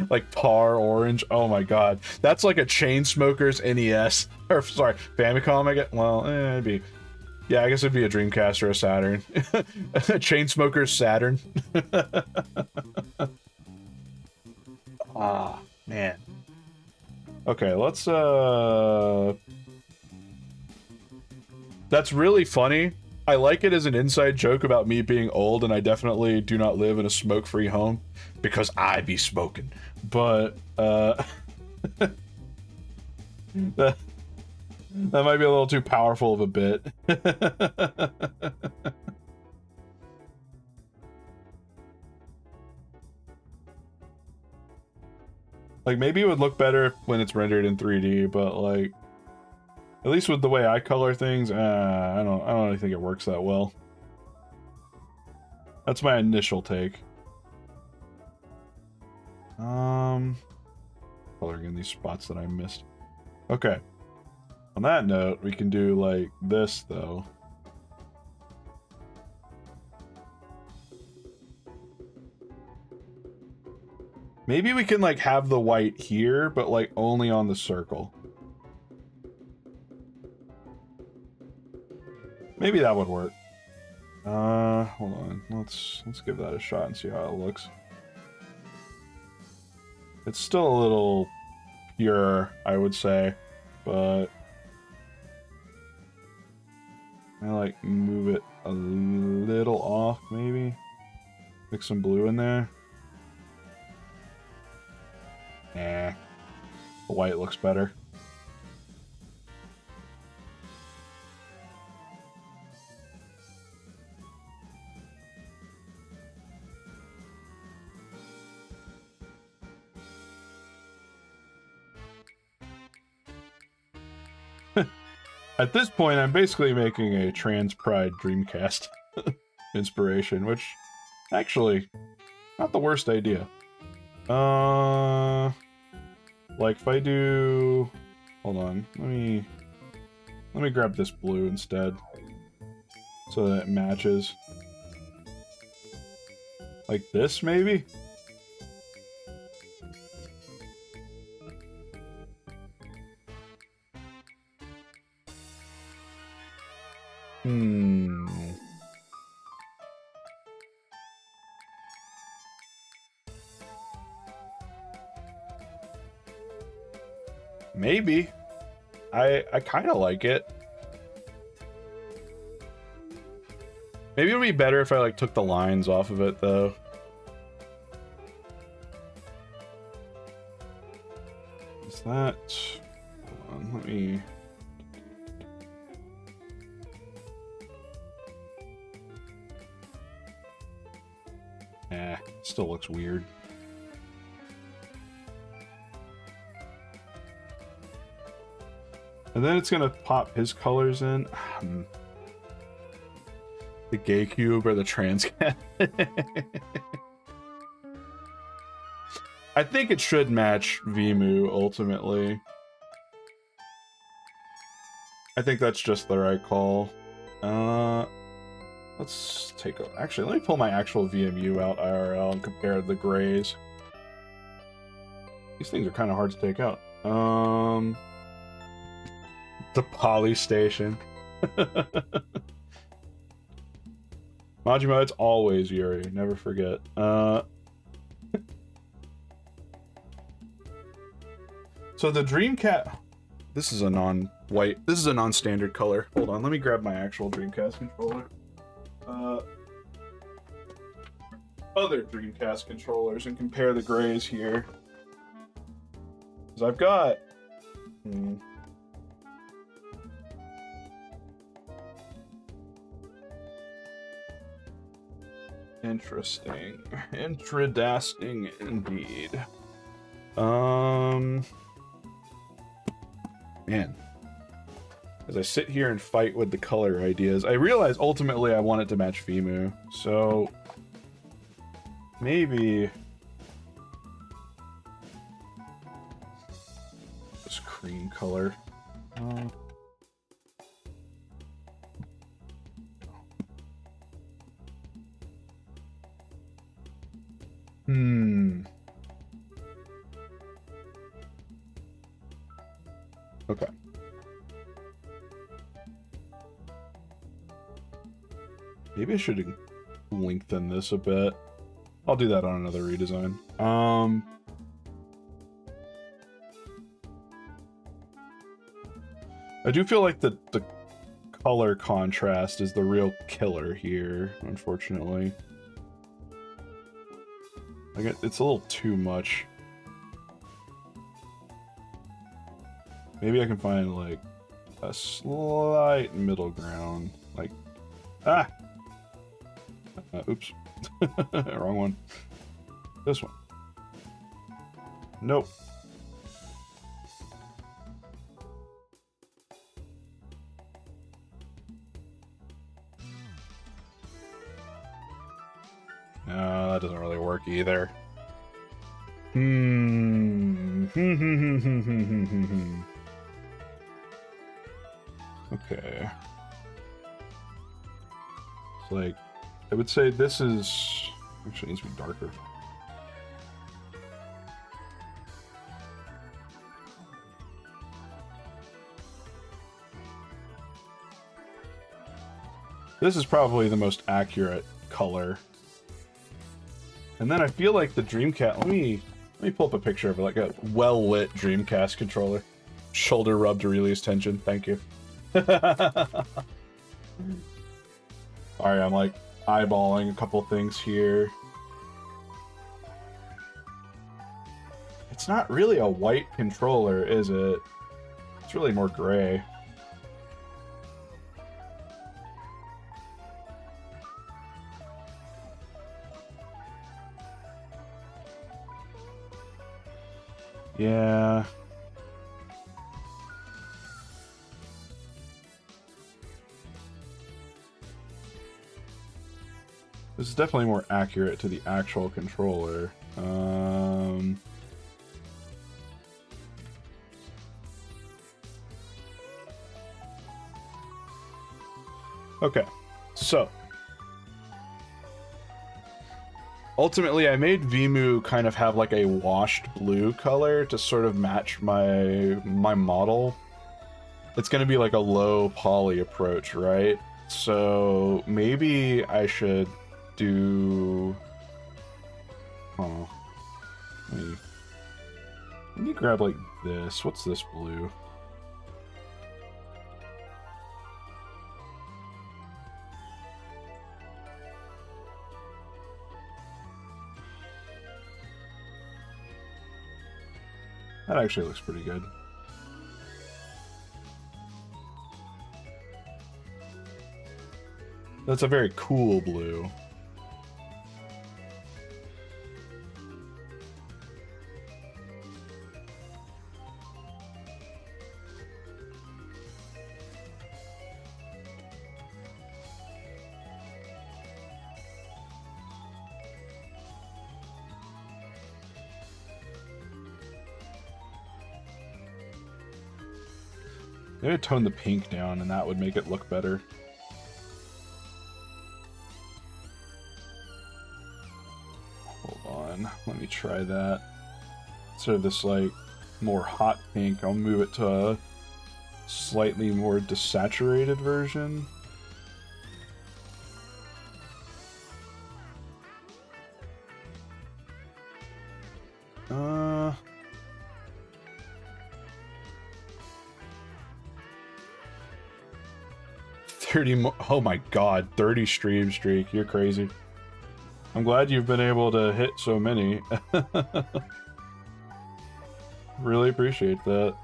Like tar orange. Oh my god. That's like a Chainsmokers NES. Or, sorry, Famicom, I guess. Well, it'd be... Yeah, I guess it'd be a Dreamcast or a Saturn. Chainsmokers Saturn. Ah, man. Okay, let's, That's really funny. I like it as an inside joke about me being old, and I definitely do not live in a smoke-free home, because I be smoking. But, that might be a little too powerful of a bit. Like, maybe it would look better when it's rendered in 3D, but, like, at least with the way I color things, I don't really think it works that well. That's my initial take. Coloring in these spots that I missed. Okay. On that note, we can do, like, this, though. Maybe we can, like, have the white here, but, like, only on the circle. Maybe that would work. Hold on. Let's give that a shot and see how it looks. It's still a little pure, I would say, but I like move it a little off, maybe. Mix some blue in there. Nah. The white looks better. At this point, I'm basically making a Trans Pride Dreamcast inspiration, which, actually, not the worst idea. Like, if I do... Hold on, let me grab this blue instead, so that it matches. Like this, maybe? Maybe. I kind of like it. Maybe it would be better if I, like, took the lines off of it, though. Is that... Hold on, let me... Still looks weird. And then it's gonna pop his colors in. The gay cube or the trans cat. I think it should match Vemu ultimately. I think that's just the right call. Let's take a... Actually, let me pull my actual VMU out IRL and compare the grays. These things are kind of hard to take out. The Poly Station. Majima, it's always Yuri. Never forget. So the Dreamcast... This is a non-white... This is a non-standard color. Hold on, let me grab my actual Dreamcast controller. Other Dreamcast controllers and compare the grays here. Because I've got... Interesting. Interesting indeed. Man. As I sit here and fight with the color ideas, I realize ultimately I want it to match Vimu. So maybe this cream color. Okay. Maybe I should lengthen this a bit. I'll do that on another redesign. I do feel like the color contrast is the real killer here, unfortunately. Like it's a little too much. Maybe I can find like a slight middle ground. Like, oops. Wrong one. This one. Nope. No, that doesn't really work either. Okay. It's like, I would say this is... Actually, it needs to be darker. This is probably the most accurate color. And then I feel like the Dreamcast... Let me pull up a picture of it, like a well-lit Dreamcast controller. Shoulder rub to release tension. Thank you. Alright, I'm like eyeballing a couple things here. It's not really a white controller, is it? It's really more gray. Yeah. This is definitely more accurate to the actual controller. Okay, so ultimately I made Vimu kind of have like a washed blue color to sort of match my model. It's going to be like a low poly approach, right? So maybe I should do... Oh. Let me grab like this. What's this blue? That actually looks pretty good. That's a very cool blue. Maybe I'd tone the pink down and that would make it look better. Hold on, let me try that. Instead of this like more hot pink, I'll move it to a slightly more desaturated version. Oh my god, 30 stream streak. You're crazy. I'm glad you've been able to hit so many. Really appreciate that.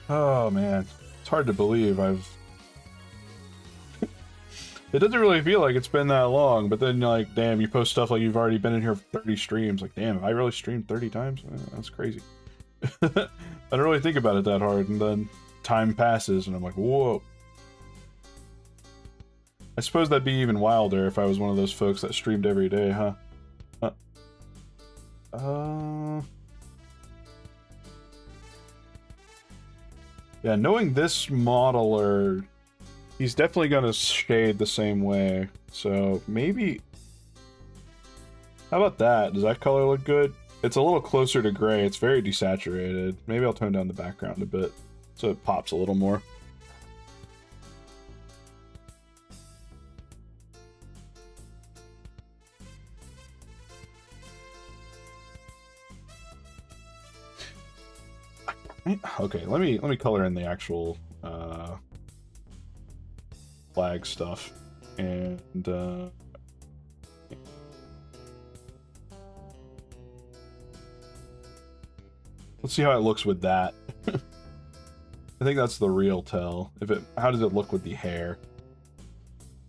Oh man, it's hard to believe I've. It doesn't really feel like it's been that long, but then like, damn, you post stuff like you've already been in here for 30 streams. Like, damn, have I really streamed 30 times? That's crazy. I don't really think about it that hard, and then time passes, and I'm like, whoa. I suppose that'd be even wilder if I was one of those folks that streamed every day, huh? Yeah, knowing this modeler, he's definitely gonna shade the same way. So maybe. How about that? Does that color look good? It's a little closer to gray. It's very desaturated. Maybe I'll tone down the background a bit so it pops a little more. Okay, let me color in the actual flag stuff, and let's see how it looks with that. I think that's the real tell. How does it look with the hair?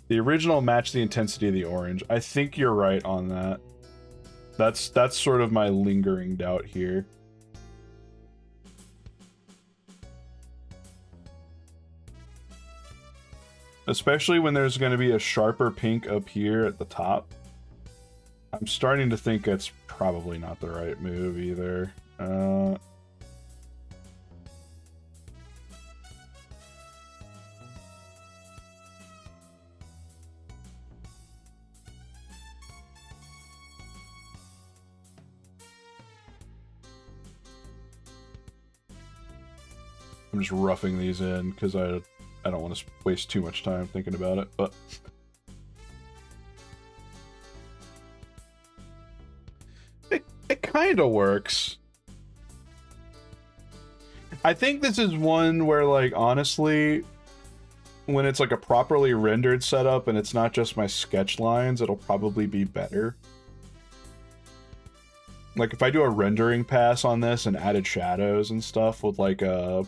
The original matched the intensity of the orange. I think you're right on that. That's sort of my lingering doubt here. Especially when there's going to be a sharper pink up here at the top. I'm starting to think it's probably not the right move either. I'm just roughing these in because I don't want to waste too much time thinking about it, but it kind of works. I think this is one where, like, honestly, when it's like a properly rendered setup and it's not just my sketch lines, it'll probably be better. Like, if I do a rendering pass on this and added shadows and stuff with like a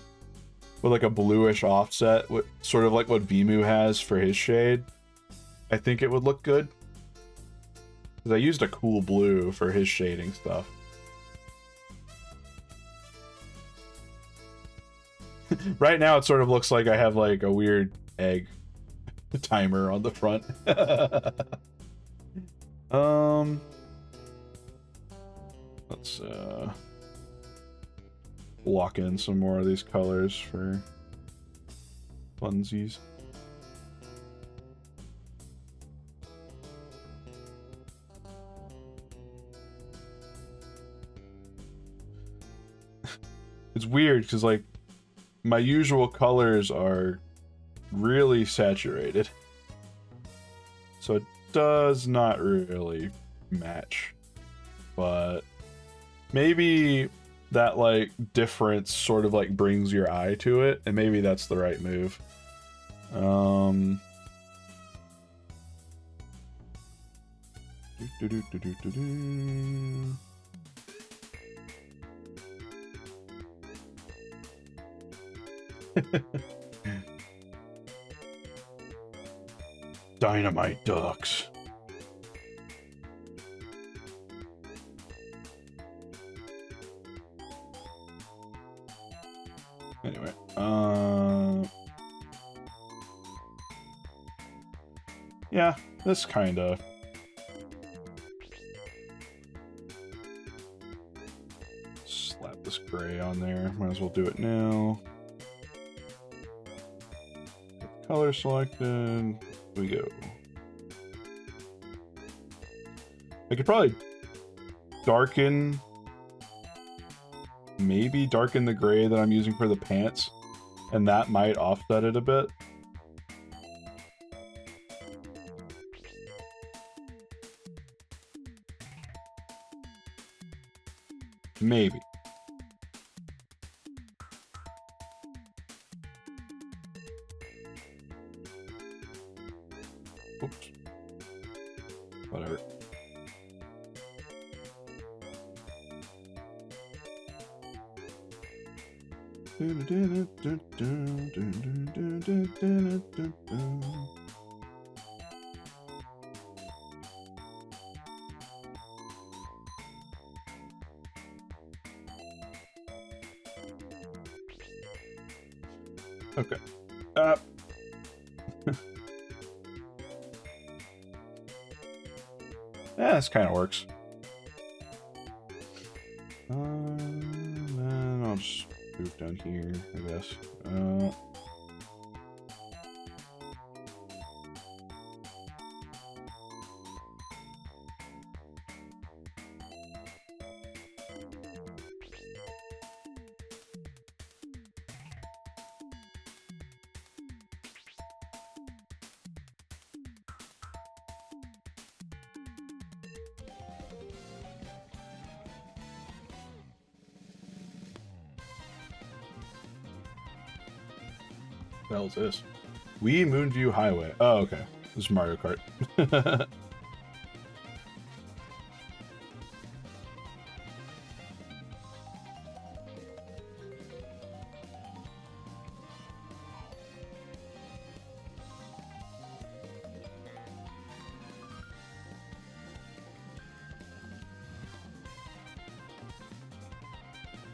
bluish offset, sort of like what Vemu has for his shade, I think it would look good. Because I used a cool blue for his shading stuff. Right now it sort of looks like I have like a weird egg timer on the front. Let's lock in some more of these colors for funsies. It's weird because, like, my usual colors are really saturated, so it does not really match, but maybe that, like, difference sort of, like, brings your eye to it, and maybe that's the right move. Dynamite ducks. Anyway, yeah, this kind of. Slap this gray on there. Might as well do it now. Color selected. Here we go. I could probably maybe darken the gray that I'm using for the pants, and that might offset it a bit. Maybe. Oops. Whatever. Okay. Yeah, this kind of works. Then I'll just move down here, I guess. What the hell is this? Wii Moonview Highway. Oh, okay. This is Mario Kart.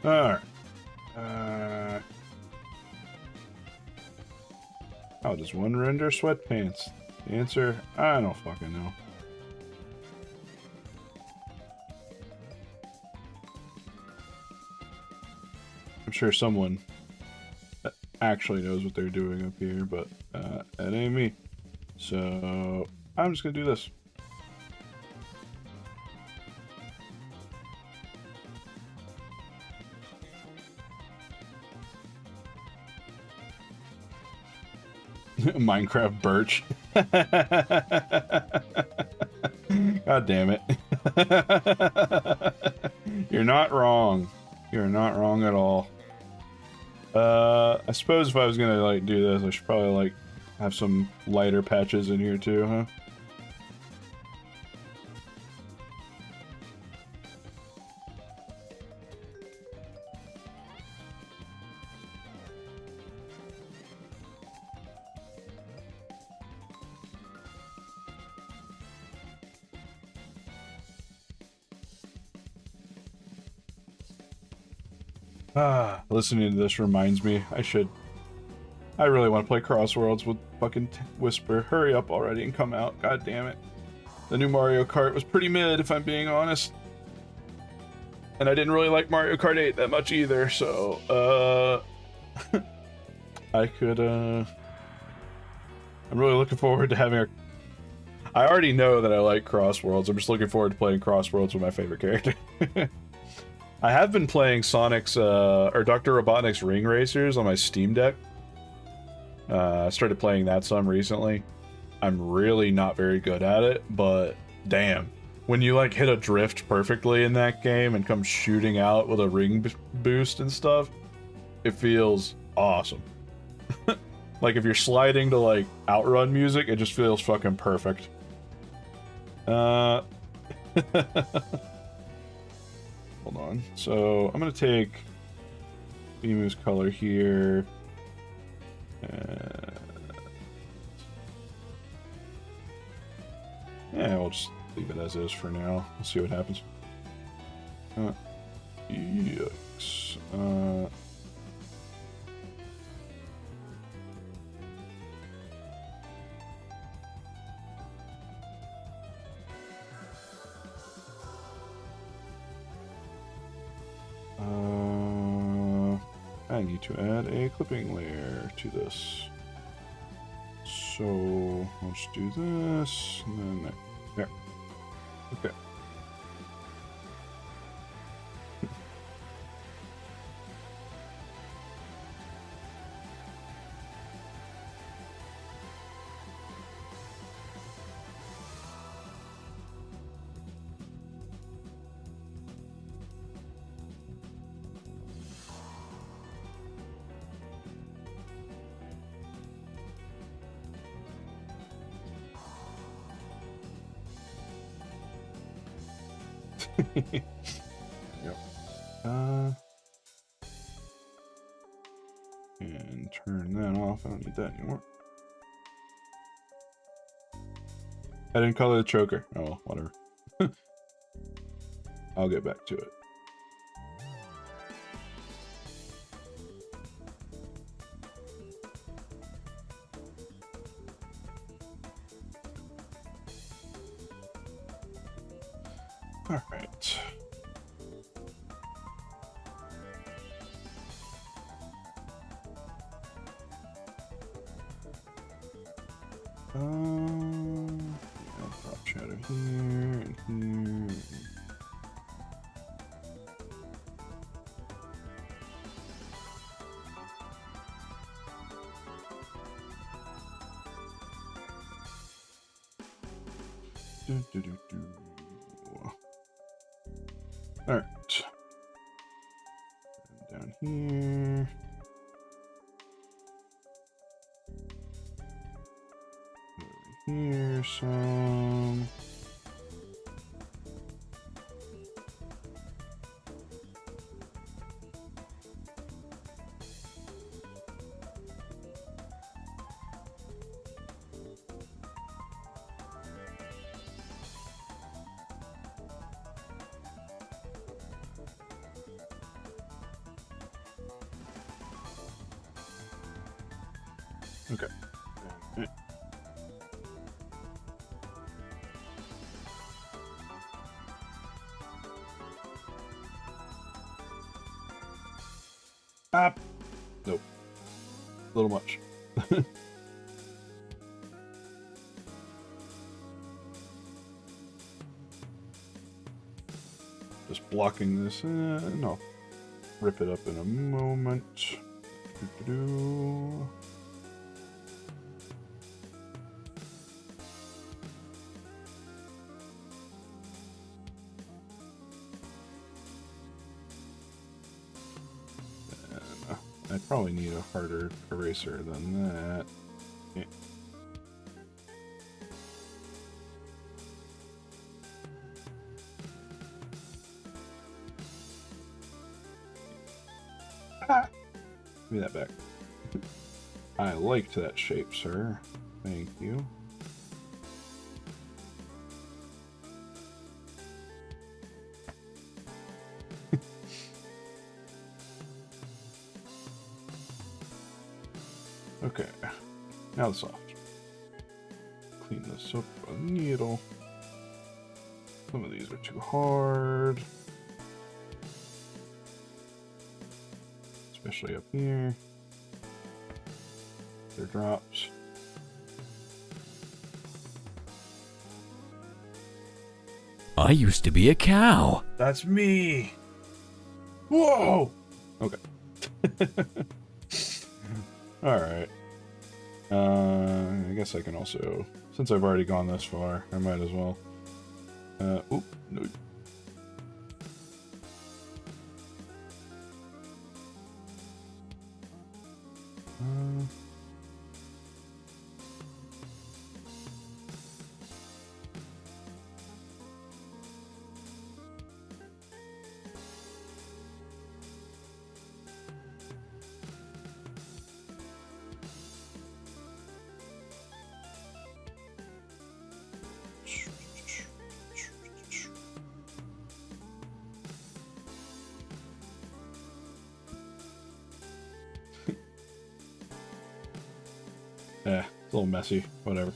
Alright. How does one render sweatpants? The answer, I don't fucking know. I'm sure someone actually knows what they're doing up here, but that ain't me. So I'm just gonna do this. Minecraft birch. God damn it. You're not wrong. You're not wrong at all. I suppose if I was gonna like do this, I should probably like have some lighter patches in here too, huh? Listening to this reminds me, I really want to play Crossworlds with fucking Whisper. Hurry up already and come out, god damn it. The new Mario Kart was pretty mid, if I'm being honest. And I didn't really like Mario Kart 8 that much either, so, I could, I'm really looking forward to having I already know that I like Crossworlds, I'm just looking forward to playing Crossworlds with my favorite character. I have been playing Sonic's, or Dr. Robotnik's Ring Racers on my Steam Deck. I started playing that some recently. I'm really not very good at it, but damn. When you, like, hit a drift perfectly in that game and come shooting out with a ring boost and stuff, it feels awesome. Like, if you're sliding to, like, outrun music, it just feels fucking perfect. Hold on. So I'm gonna take Emu's color here. Yeah, we'll just leave it as is for now. We'll see what happens. Yikes. I need to add a clipping layer to this. So I'll just do this, and then there. Okay. Yep. turn that off. I don't need that anymore. I didn't color the choker. Oh, well, whatever. I'll get back to it. All right. Yeah, drop shadow here and here. All right. Down here. Over here some. Okay. Ah, nope. A little much. Just blocking this and I'll rip it up in a moment. Doo-doo-doo. I probably need a harder eraser than that. Okay. Ah! Give me that back. I liked that shape, sir. Thank you. Okay, now the soft. Clean this up with a needle. Some of these are too hard. Especially up here. They're drops. I used to be a cow. That's me! Whoa! Okay. Alright. I guess I can also, since I've already gone this far, I might as well. Oop, no. Yeah, it's a little messy, whatever.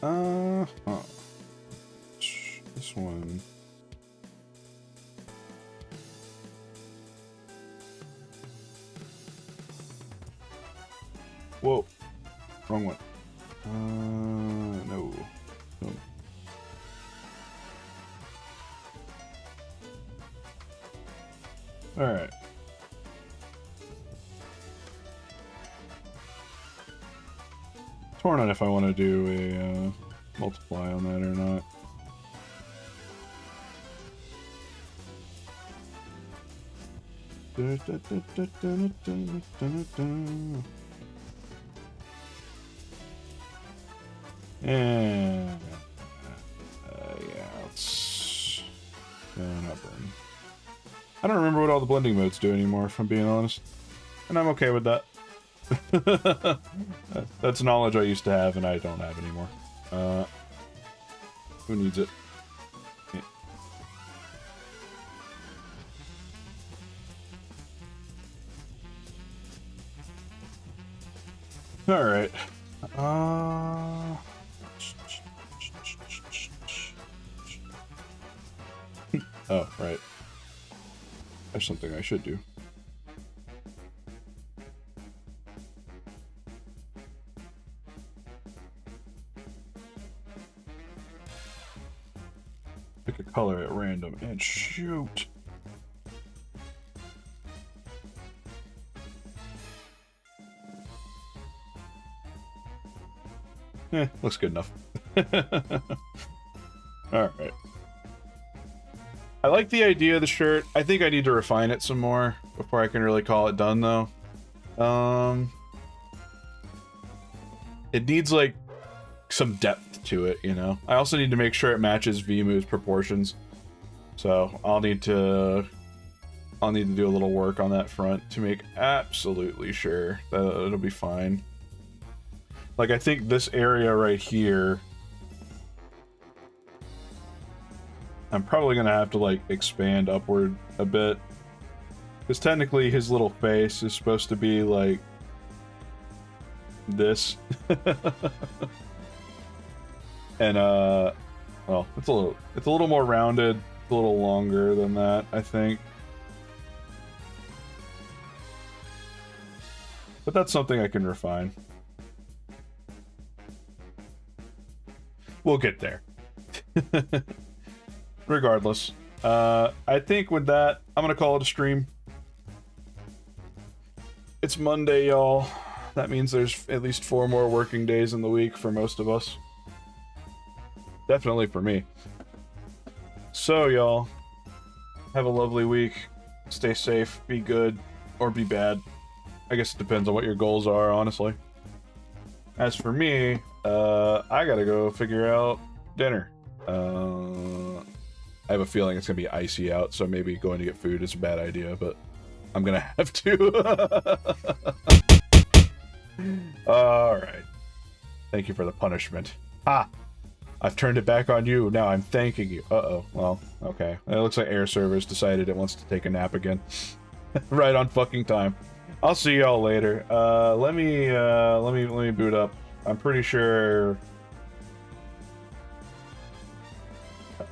Huh. This one. Whoa. Wrong one. No. No. Alright. Torn on if I want to do a multiply on that or not. And yeah, let's not burn. I don't remember what all the blending modes do anymore, if I'm being honest, and I'm okay with that. That's knowledge I used to have and I don't have anymore. Who needs it? Yeah. All right. Oh, right. There's something I should do. Pick a color at random and shoot. Looks good enough. Alright. I like the idea of the shirt. I think I need to refine it some more before I can really call it done, though. It needs, like, some depth to it, you know? I also need to make sure it matches Vimu's proportions. So, I'll need to do a little work on that front to make absolutely sure that it'll be fine. Like, I think this area right here, I'm probably gonna have to, like, expand upward a bit. Because technically his little face is supposed to be, like, this. And, well, it's a little more rounded, a little longer than that, I think. But that's something I can refine. We'll get there. Regardless. I think with that, I'm gonna call it a stream. It's Monday, y'all. That means there's at least 4 more working days in the week for most of us. Definitely for me. So, y'all, have a lovely week. Stay safe, be good, or be bad. I guess it depends on what your goals are, honestly. As for me, I gotta go figure out dinner. I have a feeling it's gonna be icy out, so maybe going to get food is a bad idea, but I'm gonna have to. Alright. Thank you for the punishment. Ha! I've turned it back on you, now I'm thanking you. Uh-oh, well, okay. It looks like Air Server's decided it wants to take a nap again. Right on fucking time. I'll see y'all later. Let me boot up. I'm pretty sure...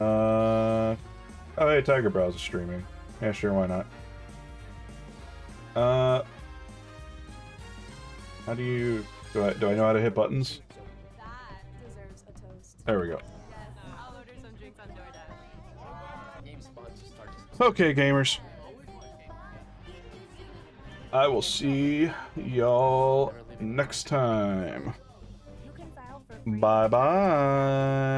oh, hey, Tiger Browse is streaming. Yeah, sure, why not? How do you... Do I know how to hit buttons? That deserves a toast. There we go. Yes, I'll order some drinks on DoorDash. Okay, gamers. I will see y'all next time. You can file for free. Bye-bye.